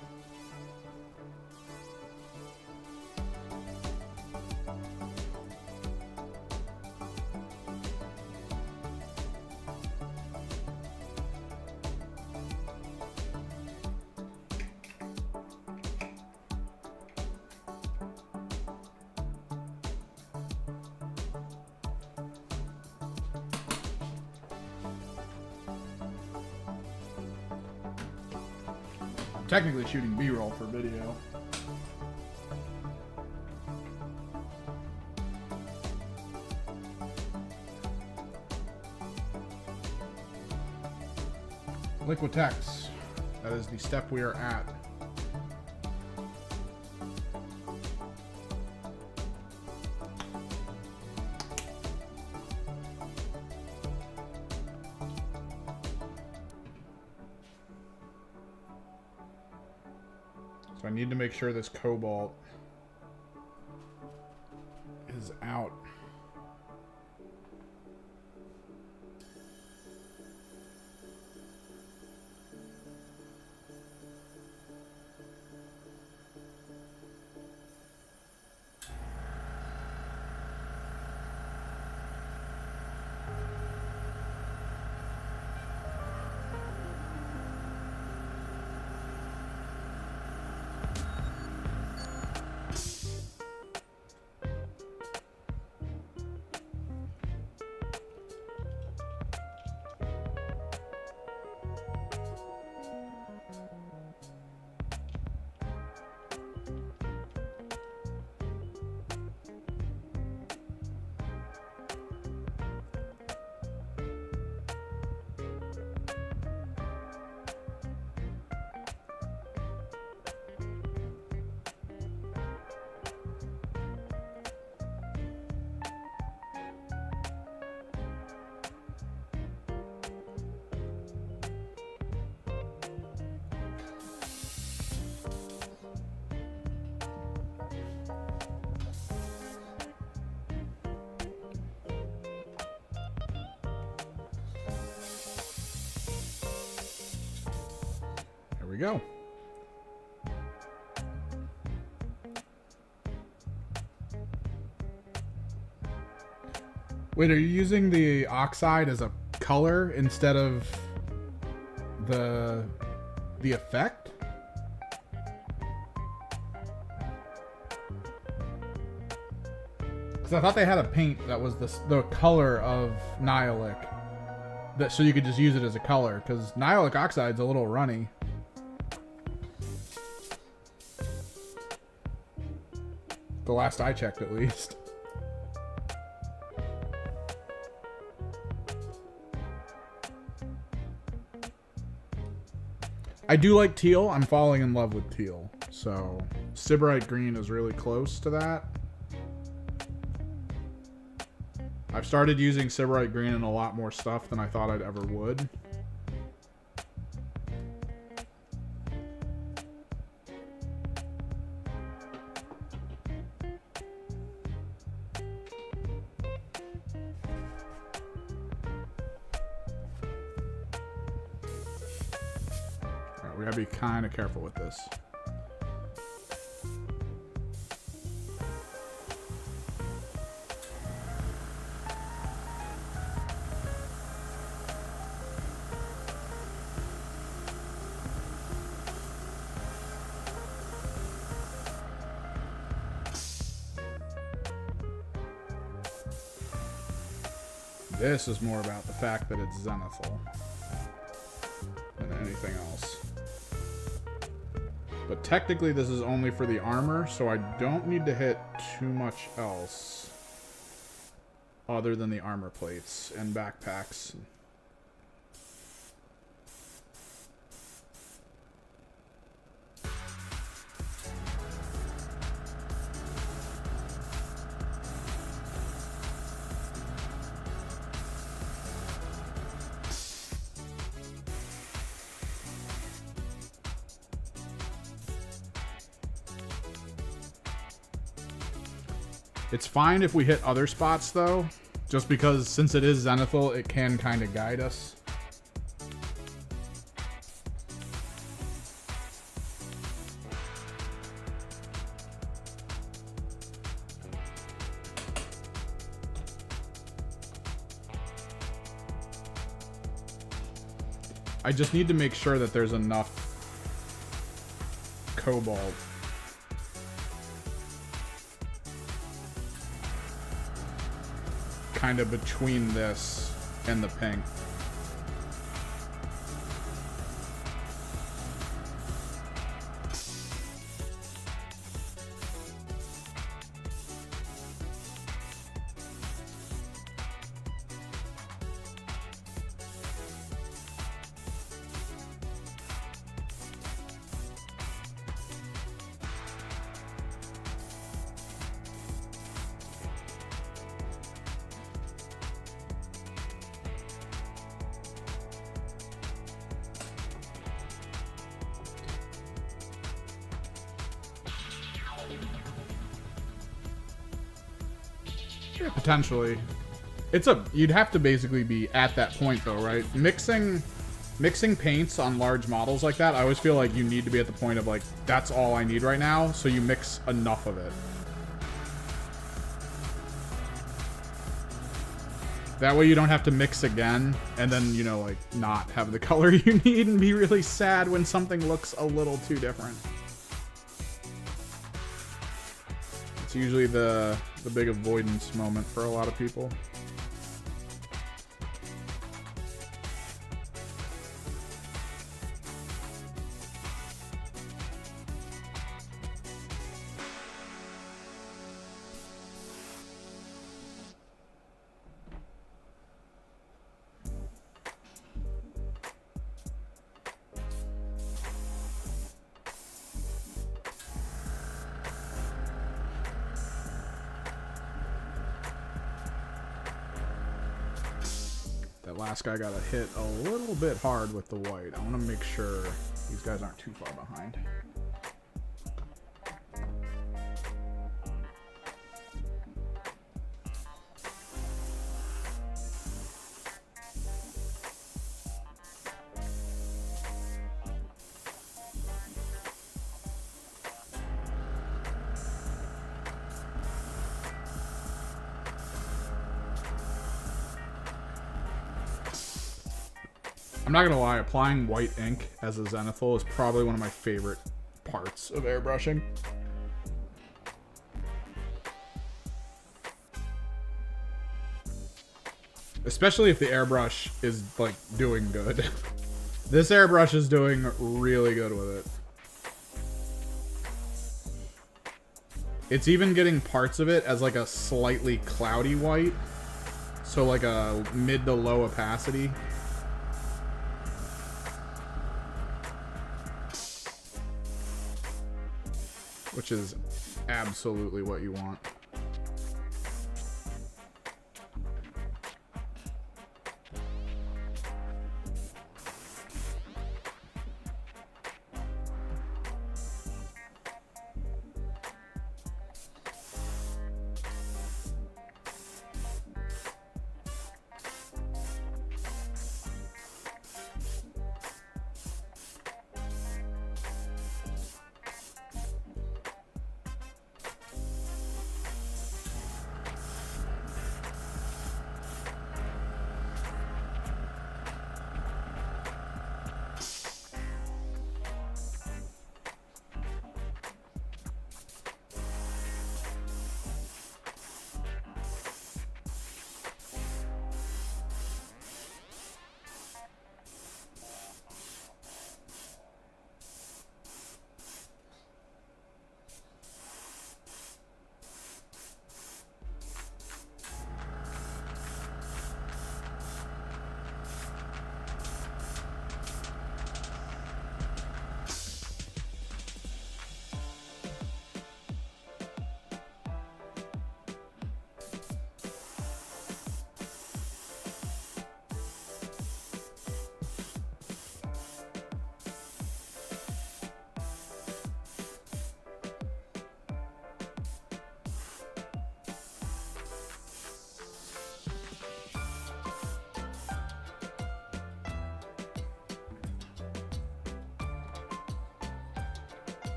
Technically shooting B-roll for video. Liquitex. That is the step we are at. So I need to make sure this cobalt is out. We go. Wait, are you using the oxide as a color instead of the effect? Because I thought they had a paint that was the color of Nihilic, that so you could just use it as a color. Because Nihilic oxide's a little runny. The last I checked, at least. I do like teal. I'm falling in love with teal. So, Sybarite green is really close to that. I've started using Sybarite green in a lot more stuff than I thought I'd ever would. We gotta be kind of careful with this. This is more about the fact that it's zenithal than anything else. But technically this is only for the armor, so I don't need to hit too much else other than the armor plates and backpacks. It's fine if we hit other spots though, just because since it is zenithal, it can kind of guide us. I just need to make sure that there's enough cobalt. Kind of between this and the pink. Yeah, potentially. You'd have to basically be at that point though, right? Mixing paints on large models like that, I always feel like you need to be at the point of like, that's all I need right now, so you mix enough of it. That way you don't have to mix again, and then, you know, like, not have the color you need and be really sad when something looks a little too different. It's usually the big avoidance moment for a lot of people. Last guy got hit a little bit hard with the white. I want to make sure these guys aren't too far behind. I'm not gonna lie, applying white ink as a zenithal is probably one of my favorite parts of airbrushing. Especially if the airbrush is, like, doing good. This airbrush is doing really good with it. It's even getting parts of it as, like, a slightly cloudy white. So, like, a mid to low opacity. Which is absolutely what you want.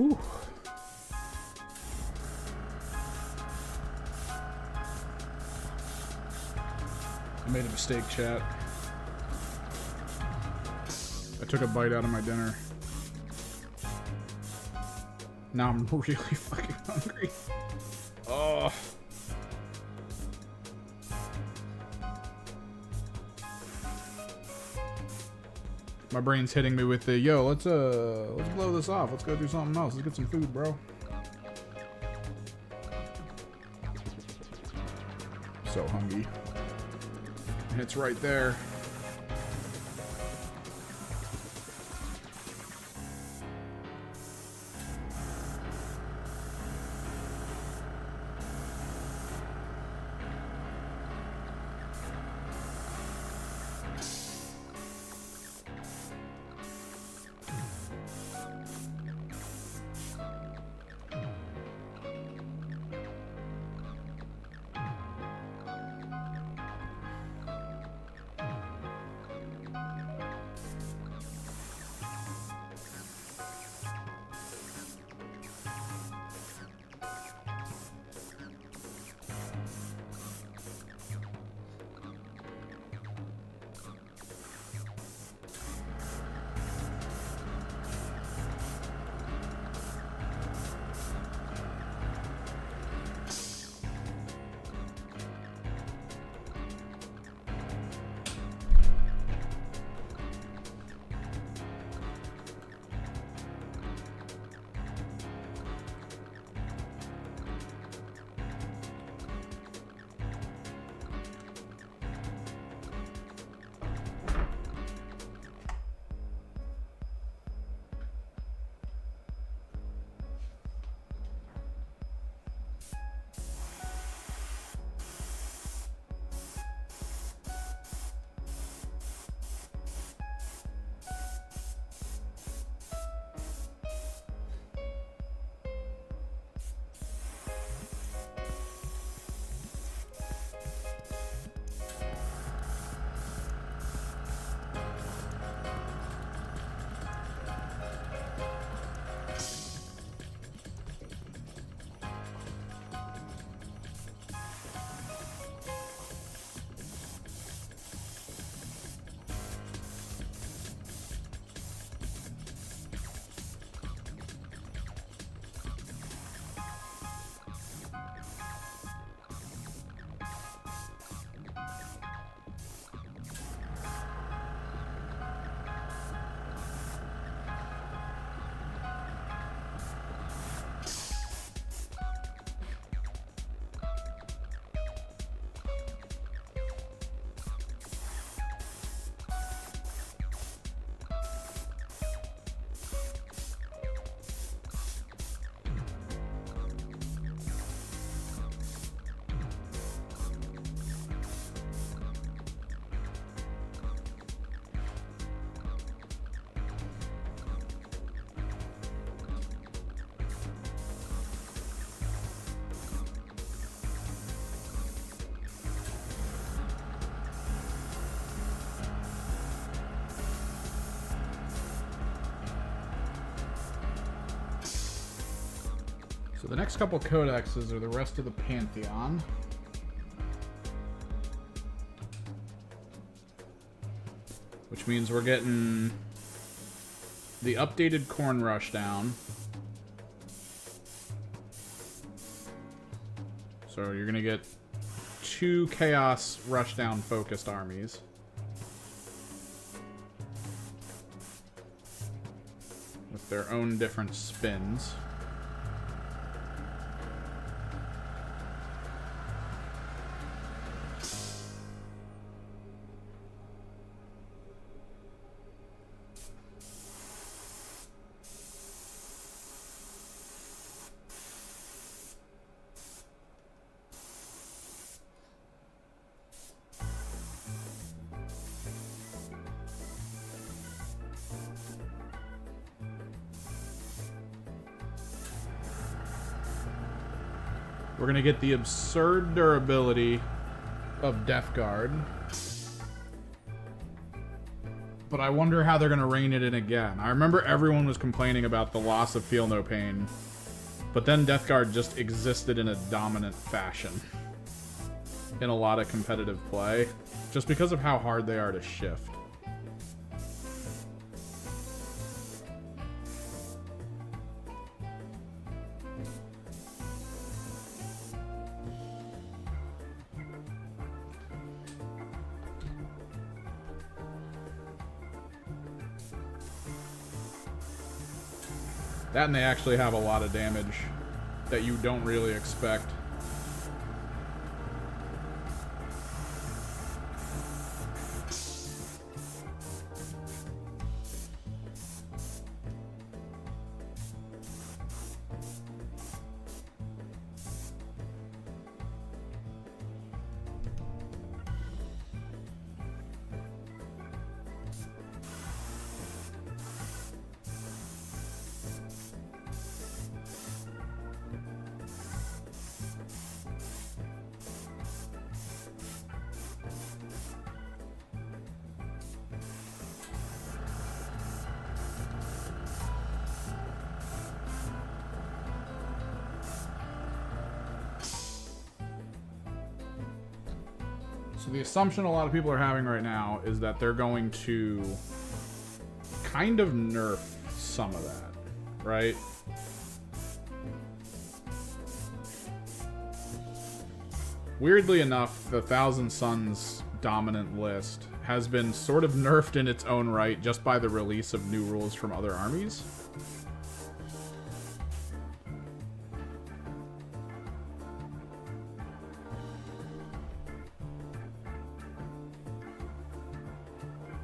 Whew. I made a mistake, chat. I took a bite out of my dinner. Now I'm really fucking hungry. Oh. My brain's hitting me with the, yo, let's blow this off. Let's go do something else. Let's get some food, bro. So hungry. And it's right there. So the next couple codexes are the rest of the Pantheon. Which means we're getting the updated Corn Rushdown. So you're gonna get 2 Chaos Rushdown focused armies. With their own different spins. We're going to get the absurd durability of Death Guard. But I wonder how they're going to rein it in again. I remember everyone was complaining about the loss of Feel No Pain. But then Death Guard just existed in a dominant fashion in a lot of competitive play. Just because of how hard they are to shift. That and they actually have a lot of damage that you don't really expect. So the assumption a lot of people are having right now is that they're going to kind of nerf some of that, right? Weirdly enough, the Thousand Suns dominant list has been sort of nerfed in its own right just by the release of new rules from other armies.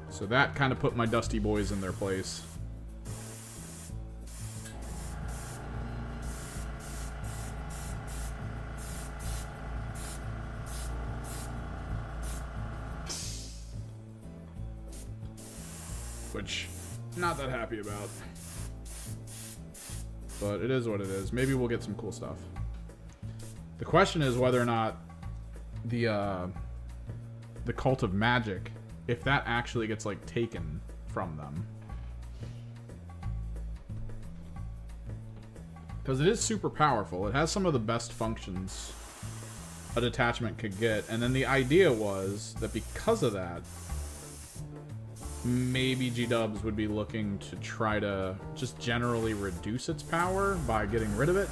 So that kind of put my Dusty Boys in their place. Which, not that happy about. But it is what it is. Maybe we'll get some cool stuff. The question is whether or not the Cult of Magic, if that actually gets, like, taken from them. Because it is super powerful. It has some of the best functions a detachment could get. And then the idea was that because of that, maybe G-Dubs would be looking to try to just generally reduce its power by getting rid of it.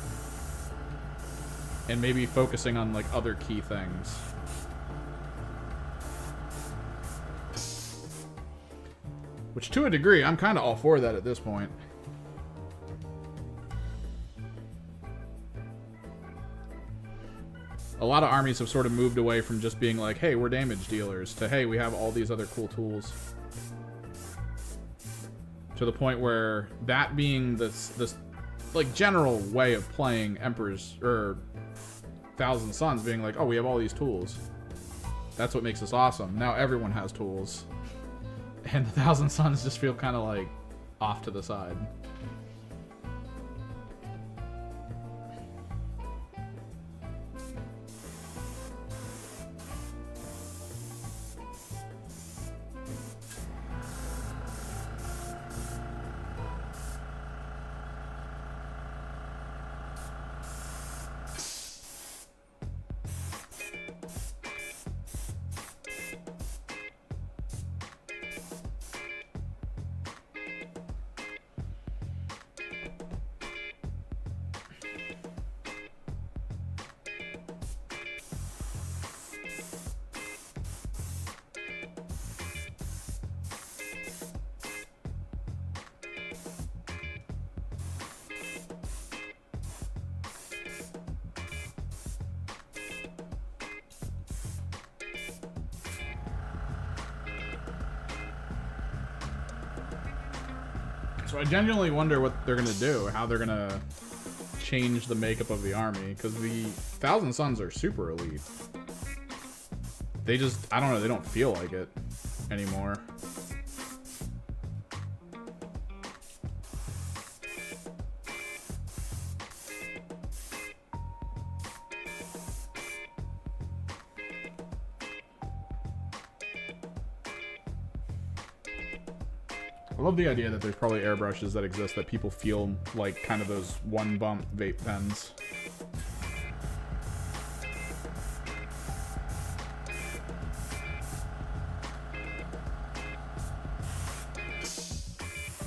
And maybe focusing on, like, other key things. Which, to a degree, I'm kind of all for that at this point. A lot of armies have sort of moved away from just being like, hey, we're damage dealers, to, hey, we have all these other cool tools. To the point where that being this like, general way of playing Emperors, or Thousand Suns, being like, oh, we have all these tools. That's what makes us awesome. Now everyone has tools. And the Thousand Suns just feel kind of like off to the side. So I genuinely wonder what they're going to do, how they're going to change the makeup of the army, because the Thousand Suns are super elite. They just, I don't know, they don't feel like it anymore. I love the idea that there's probably airbrushes that exist that people feel like kind of those one bump vape pens.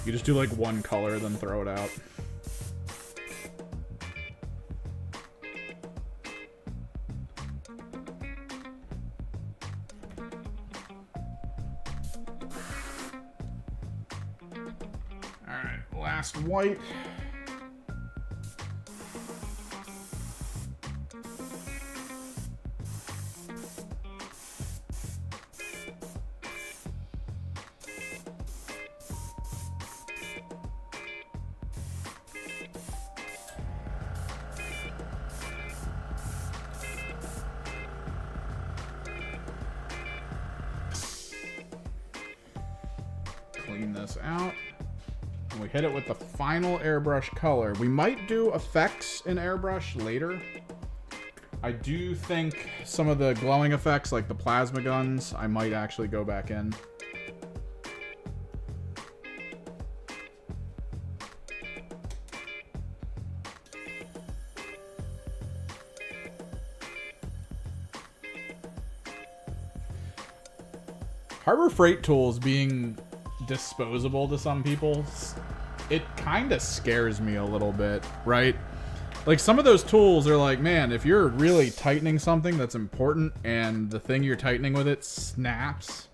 You just do like one color, then throw it out. Alright, last white. Clean this out. And we hit it with the final airbrush color. We might do effects in airbrush later. I do think some of the glowing effects, like the plasma guns, I might actually go back in. Harbor Freight tools being disposable to some people, it kind of scares me a little bit, right? Like, some of those tools are like, man, if you're really tightening something that's important and the thing you're tightening with it snaps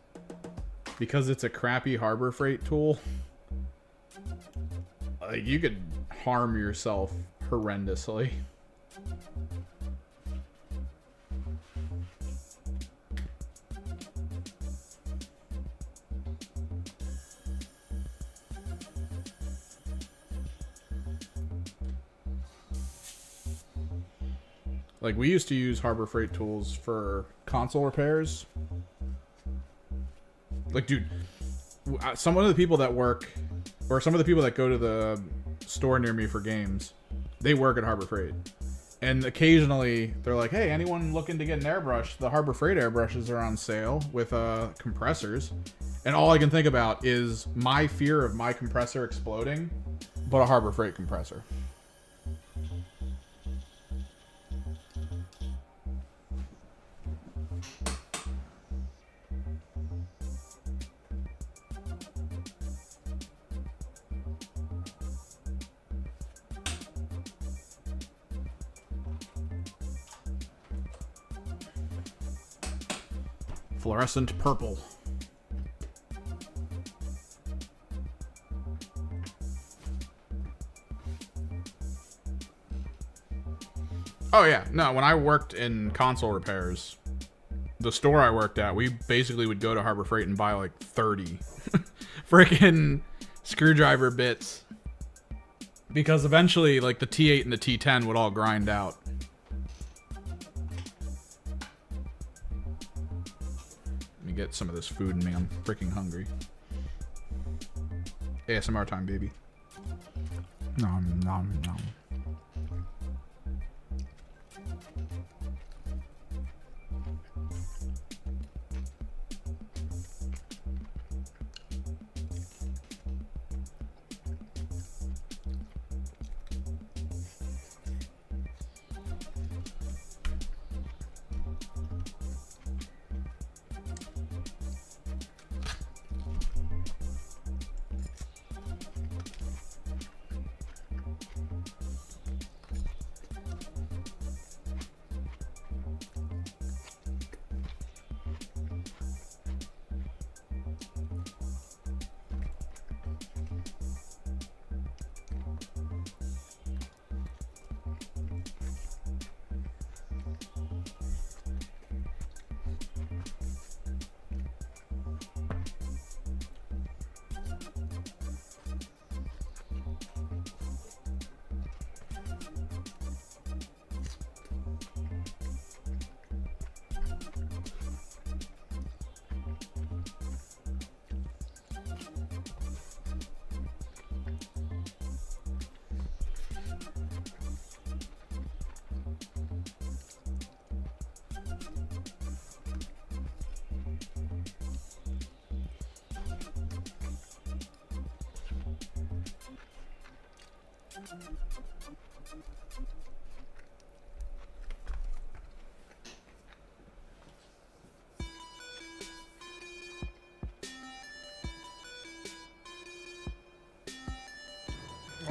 because it's a crappy Harbor Freight tool, like, you could harm yourself horrendously. Like, we used to use Harbor Freight tools for console repairs. Like, dude, some of the people that work, or some of the people that go to the store near me for games, they work at Harbor Freight. And occasionally, they're like, hey, anyone looking to get an airbrush? The Harbor Freight airbrushes are on sale with compressors. And all I can think about is my fear of my compressor exploding, but a Harbor Freight compressor. Fluorescent purple. Oh yeah, no, when I worked in console repairs, the store I worked at, we basically would go to Harbor Freight and buy like 30 freaking screwdriver bits. Because eventually, like, the T8 and the T10 would all grind out. Get some of this food in me. I'm freaking hungry. ASMR time, baby. Nom nom nom.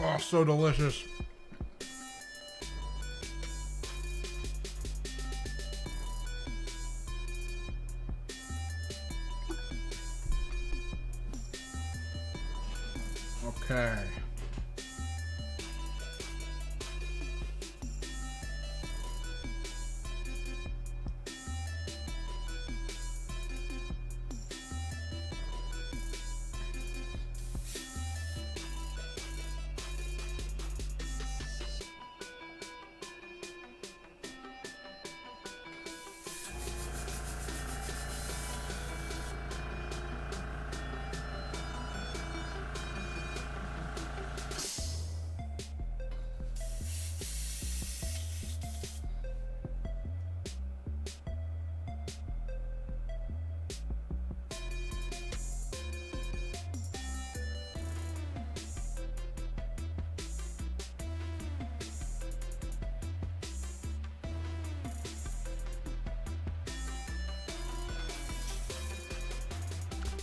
Oh, so delicious. Okay.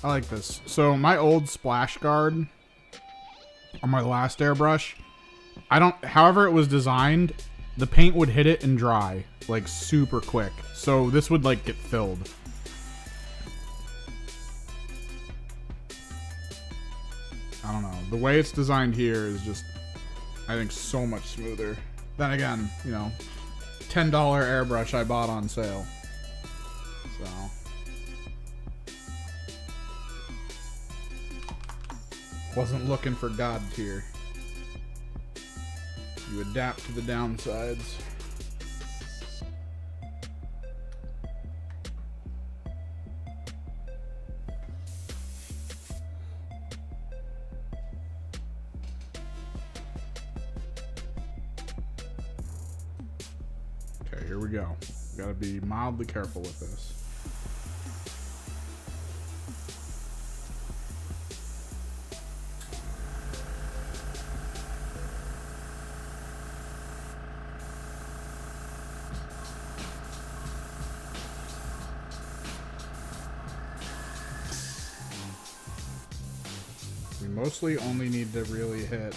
I like this. So my old splash guard on my last airbrush, however it was designed, the paint would hit it and dry like super quick. So this would like get filled. I don't know. The way it's designed here is just, I think, so much smoother. Then again, you know, $10 airbrush I bought on sale. So wasn't looking for God tier. You adapt to the downsides. Okay, here we go. Gotta be mildly careful with this. We mostly only need to really hit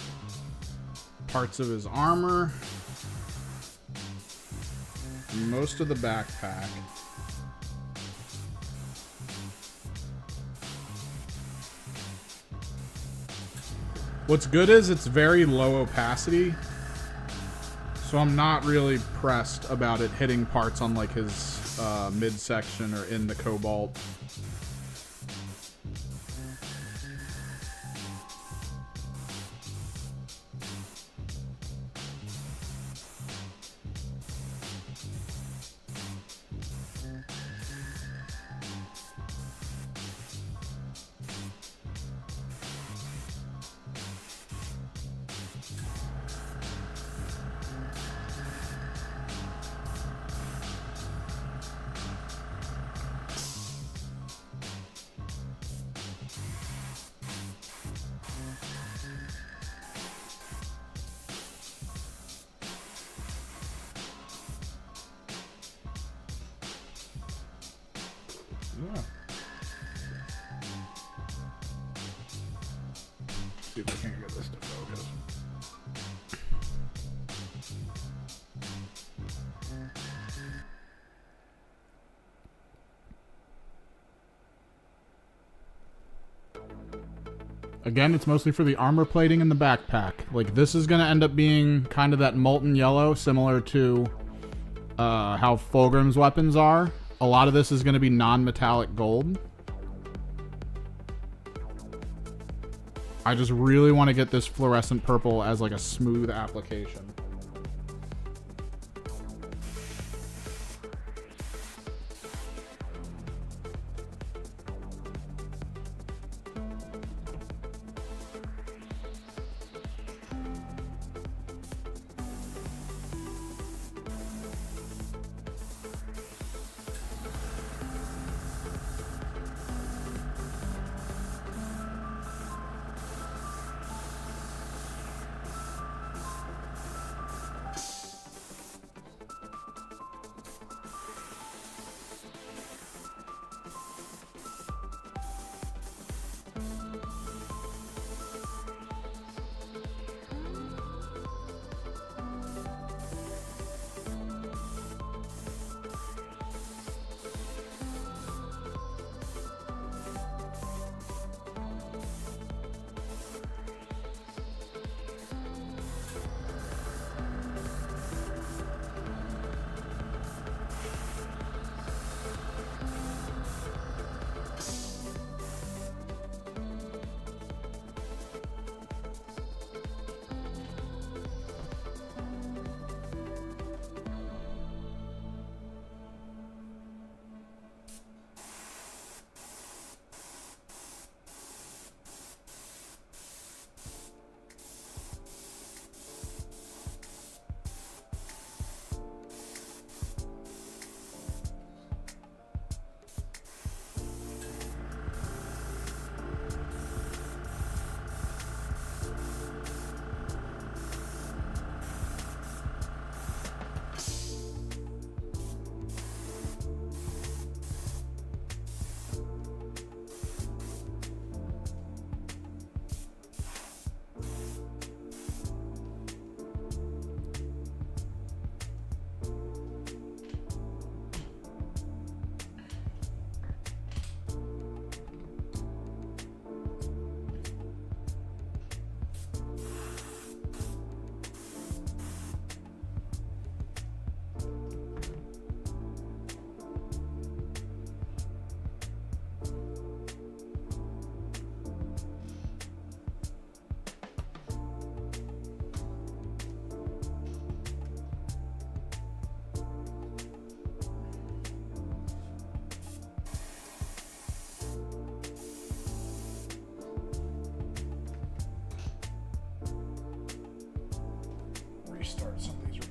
parts of his armor, most of the backpack. What's good is it's very low opacity, so I'm not really pressed about it hitting parts on like his midsection or in the cobalt. Yeah. See if I can't get this to focus. Again, it's mostly for the armor plating and the backpack. Like, this is going to end up being kind of that molten yellow, similar to how Fulgrim's weapons are. A lot of this is going to be non-metallic gold. I just really want to get this fluorescent purple as like a smooth application.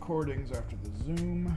recordings after the Zoom.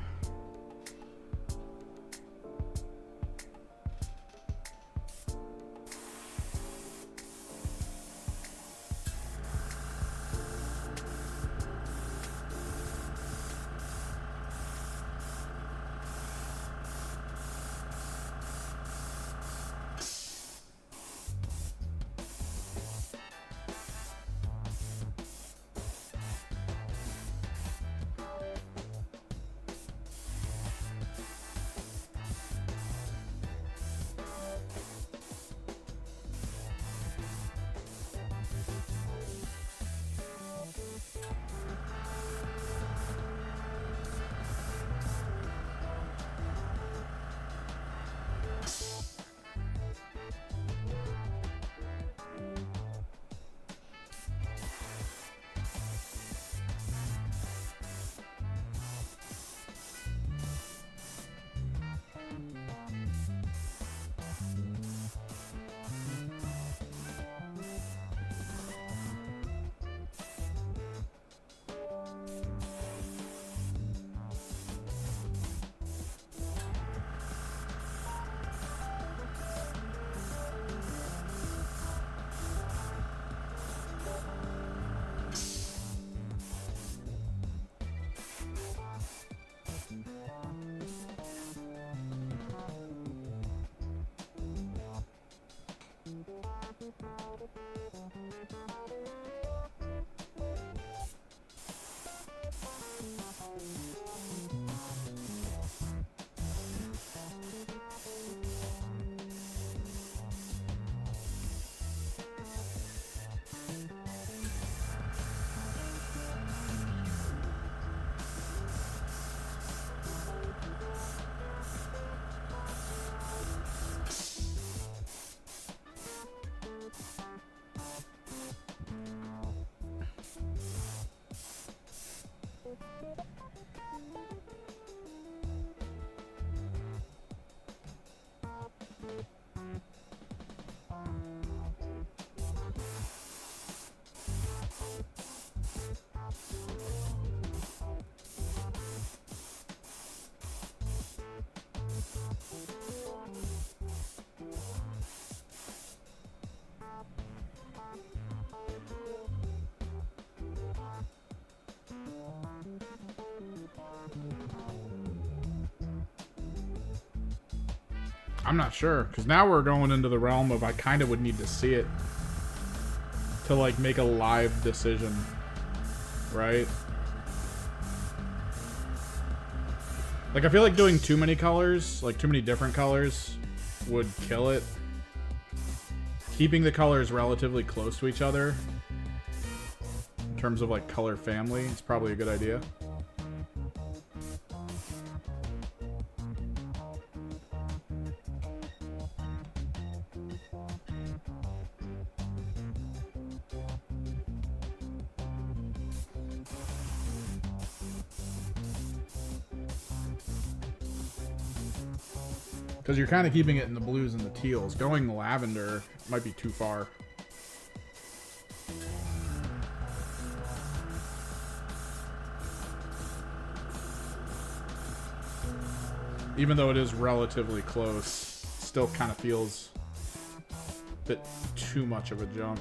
I'm not sure, because now we're going into the realm of I kind of would need to see it to like make a live decision, right? Like I feel like doing too many colors, like too many different colors would kill it. Keeping the colors relatively close to each other in terms of like color family is probably a good idea. Because you're kind of keeping it in the blues and the teals. Going lavender might be too far. Even though it is relatively close, still kind of feels a bit too much of a jump.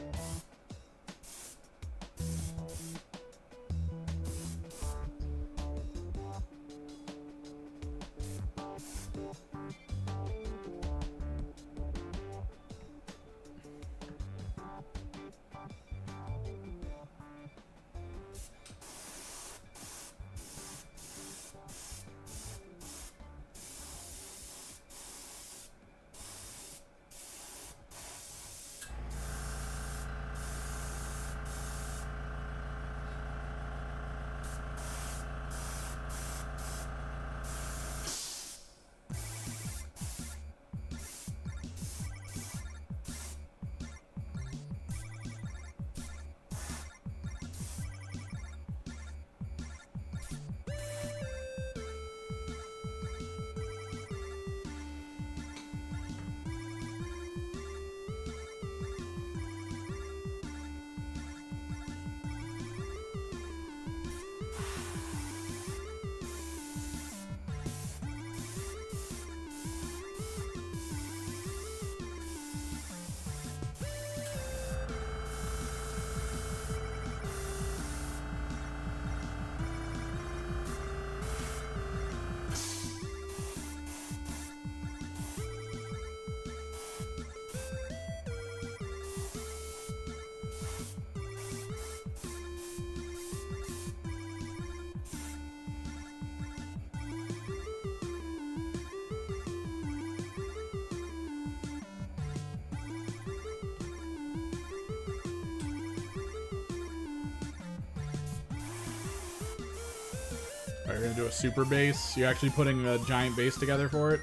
you're gonna do a super base. You're actually putting a giant base together for it,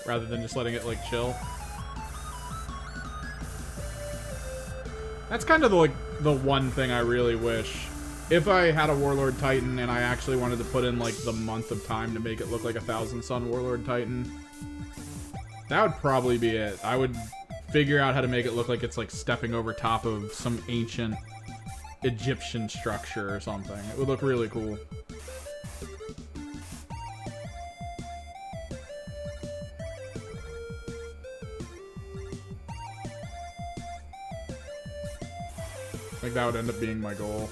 rather than just letting it like chill. That's kind of like the one thing I really wish. If I had a Warlord Titan and I actually wanted to put in like the month of time to make it look like a 1,000 Sun Warlord Titan, that would probably be it. I would figure out how to make it look like it's like stepping over top of some ancient Egyptian structure or something. It would look really cool. I think that would end up being my goal.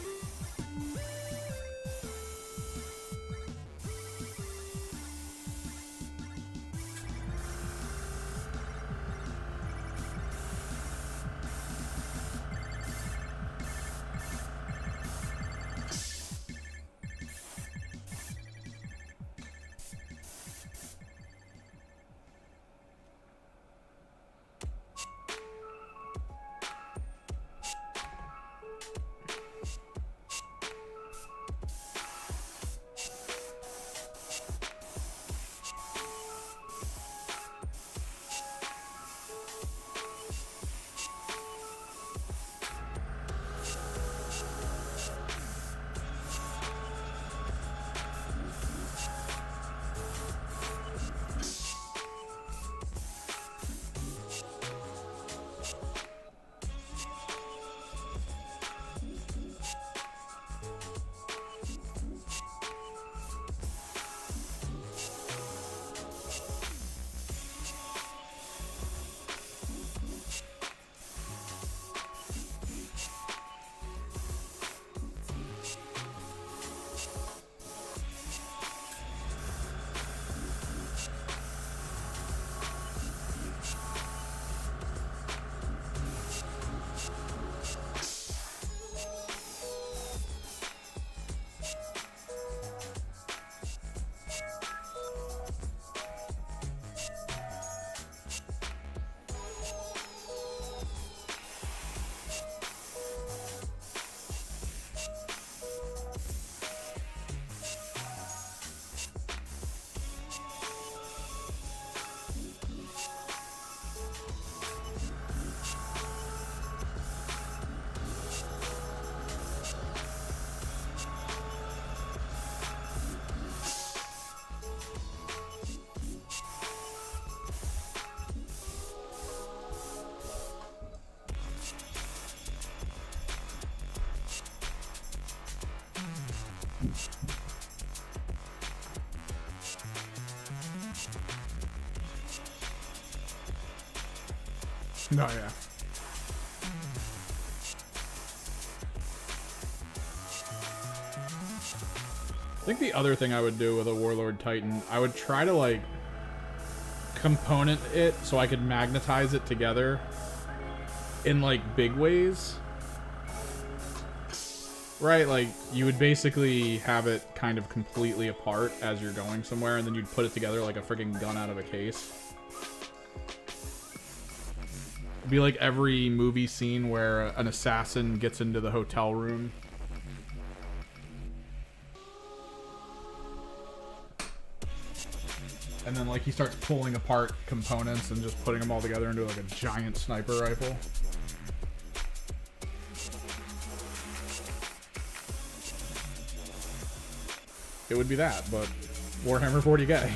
No, yeah. I think the other thing I would do with a Warlord Titan, I would try to like component it so I could magnetize it together in like big ways. Right, like you would basically have it kind of completely apart as you're going somewhere, and then you'd put it together like a freaking gun out of a case. It'd be like every movie scene where an assassin gets into the hotel room. And then like he starts pulling apart components and just putting them all together into like a giant sniper rifle. It would be that, but Warhammer 40k.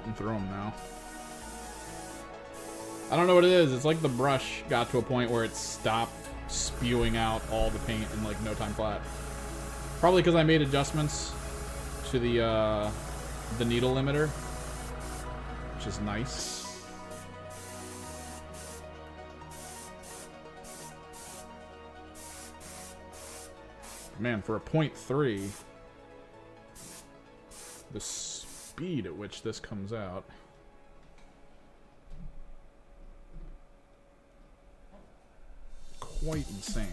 melting through them now. I don't know what it is. It's like the brush got to a point where it stopped spewing out all the paint in like no time flat. Probably because I made adjustments to the needle limiter, which is nice. Man, for a 0.3, the speed at which this comes out. Quite insane.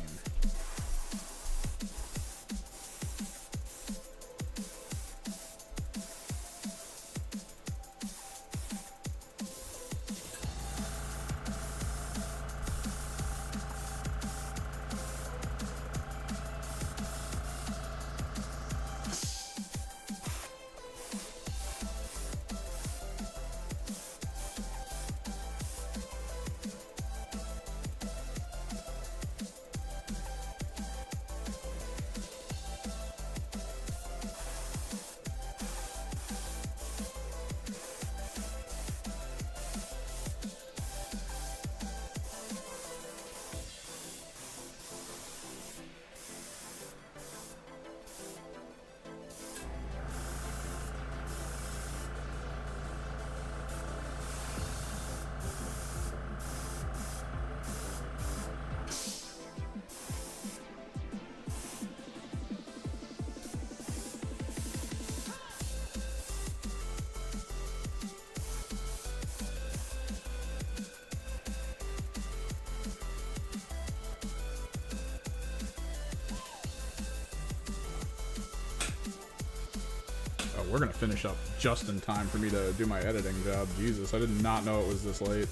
We're gonna finish up just in time for me to do my editing job. Jesus, I did not know it was this late.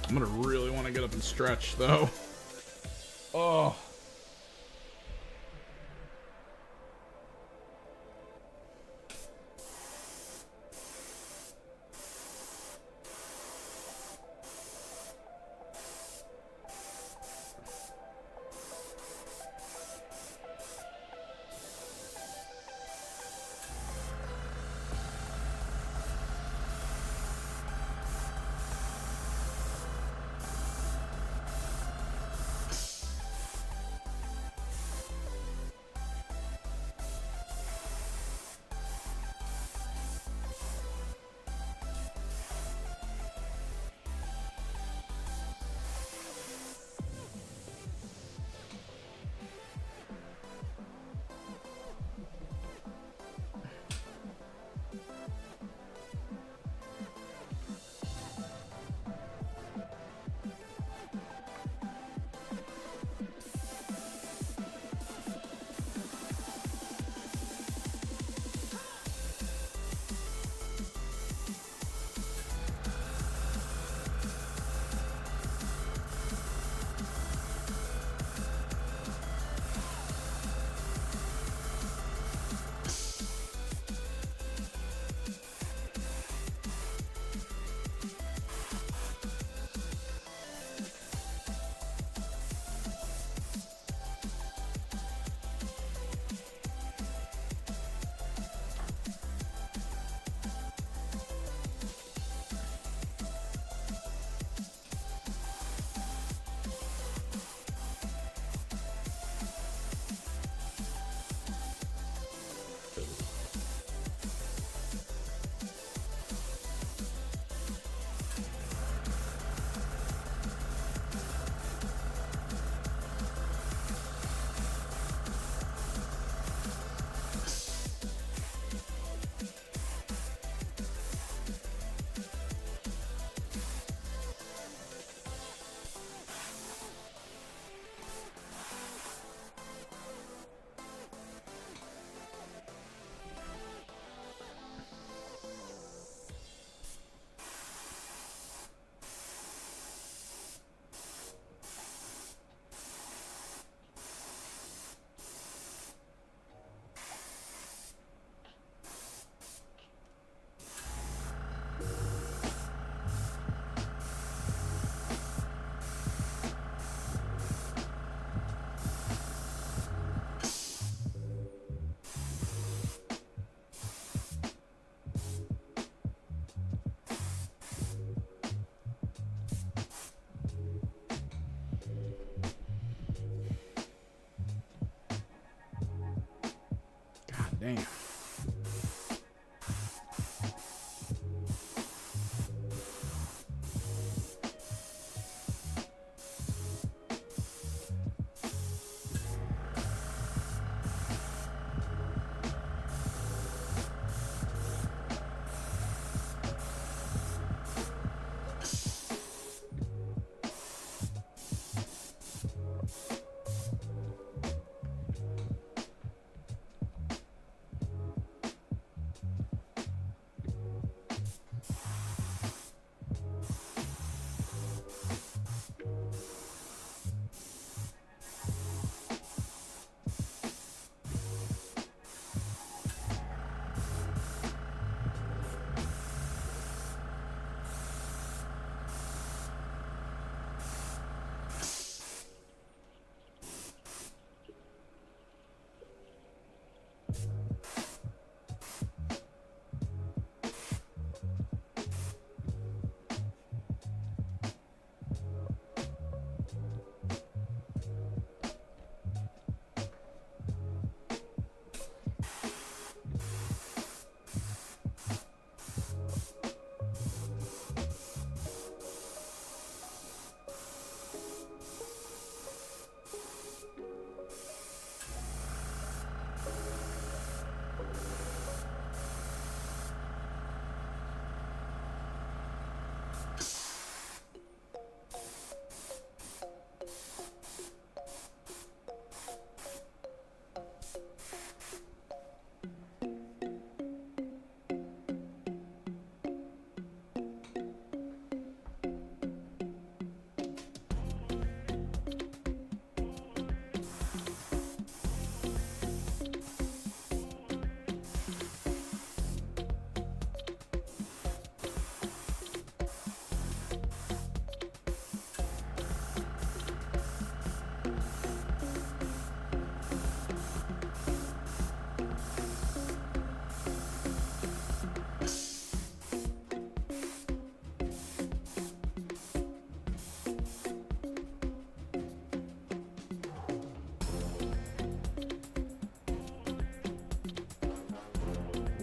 I'm gonna really want to get up and stretch though. Oh. Damn.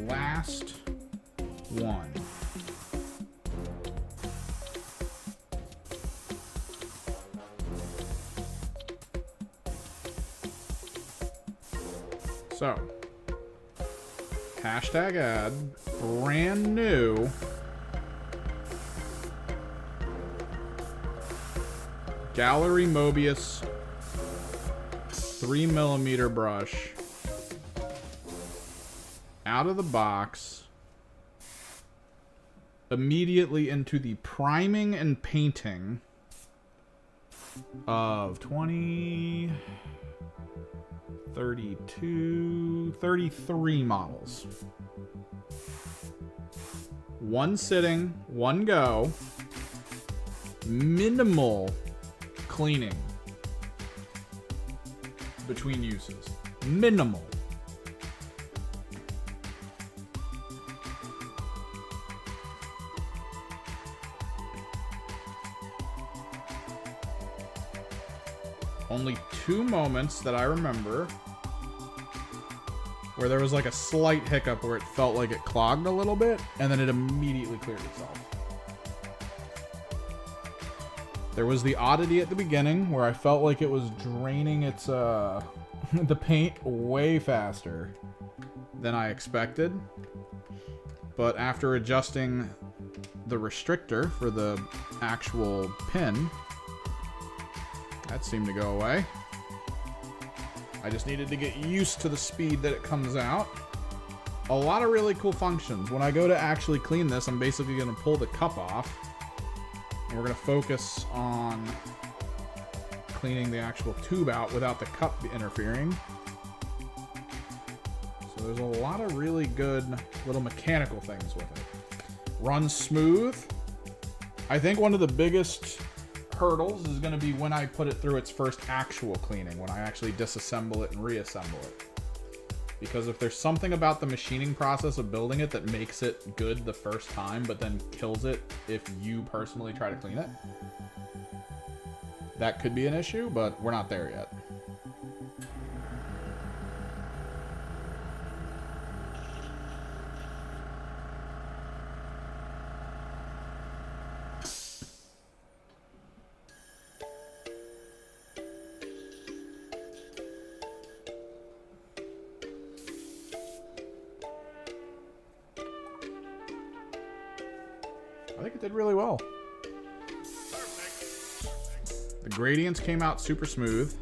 Last one. So, hashtag ad, brand new Gaahleri Mobius 3mm brush. Out of the box, immediately into the priming and painting of 20, 32, 33 models. One sitting, one go, minimal cleaning between uses. Minimal. Only 2 moments that I remember where there was like a slight hiccup where it felt like it clogged a little bit, and then it immediately cleared itself. There was the oddity at the beginning where I felt like it was draining its the paint way faster than I expected. But after adjusting the restrictor for the actual pin, that seemed to go away. I just needed to get used to the speed that it comes out. A lot of really cool functions. When I go to actually clean this, I'm basically going to pull the cup off. And we're going to focus on cleaning the actual tube out without the cup interfering. So there's a lot of really good little mechanical things with it. Runs smooth. I think one of the biggest hurdles is going to be when I put it through its first actual cleaning, when I actually disassemble it and reassemble it. Because if there's something about the machining process of building it that makes it good the first time, but then kills it if you personally try to clean it, that could be an issue, but we're not there yet. It did really well. The gradients came out super smooth.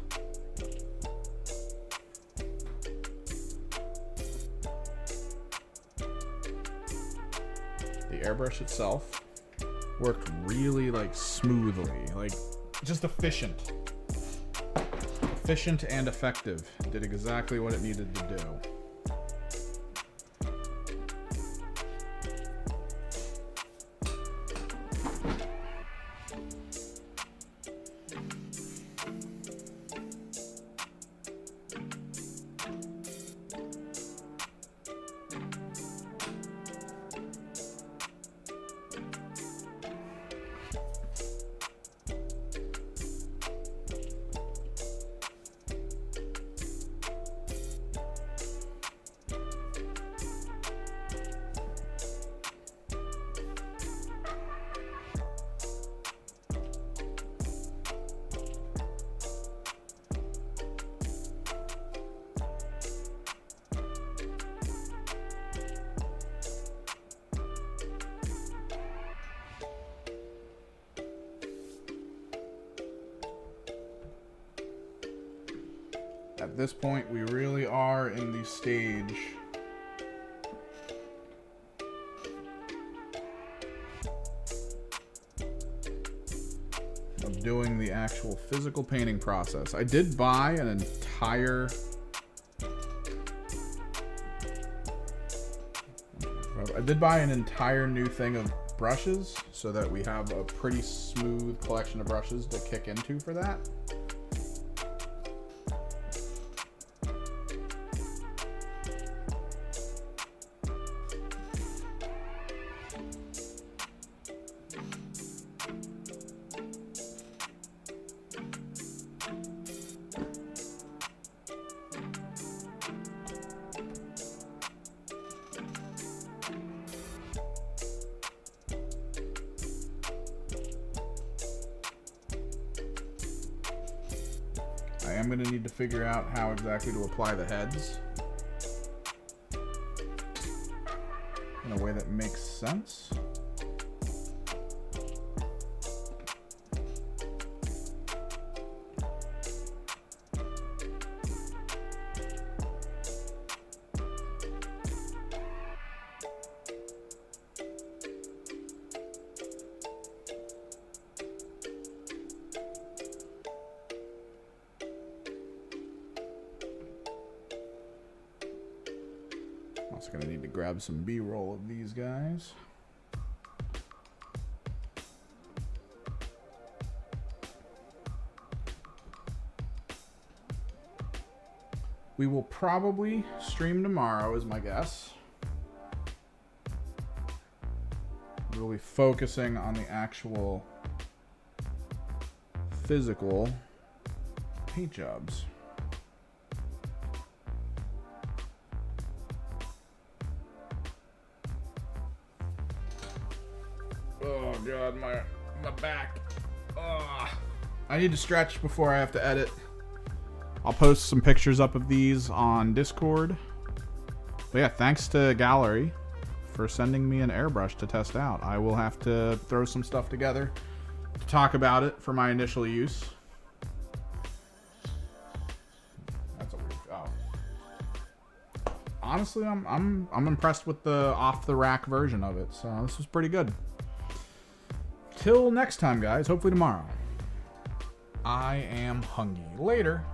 The airbrush itself worked really like smoothly, like just efficient. Efficient and effective. Did exactly what it needed to do. At this point, we really are in the stage of doing the actual physical painting process. I did buy an entire new thing of brushes so that we have a pretty smooth collection of brushes to kick into for that. I am going to need to figure out how exactly to apply the heads in a way that makes sense. Also gonna need to grab some B-roll of these guys. We will probably stream tomorrow, is my guess. We'll be focusing on the actual physical paint jobs. Oh god, my back. Oh. I need to stretch before I have to edit. I'll post some pictures up of these on Discord. But yeah, thanks to Gaahleri for sending me an airbrush to test out. I will have to throw some stuff together to talk about it for my initial use. That's a weird. Oh. Honestly, I'm impressed with the off-the-rack version of it. So this was pretty good. Till next time, guys. Hopefully tomorrow. I am hungry. Later.